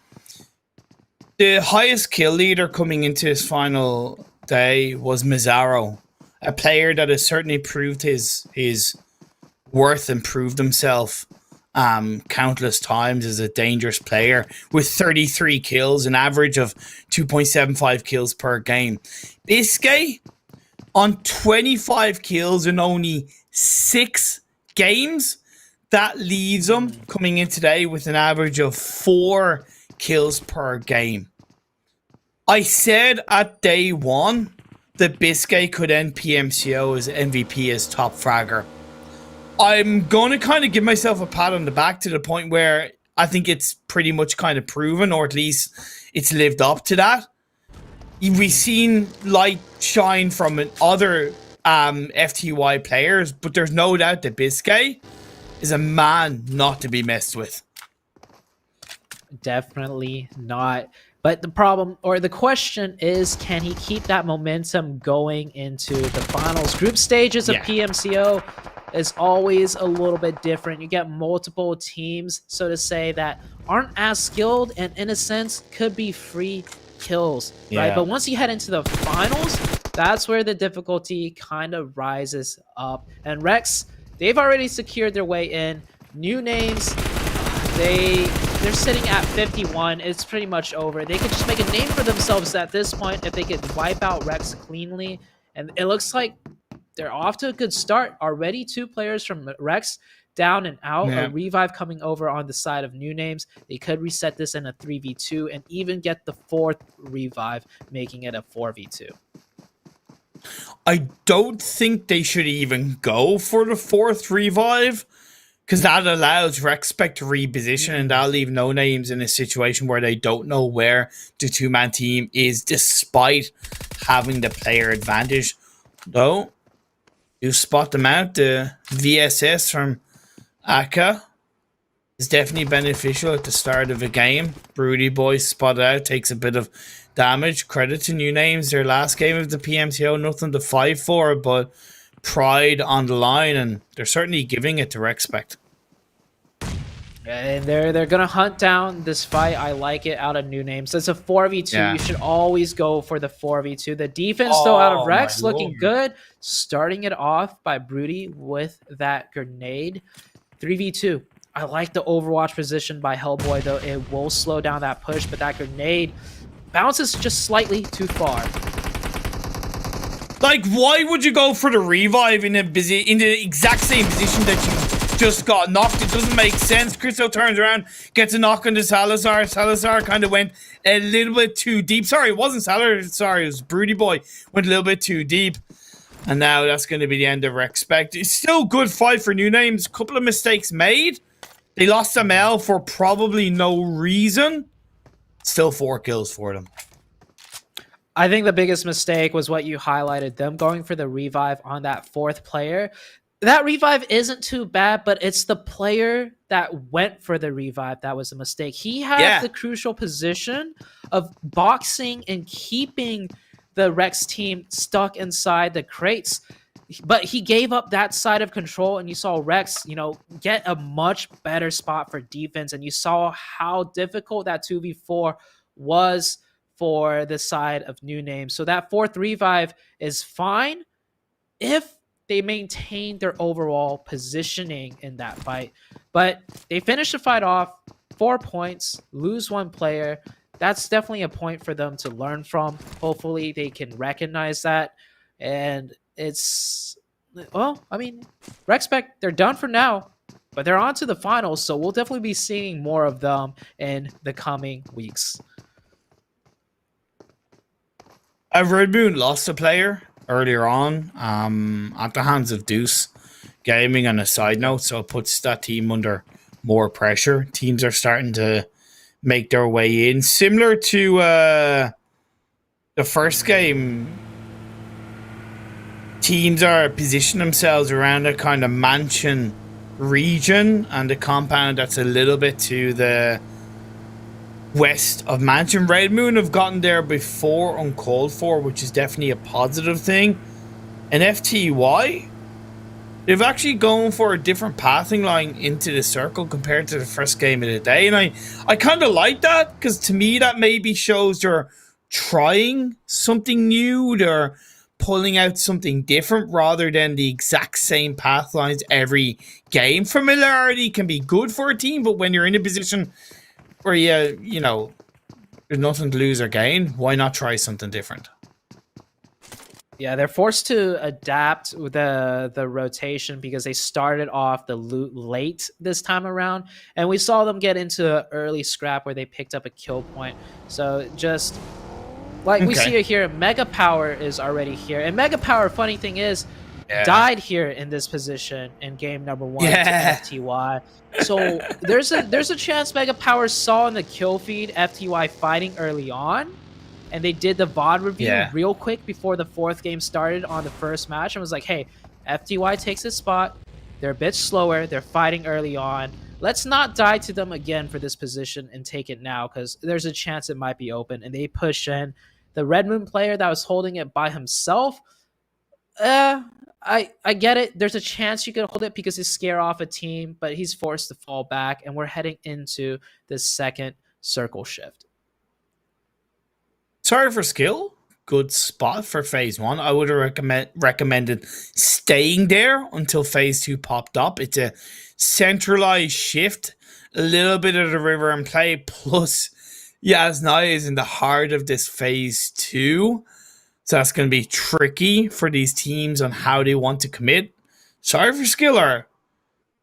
The highest kill leader coming into his final day was Mazzaro, a player that has certainly proved his worth and proved himself countless times as a dangerous player with 33 kills, an average of 2.75 kills per game. Biscay on 25 kills in only 6 games. That leaves him coming in today with an average of 4 kills per game. I said at day 1 that Biscay could end PMCO as MVP as top fragger. I'm going to kind of give myself a pat on the back to the point where I think it's pretty much kind of proven, or at least it's lived up to that. We've seen light shine from other FTY players, but there's no doubt that Biscay is a man not to be messed with. Definitely not. But the problem or the question is, can he keep that momentum going into the finals? Group stages of Yeah. PMCO is always a little bit different. You get multiple teams, so to say, that aren't as skilled and in a sense could be free kills, right? Yeah. But once you head into the finals, that's where the difficulty kind of rises up. And Rex, they've already secured their way in. New names, they're sitting at 51. It's pretty much over. They could just make a name for themselves at this point if they could wipe out Rex cleanly. And it looks like they're off to a good start. Already 2 players from Rex down and out. Yeah. A revive coming over on the side of new names. They could reset this in a 3v2 and even get the 4th revive, making it a 4v2. I don't think they should even go for the 4th revive, because that allows Rexpect to reposition, and that'll leave no names in a situation where they don't know where the 2-man team is, despite having the player advantage. Though, you spot them out. The VSS from Aka is definitely beneficial at the start of a game. Broody Boy spotted out, takes a bit of damage. Credit to new names. Their last game of the PMCO, nothing to fight for, but pride on the line, and they're certainly giving it to Rexpect. And they're gonna hunt down this fight. I like it out of new names. It's a 4v2. Yeah. You should always go for the 4v2. The defense though out of Rex my looking lord. good. Starting it off by Broody with that grenade. 3v2. I like the Overwatch position by Hellboy though. It will slow down that push, but that grenade bounces just slightly too far. Like, why would you go for the revive in the exact same position that you just got knocked? It doesn't make sense. Christo turns around, gets a knock on the Salazar. Salazar kind of went a little bit too deep. Sorry, it wasn't Salazar, it was Broody Boy. Went a little bit too deep. And now that's going to be the end of Rexpect. It's still a good fight for new names. A couple of mistakes made. They lost ML for probably no reason. Still 4 kills for them. I think the biggest mistake was what you highlighted, them going for the revive on that 4th player. That revive isn't too bad, but it's the player that went for the revive that was a mistake. He had the crucial position of boxing and keeping the Rex team stuck inside the crates, but he gave up that side of control, and you saw Rex, get a much better spot for defense, and you saw how difficult that 2v4 was for the side of new names. So that 4th revive is fine if they maintain their overall positioning in that fight. But they finish the fight off, 4 points, lose 1 player. That's definitely a point for them to learn from. Hopefully they can recognize that. And it's, well, I mean, Rexpect, they're done for now, but they're on to the finals. So we'll definitely be seeing more of them in the coming weeks. Red Moon lost a player earlier on at the hands of Deuce Gaming on a side note, so it puts that team under more pressure. Teams are starting to make their way in. Similar to the first game, teams are positioning themselves around a kind of mansion region and a compound that's a little bit to the west of Mansion. Red Moon have gotten there before uncalled for, which is definitely a positive thing. And FTY, they've actually gone for a different pathing line into the circle compared to the first game of the day. And I kind of like that, because to me that maybe shows they're trying something new. They're pulling out something different rather than the exact same path lines every game. Familiarity can be good for a team, but when you're in a position where you know, there's nothing to lose or gain, why not try something different? Yeah, they're forced to adapt with the rotation because they started off the loot late this time around, and we saw them get into an early scrap where they picked up a kill point. So just like we see it here, Mega Power is already here, and Mega Power, funny thing is, died here in this position in game number 1 to FTY. So there's a chance Mega Power saw in the kill feed FTY fighting early on, and they did the VOD review real quick before the 4th game started on the first match, and was like, hey, FTY takes this spot, they're a bit slower, they're fighting early on, let's not die to them again for this position and take it now, because there's a chance it might be open. And they push in the Red Moon player that was holding it by himself. I get it. There's a chance you could hold it because he scare off a team, but he's forced to fall back, and we're heading into the second circle shift. Sorry for skill. Good spot for phase 1. I would have recommended staying there until phase 2 popped up. It's a centralized shift, a little bit of the river in play, plus Yasnaya is in the heart of this phase 2. So that's going to be tricky for these teams on how they want to commit. Sorry for Skiller.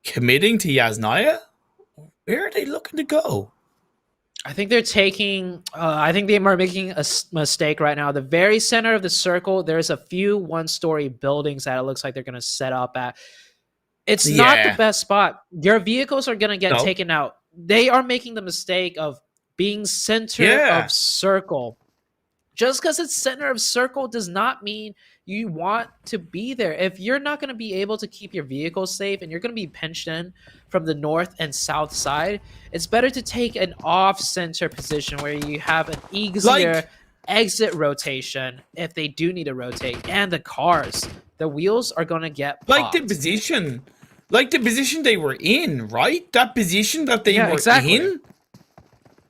Committing to Yasnaya? Where are they looking to go? I think they're taking. I think they are making a mistake right now. The very center of the circle, there's a few one-story buildings that it looks like they're going to set up at. It's not the best spot. Your vehicles are going to get taken out. They are making the mistake of being center of circle. Just because it's center of circle does not mean you want to be there. If you're not going to be able to keep your vehicle safe and you're going to be pinched in from the north and south side, it's better to take an off-center position where you have an easier exit rotation if they do need to rotate. And the cars, the wheels are going to get popped. Like the position they were in, right? That position that they were in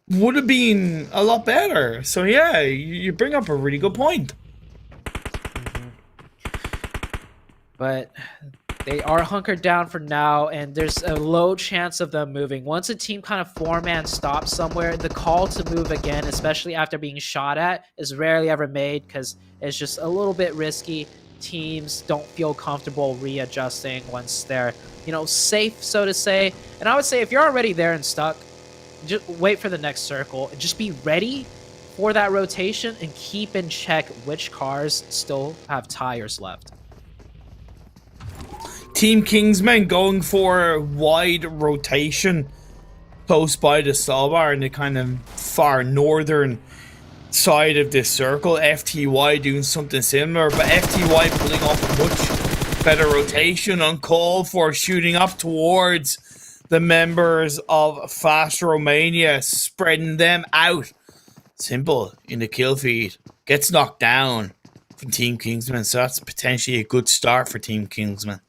would have been a lot better. So yeah, you bring up a really good point. But they are hunkered down for now, and there's a low chance of them moving. Once a team kind of 4-man stops somewhere, the call to move again, especially after being shot at, is rarely ever made because it's just a little bit risky. Teams don't feel comfortable readjusting once they're, safe, so to say. And I would say if you're already there and stuck, just wait for the next circle and just be ready for that rotation and keep in check which cars still have tires left. Team Kingsmen going for wide rotation close by the Stalbar in the kind of far northern side of this circle. FTY doing something similar, but FTY pulling off a much better rotation on call for shooting up towards the members of Fast Romania, spreading them out. Simple in the kill feed. Gets knocked down from Team Kingsman, so that's potentially a good start for Team Kingsman.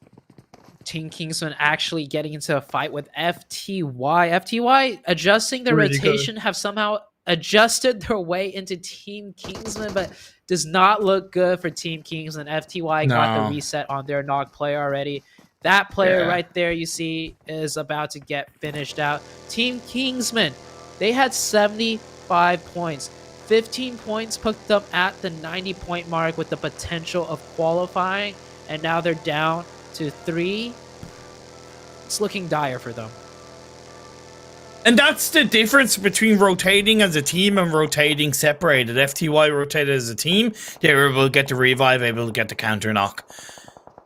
Team Kingsman actually getting into a fight with FTY. FTY adjusting their rotation, have somehow adjusted their way into Team Kingsman, but does not look good for Team Kingsman. FTY got the reset on their knock player already. That player right there you see is about to get finished out. Team Kingsman, they had 75 points. 15 points put them at the 90-point mark with the potential of qualifying, and now they're down to 3. It's looking dire for them. And that's the difference between rotating as a team and rotating separated. FTY rotated as a team. They were able to get the revive, able to get the counter knock.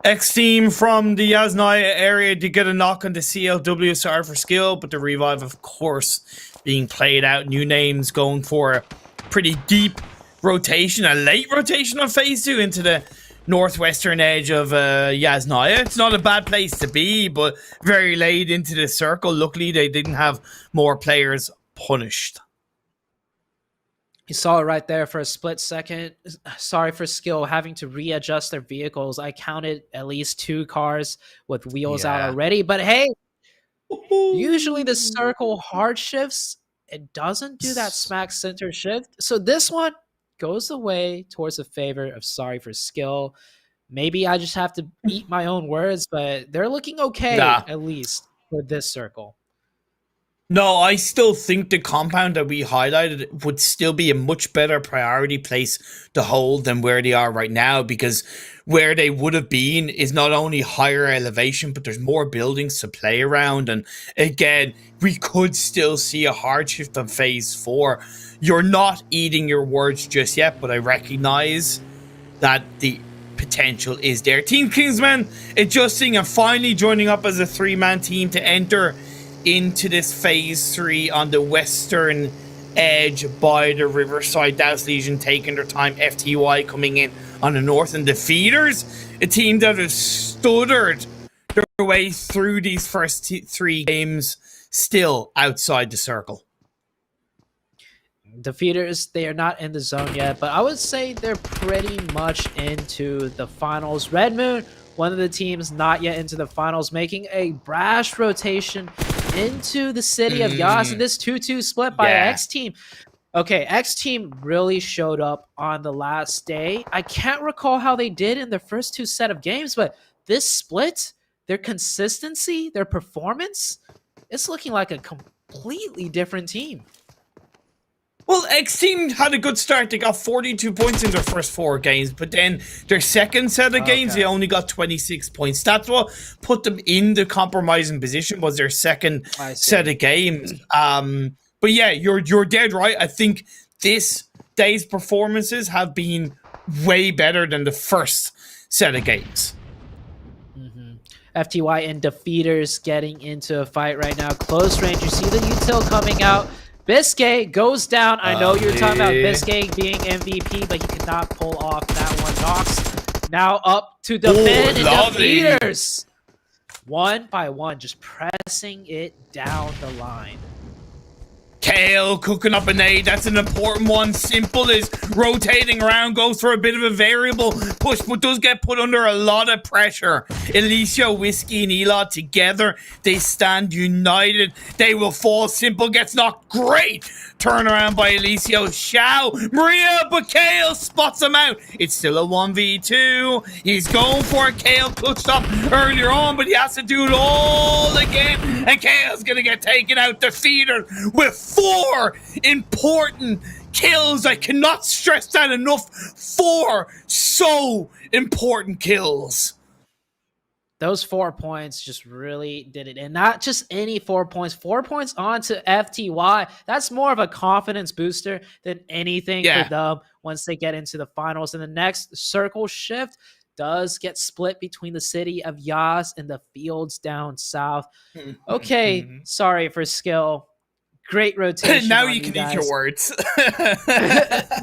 X-Team from the Yasnaya area to get a knock on the CLW, sorry for skill, but the revive, of course, being played out. New names going for a pretty deep rotation, a late rotation on phase 2 into the northwestern edge of Yasnaya. It's not a bad place to be, but very late into the circle. Luckily, they didn't have more players punished. You saw it right there for a split second. Sorry for skill having to readjust their vehicles. I counted at least 2 cars with wheels out already. But hey, usually the circle hard shifts. It doesn't do that smack center shift. So this one goes away towards the favor of sorry for skill. Maybe I just have to eat my own words, but they're looking okay, at least, for this circle. No, I still think the compound that we highlighted would still be a much better priority place to hold than where they are right now, because where they would have been is not only higher elevation, but there's more buildings to play around. And again, we could still see a hard shift on phase 4. You're not eating your words just yet, but I recognize that the potential is there. Team Kingsman adjusting and finally joining up as a 3-man team to enter into this phase 3 on the western edge by the riverside. Douse Legion taking their time. FTY coming in on the north, and the Feeders, a team that has stuttered their way through these first 3 games, still outside the circle. Defeaters, they are not in the zone yet, but I would say they're pretty much into the finals. Red Moon, one of the teams not yet into the finals, making a brash rotation into the city of Yas, and this 2-2 split by X Team. Okay, X Team really showed up on the last day. I can't recall how they did in their first 2 set of games, but this split, their consistency, their performance, it's looking like a completely different team. Well, X Team had a good start. They got 42 points in their first 4 games, but then their second set of games, they only got 26 points. That's what put them in the compromising position, was their second set of games. But yeah, you're dead right. I think this day's performances have been way better than the first set of games. FTY and Defeaters getting into a fight right now. Close range. You see the util coming out. Biscay goes down. I know you're talking about Biscay being MVP, but he could not pull off that one. Nox now up to defend and Defeaters. 1 by 1, just pressing it down the line. Kale cooking up a nade. That's an important one. Simple is rotating around, goes for a bit of a variable push, but does get put under a lot of pressure. Alicia, Whiskey, and Elot together, they stand united. They will fall. Simple gets knocked. Great turnaround by Alicia. Xiao, Maria, but Kale spots him out. It's still a 1v2. He's going for it. Kale clutched up earlier on, but he has to do it all again. And Kale's going to get taken out. Defeated with 4 important kills. I cannot stress that enough. 4 so important kills. Those 4 points just really did it. And not just any 4 points. 4 points onto FTY. That's more of a confidence booster than anything for them once they get into the finals. And the next circle shift does get split between the city of Yas and the fields down south. Okay, sorry for skill. Great rotation. Now you can eat your words.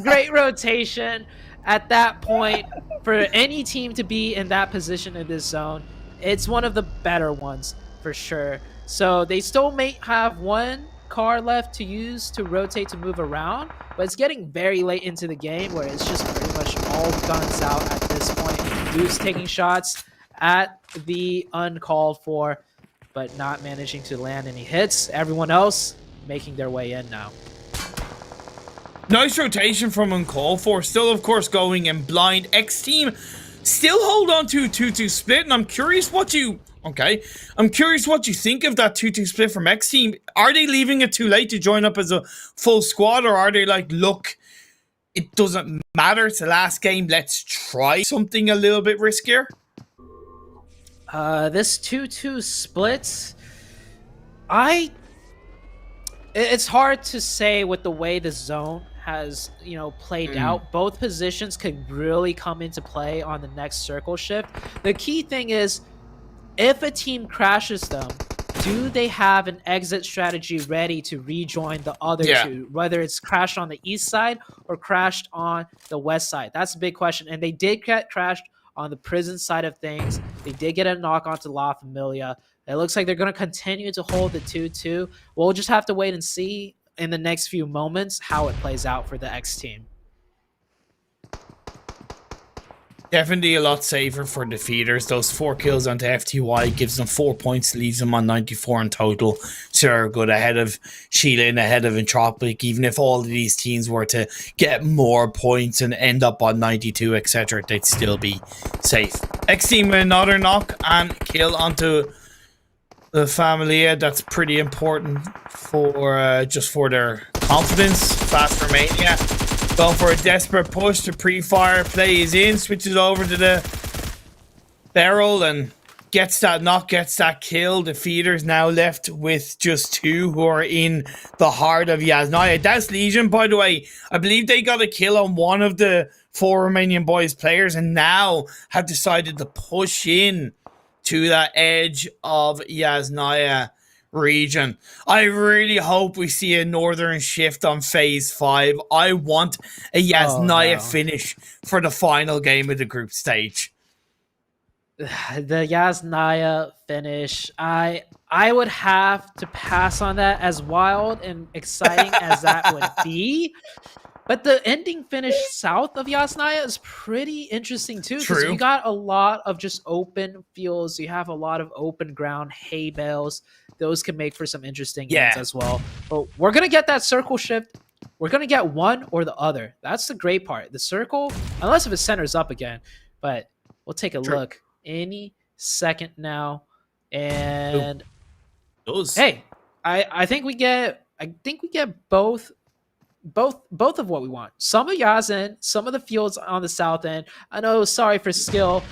Great rotation at that point for any team to be in that position in this zone. It's one of the better ones for sure. So they still may have 1 car left to use to rotate to move around, but it's getting very late into the game where it's just pretty much all guns out at this point. Deuce taking shots at the uncalled for, but not managing to land any hits. Everyone else making their way in now. Nice rotation from uncalled for. Still, of course, going in blind. X Team still hold on to a 2-2 split, and I'm curious what you think of that 2-2 split from X Team. Are they leaving it too late to join up as a full squad, or are they like, look, it doesn't matter, it's the last game, let's try something a little bit riskier? This 2-2 split, it's hard to say with the way the zone has, played out. Both positions could really come into play on the next circle shift. The key thing is, if a team crashes them, do they have an exit strategy ready to rejoin the other two? Whether it's crashed on the east side or crashed on the west side. That's a big question. And they did get crashed on the prison side of things. They did get a knock onto La Familia. It looks like they're going to continue to hold the 2-2. We'll just have to wait and see in the next few moments how it plays out for the X Team. Definitely a lot safer for Defeaters. Those 4 kills onto FTY gives them 4 points, leaves them on 94 in total. So they're good ahead of Sheila and ahead of Entropic. Even if all of these teams were to get more points and end up on 92, etc., they'd still be safe. X Team with another knock and kill onto the Familia. That's pretty important for just for their confidence. Fast Romania going for a desperate push to pre-fire. Plays in, switches over to the barrel and gets that knock, gets that kill. Defeaters now left with just 2 who are in the heart of Yasnaya. That's Legion, by the way. I believe they got a kill on one of the 4 Romanian boys players and now have decided to push in to that edge of Yasnaya region. I really hope we see a northern shift on phase 5. I want a Yasnaya finish for the final game of the group stage. The Yasnaya finish, I would have to pass on that, as wild and exciting as that would be. But the ending finish south of Yasnaya is pretty interesting too, because you True. got a lot of just open fields. You have a lot of open ground, hay bales. Those can make for some interesting ends Yeah. as well. But we're gonna get that circle shift. We're gonna get one or the other. That's the great part. The circle, unless if it centers up again, but we'll take a True. look any second now. And Does. hey, I think we get both of what we want. Some of Yaz end, some of the fields on the south end. I know, sorry for skill.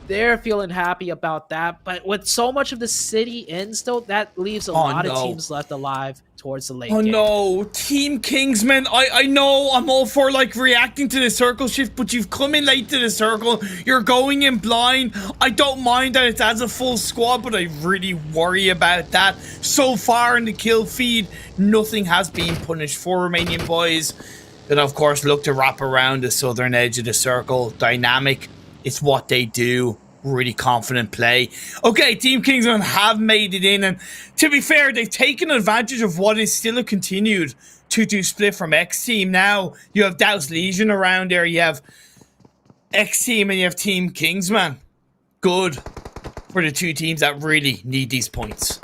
They're feeling happy about that, but with so much of the city in still, that leaves a lot of teams left alive towards the late game. No, Team Kingsman, I know I'm all for like reacting to the circle shift, but you've come in late to the circle, you're going in blind. I don't mind that it's as a full squad, but I really worry about that. So far in the kill feed, nothing has been punished for Romanian boys. Then of course look to wrap around the southern edge of the circle. Dynamic, it's what they do. Really confident play. Okay, Team Kingsman have made it in, and to be fair, they've taken advantage of what is still a continued 2-2 split from X Team. Now you have Douse Legion around there, you have X Team, and you have Team Kingsman. Good for the two teams that really need these points.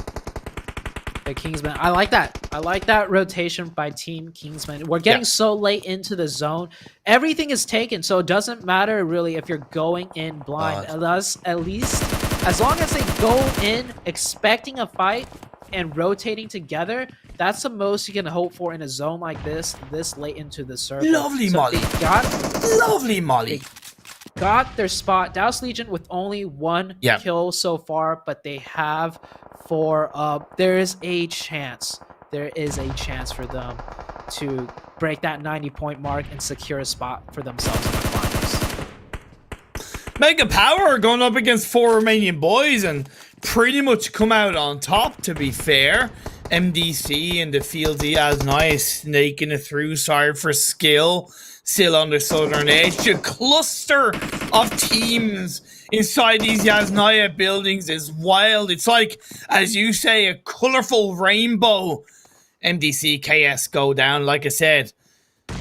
The Kingsman, I like that. I like that rotation by Team Kingsman. We're getting so late into the zone. Everything is taken, so it doesn't matter really if you're going in blind. At least, as long as they go in expecting a fight and rotating together, that's the most you can hope for in a zone like this late into the circle. Lovely Molly. Lovely Molly. Got their spot. Douse Legion with only one kill so far, but they have there is a chance for them to break that 90-point mark and secure a spot for themselves in the finals. Mega Power are going up against 4 Romanian boys and pretty much come out on top, to be fair. MDC and the field as nice, snaking it through. Sorry for skill. Still on the southern edge. A cluster of teams inside these Yasnaya buildings is wild. It's like, as you say, a colorful rainbow. MDC, KS go down. Like I said,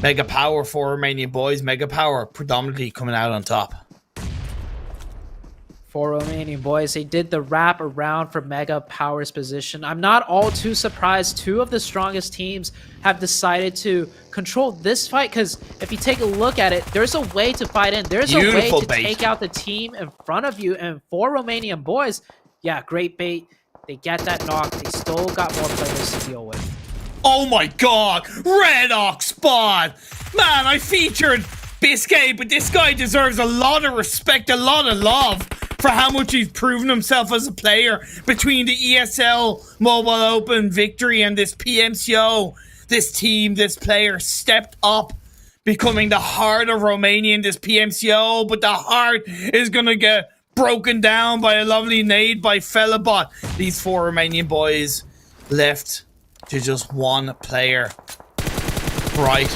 Mega Power for Romanian boys. Mega Power predominantly coming out on top. For Romanian boys, they did the wrap around for Mega Power's position. I'm not all too surprised. 2 of the strongest teams have decided to control this fight, because if you take a look at it, there's a way to fight in. There's a way to take out the team in front of you. And for Romanian boys, yeah, great bait. They get that knock. They still got more players to deal with. Oh my god! Red Ox spot! Man, I featured Biscay, but this guy deserves a lot of respect, a lot of love for how much he's proven himself as a player between the ESL Mobile Open victory and this PMCO. This team, this player stepped up, becoming the heart of Romania in this PMCO, but the heart is gonna get broken down by a lovely nade by Felabot. These 4 Romanian boys left to just one player. Right.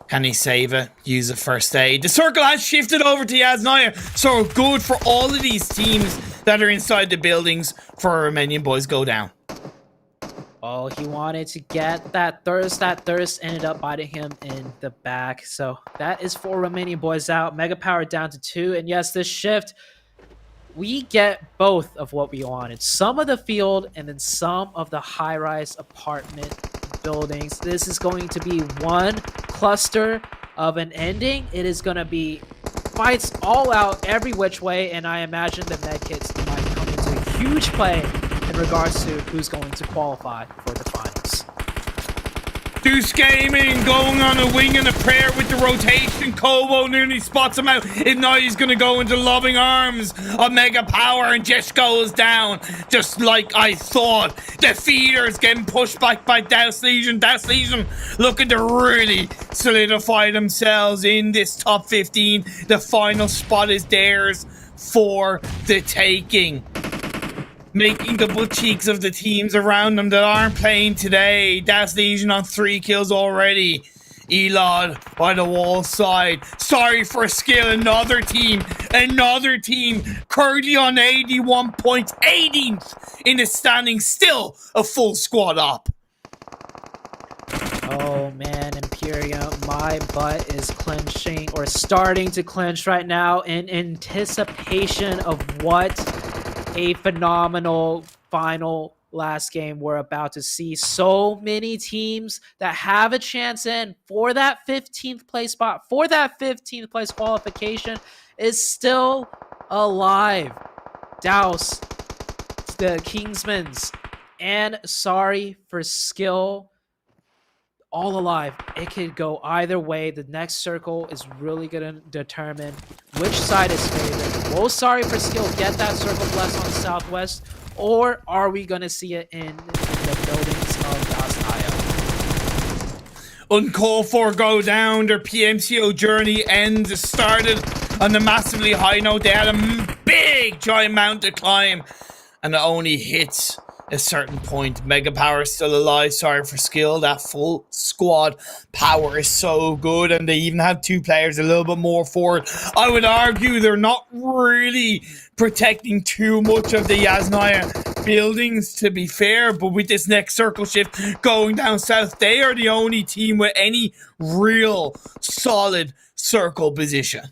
Can he save it? Use a first aid. The circle has shifted over to Yasnaya, so good for all of these teams that are inside the buildings for Romanian boys go down. Oh, he wanted to get that thirst. That thirst ended up biting him in the back. So that is 4 Romanian boys out. Mega Power down to 2. And yes, this shift, we get both of what we wanted. Some of the field and then some of the high-rise apartment buildings. This is going to be one cluster of an ending. It is going to be fights all out every which way, and I imagine the medkits might come into huge play in regards to who's going to qualify for the finals. Deuce Gaming going on a wing and a prayer with the rotation. Kobo nearly spots him out. And now he's going to go into loving arms of Mega Power, and just goes down just like I thought. The feeders getting pushed back by Douse Legion. Douse Legion looking to really solidify themselves in this top 15. The final spot is theirs for the taking. Making the butt cheeks of the teams around them that aren't playing today. Douse Legion on 3 kills already. Elon by the wall side. Sorry for skill. Another team currently on 81 points, 18th in the standings, still a full squad up. Oh man, Imperium, my butt is clenching or starting to clench right now in anticipation of what a phenomenal final last game we're about to see. So many teams that have a chance in for that 15th place spot, for that 15th place qualification is still alive. Douse, the Kingsmans, and sorry for skill, all alive. It could go either way. The next circle is really going to determine which side is favored. Will sorry for skill get that circle blessed on the southwest, or are we going to see it in the buildings of Dasnaya? Uncalled for go down. Their PMCO journey ends. Started on the massively high note. They had a big giant mountain to climb, and it only hits a certain point. Mega Power is still alive. Sorry for skill. That full squad power is so good, and they even have two players a little bit more forward. I would argue they're not really protecting too much of the Yasnaya buildings, to be fair, but with this next circle shift going down south, they are the only team with any real solid circle position.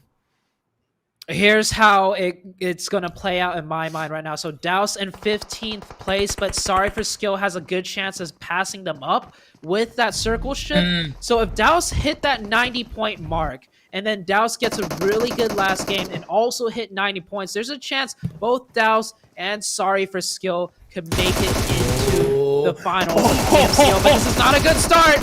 Here's how it's going to play out in my mind right now. So Douse in 15th place, but sorry for skill has a good chance of passing them up with that circle shift. So if Douse hit that 90-point mark, and then Douse gets a really good last game and also hit 90 points, there's a chance both Douse and sorry for skill could make it into the finals of PMCO, but this is not a good start.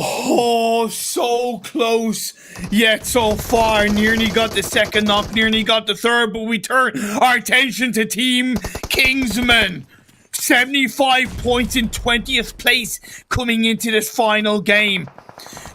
Oh, so close, yet so far. Nearly got the second knock, nearly got the third, but we turn our attention to Team Kingsman. 75 points in 20th place coming into this final game.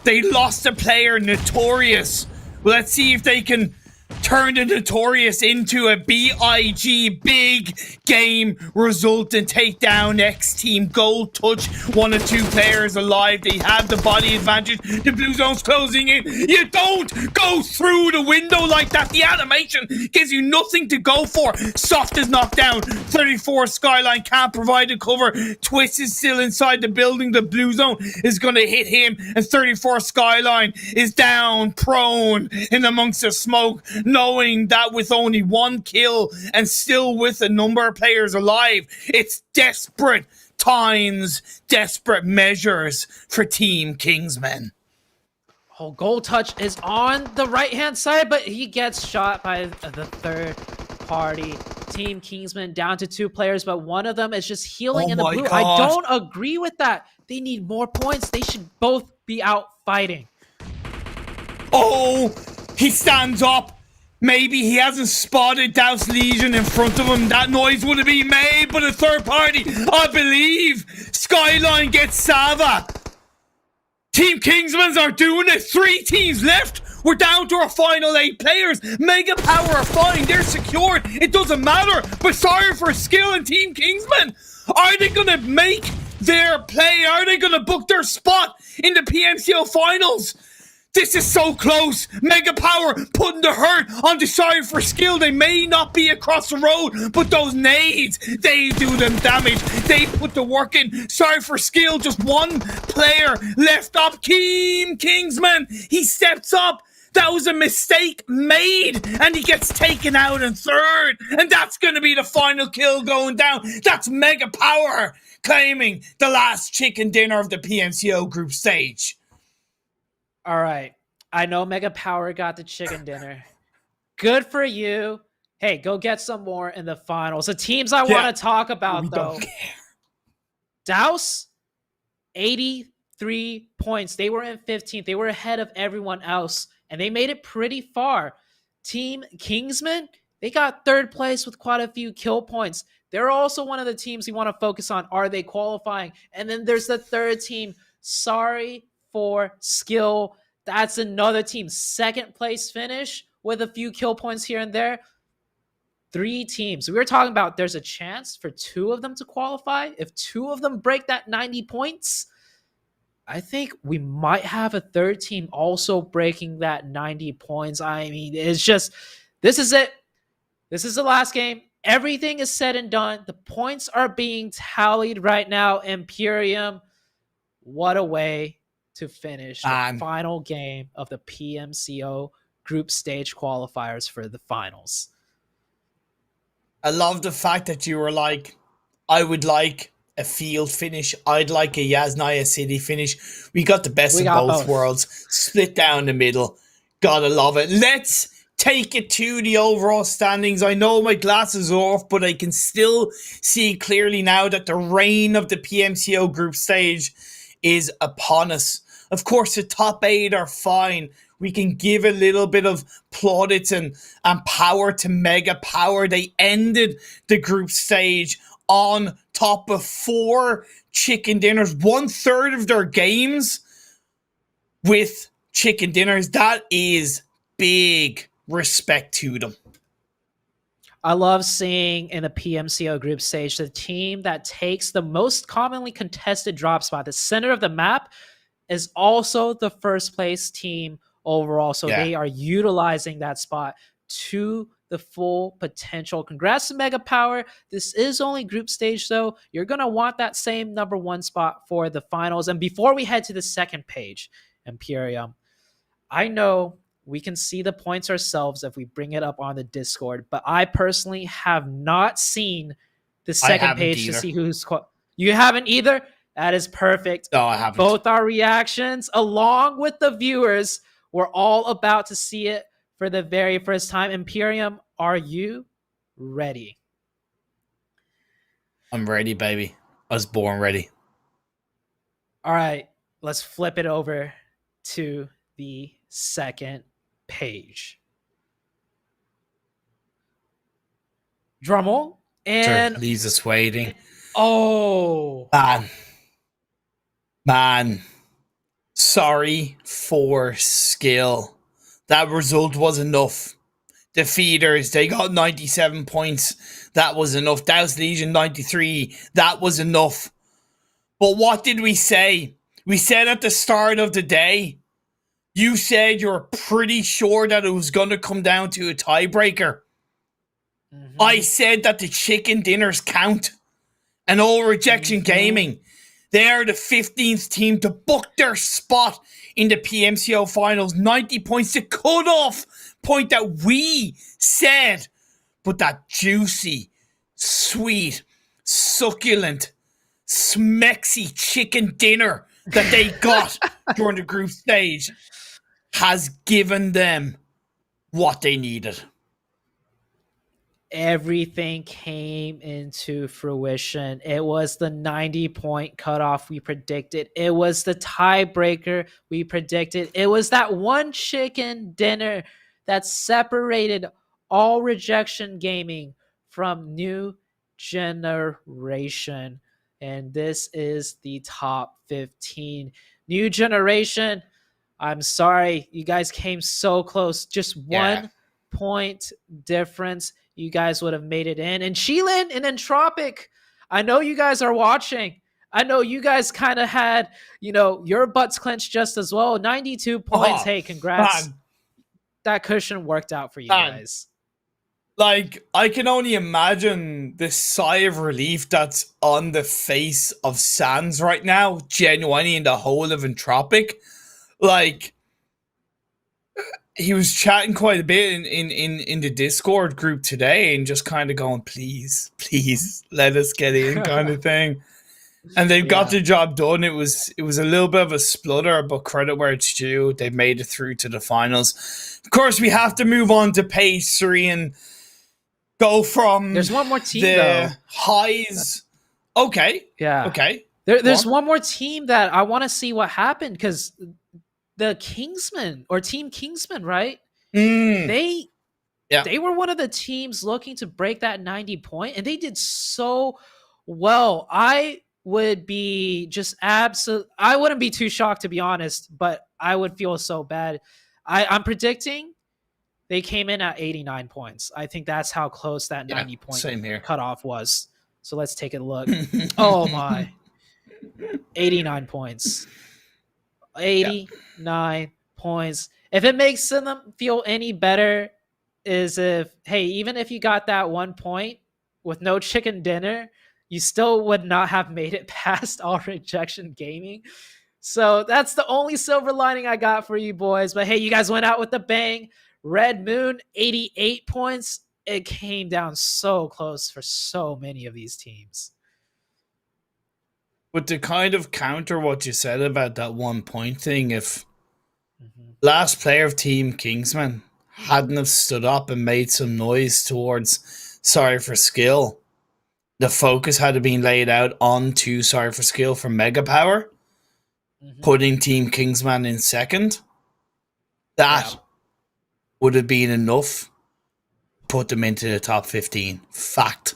They lost a player, Notorious. Well, let's see if they can turn the Notorious into a BIG big game result and take down X Team. Gold touch, one or two players alive. They have the body advantage. The blue zone's closing in. You don't go through the window like that. The animation gives you nothing to go for. Soft is knocked down. 34 Skyline can't provide a cover. Twist is still inside the building. The blue zone is going to hit him, and 34 Skyline is down, prone in amongst the smoke, knowing that with only one kill and still with a number of players alive, it's desperate times, desperate measures for Team Kingsmen. Oh, gold touch is on the right-hand side, but he gets shot by the third party. Team Kingsman down to two players, but one of them is just healing in the blue. gosh. I don't agree with that. They need more points. They should both be out fighting. Oh, he stands up. Maybe he hasn't spotted Douse Legion in front of him. That noise would have been made by the third party. I believe Skyline gets Sava. Team Kingsmans are doing it. 3 teams left. We're down to our final 8 players. Mega Power are fine. They're secured. It doesn't matter. But sorry for skill and Team Kingsman. Are they going to make their play? Are they going to book their spot in the PMCO Finals? This is so close. Mega Power putting the hurt on the sorry for skill. They may not be across the road, but those nades, they do them damage. They put the work in. Sorry for skill, just one player left up. Team Kingsman, he steps up. That was a mistake made, and he gets taken out in third. And that's going to be the final kill going down. That's Mega Power claiming the last chicken dinner of the PMCO group stage. All right. I know Mega Power got the chicken dinner. Good for you. Hey, go get some more in the finals. The teams I want to talk about, though. Douse, 83 points. They were in 15th. They were ahead of everyone else, and they made it pretty far. Team Kingsman, they got third place with quite a few kill points. They're also one of the teams you want to focus on. Are they qualifying? And then there's the third team. Sorry for skill. That's another team. Second place finish with a few kill points here and there. 3 teams. We were talking about there's a chance for 2 of them to qualify. If 2 of them break that 90 points, I think we might have a third team also breaking that 90 points. I mean, it's just, this is it. This is the last game. Everything is said and done. The points are being tallied right now. Imperium, what a way to finish the final game of the PMCO Group Stage qualifiers for the finals. I love the fact that you were like, I would like a field finish. I'd like a Yasnaya City finish. We got the best of both worlds. Split down the middle. Gotta love it. Let's take it to the overall standings. I know my glasses are off, but I can still see clearly now that the reign of the PMCO Group Stage is upon us. Of course, the top 8 are fine. We can give a little bit of plaudits and power to Mega Power. They ended the group stage on top of 4 chicken dinners, 1/3 of their games with chicken dinners. That is big respect to them. I love seeing in the PMCO group stage the team that takes the most commonly contested drop spot, the center of the map, is also the first place team overall. So they are utilizing that spot to the full potential. Congrats to Mega Power. This is only group stage, though. You're going to want that same number 1 spot for the finals. And before we head to the second page, Imperium, I know we can see the points ourselves if we bring it up on the Discord, but I personally have not seen the second page to see who's... You haven't either? That is perfect. No, I haven't. Both our reactions, along with the viewers, we're all about to see it for the very first time. Imperium, are you ready? I'm ready, baby. I was born ready. All right, let's flip it over to the second page. Drummel and leaves us waiting. Oh man, sorry for skill. That result was enough. The feeders, they got 97 points. That was enough. Douse Legion 93. That was enough. But what did we say? We said at the start of the day, you said you were pretty sure that it was going to come down to a tiebreaker. Mm-hmm. I said that the chicken dinners count. And all Rejection Gaming, they are the 15th team to book their spot in the PMCO Finals. 90 points, the cutoff point that we said. But that juicy, sweet, succulent, smexy chicken dinner that they got during the group stage has given them what they needed. Everything came into fruition. It was the 90-point cutoff we predicted. It was the tiebreaker we predicted. It was that one chicken dinner that separated all Rejection Gaming from New Generation. And this is the top 15. New Generation, I'm sorry, you guys came so close. Just 1 point difference. You guys would have made it in. And Sheelan and Entropic, I know you guys are watching. I know you guys kind of had, your butts clenched just as well. 92 points. Hey, congrats. Man. That cushion worked out for you guys. Like, I can only imagine the sigh of relief that's on the face of Sans right now, genuinely in the whole of Entropic. Like, he was chatting quite a bit in the Discord group today and just kind of going, please, let us get in kind of thing. And they've got the job done. It was a little bit of a splutter, but credit where it's due. They've made it through to the finals. Of course, we have to move on to page 3 and go from there's one more team, though. Highs. Okay. Yeah. Okay. There's one more team that I want to see what happened because the Kingsmen or Team Kingsmen, right? They were one of the teams looking to break that 90 point, and they did so well. I would be just I wouldn't be too shocked, to be honest, but I would feel so bad. I'm predicting they came in at 89 points. I think that's how close that 90 point cutoff was. So let's take a look. Oh my. 89 points. Yeah. 89 points. If it makes them feel any better, is if, hey, even if you got that 1 point with no chicken dinner, you still would not have made it past all rejection gaming. So that's the only silver lining I got for you boys. But hey, you guys went out with a bang. Red Moon, 88 points. It came down so close for so many of these teams. But to kind of counter what you said about that 1 point thing, if Mm-hmm. last player of Team Kingsman hadn't have stood up and made some noise towards Sorry for Skill, the focus had been laid out onto Sorry for Skill for Mega Power, Mm-hmm. putting Team Kingsman in second. That would have been enough to put them into the top 15. Fact.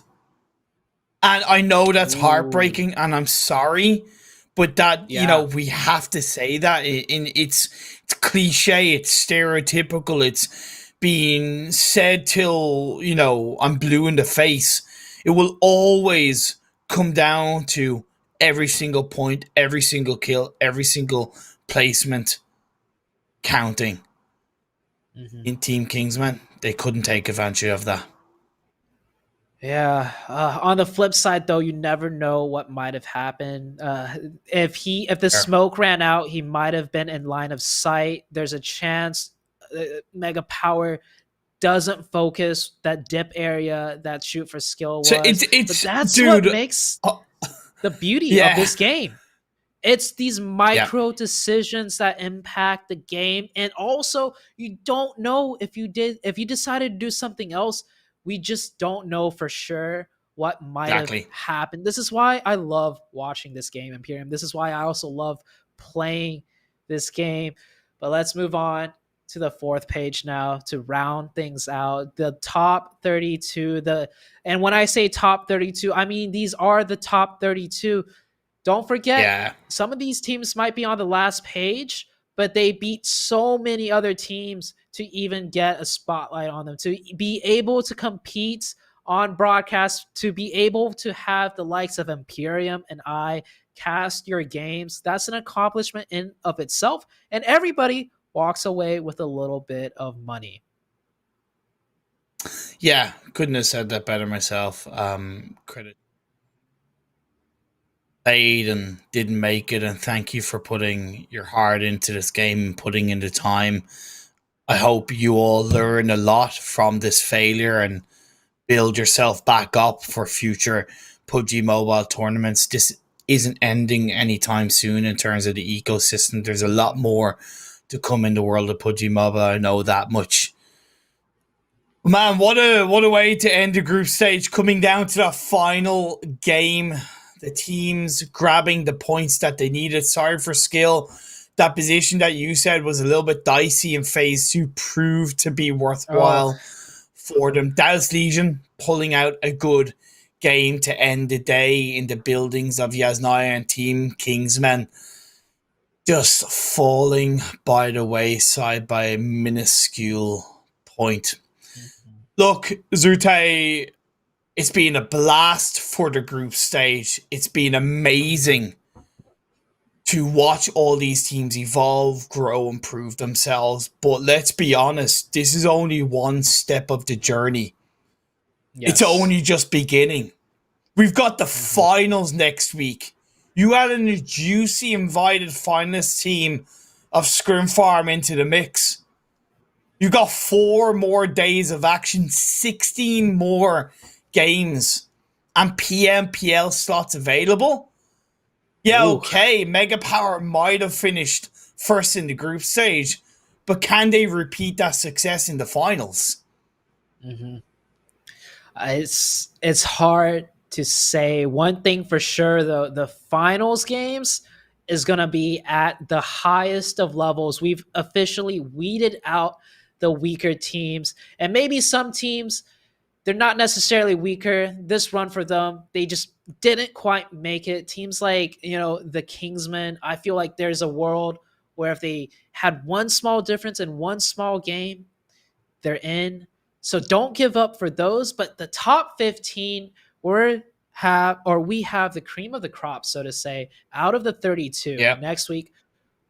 And I know that's heartbreaking, and I'm sorry, but that, we have to say that. It's cliche, it's stereotypical, it's being said till, I'm blue in the face. It will always come down to every single point, every single kill, every single placement counting. Mm-hmm. In Team Kingsman, they couldn't take advantage of that. Yeah. On the flip side, though, you never know what might have happened. If the smoke ran out, he might have been in line of sight. There's a chance Mega Power doesn't focus that dip area that Shoot for Skill was. So it's but that's dude, what makes the beauty of this game. It's these micro decisions that impact the game, and also you don't know if you decided to do something else. We just don't know for sure what might have happened. This is why I love watching this game, Imperium. This is why I also love playing this game. But let's move on to the fourth page now to round things out. The top 32. And when I say top 32, I mean these are the top 32. Don't forget, some of these teams might be on the last page, but they beat so many other teams to even get a spotlight on them, to be able to compete on broadcast, to be able to have the likes of Imperium and I cast your games. That's an accomplishment in of itself, and everybody walks away with a little bit of money. Yeah, couldn't have said that better myself. Credit played and didn't make it, and thank you for putting your heart into this game and putting in the time. I hope you all learn a lot from this failure and build yourself back up for future PUBG Mobile tournaments. This isn't ending anytime soon in terms of the ecosystem. There's a lot more to come in the world of PUBG Mobile. I know that much. Man, what a way to end the group stage, coming down to the final game. The teams grabbing the points that they needed. Sorry for Skill. That position that you said was a little bit dicey in phase 2 proved to be worthwhile for them. Dallas Legion pulling out a good game to end the day in the buildings of Yasnaya and Team Kingsmen. Just falling by the wayside by a minuscule point. Look, Zute, it's been a blast for the group stage. It's been amazing to watch all these teams evolve, grow, and prove themselves. But let's be honest, this is only one step of the journey. Yes. It's only just beginning. We've got the finals next week. You add in a juicy invited finalist team of Scrim Farm into the mix. You got 4 more days of action, 16 more games, and PMPL slots available. Yeah, okay, Mega Power might have finished first in the group stage, but can they repeat that success in the finals? It's hard to say. One thing for sure, though, the finals games is going to be at the highest of levels. We've officially weeded out the weaker teams, and maybe some teams, they're not necessarily weaker. This run for them, they just didn't quite make it. Teams like, the Kingsmen, I feel like there's a world where if they had one small difference in one small game, they're in. So don't give up for those. But the top 15, we have the cream of the crop, so to say, out of the 32 next week.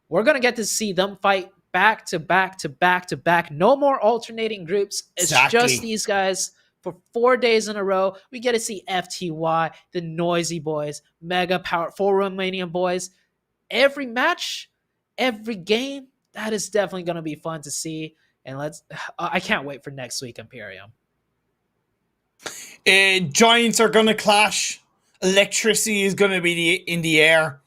We're going to get to see them fight back to back to back to back. No more alternating groups. It's just these guys for 4 days in a row. We get to see FTY, the Noisy Boys, Mega Power, 4 Romanian boys. Every match, every game, that is definitely going to be fun to see. And I can't wait for next week, Imperium. Giants are going to clash. Electricity is going to be in the air.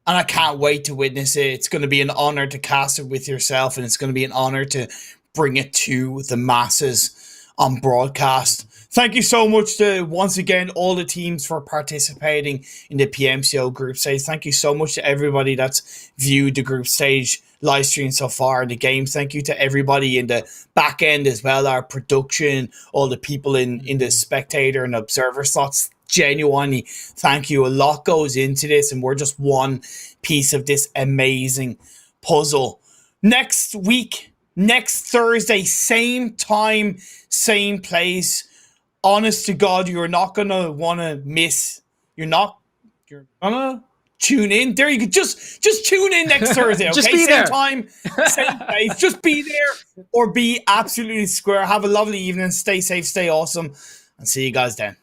And I can't wait to witness it. It's going to be an honor to cast it with yourself, and it's going to be an honor to bring it to the masses on broadcast. Thank you so much to, once again, all the teams for participating in the PMCO group stage. Thank you so much to everybody that's viewed the group stage live stream so far in the games. Thank you to everybody in the back end as well, our production, all the people in the spectator and observer slots. Genuinely, thank you. A lot goes into this, and we're just one piece of this amazing puzzle. Next week, next Thursday, same time, same place. Honest to God, you're not gonna want to miss. You're gonna tune in. There you go. Just tune in next Thursday. Okay, Just be same there. time, same place. Just be there or be absolutely square. Have a lovely evening. Stay safe. Stay awesome, and see you guys then.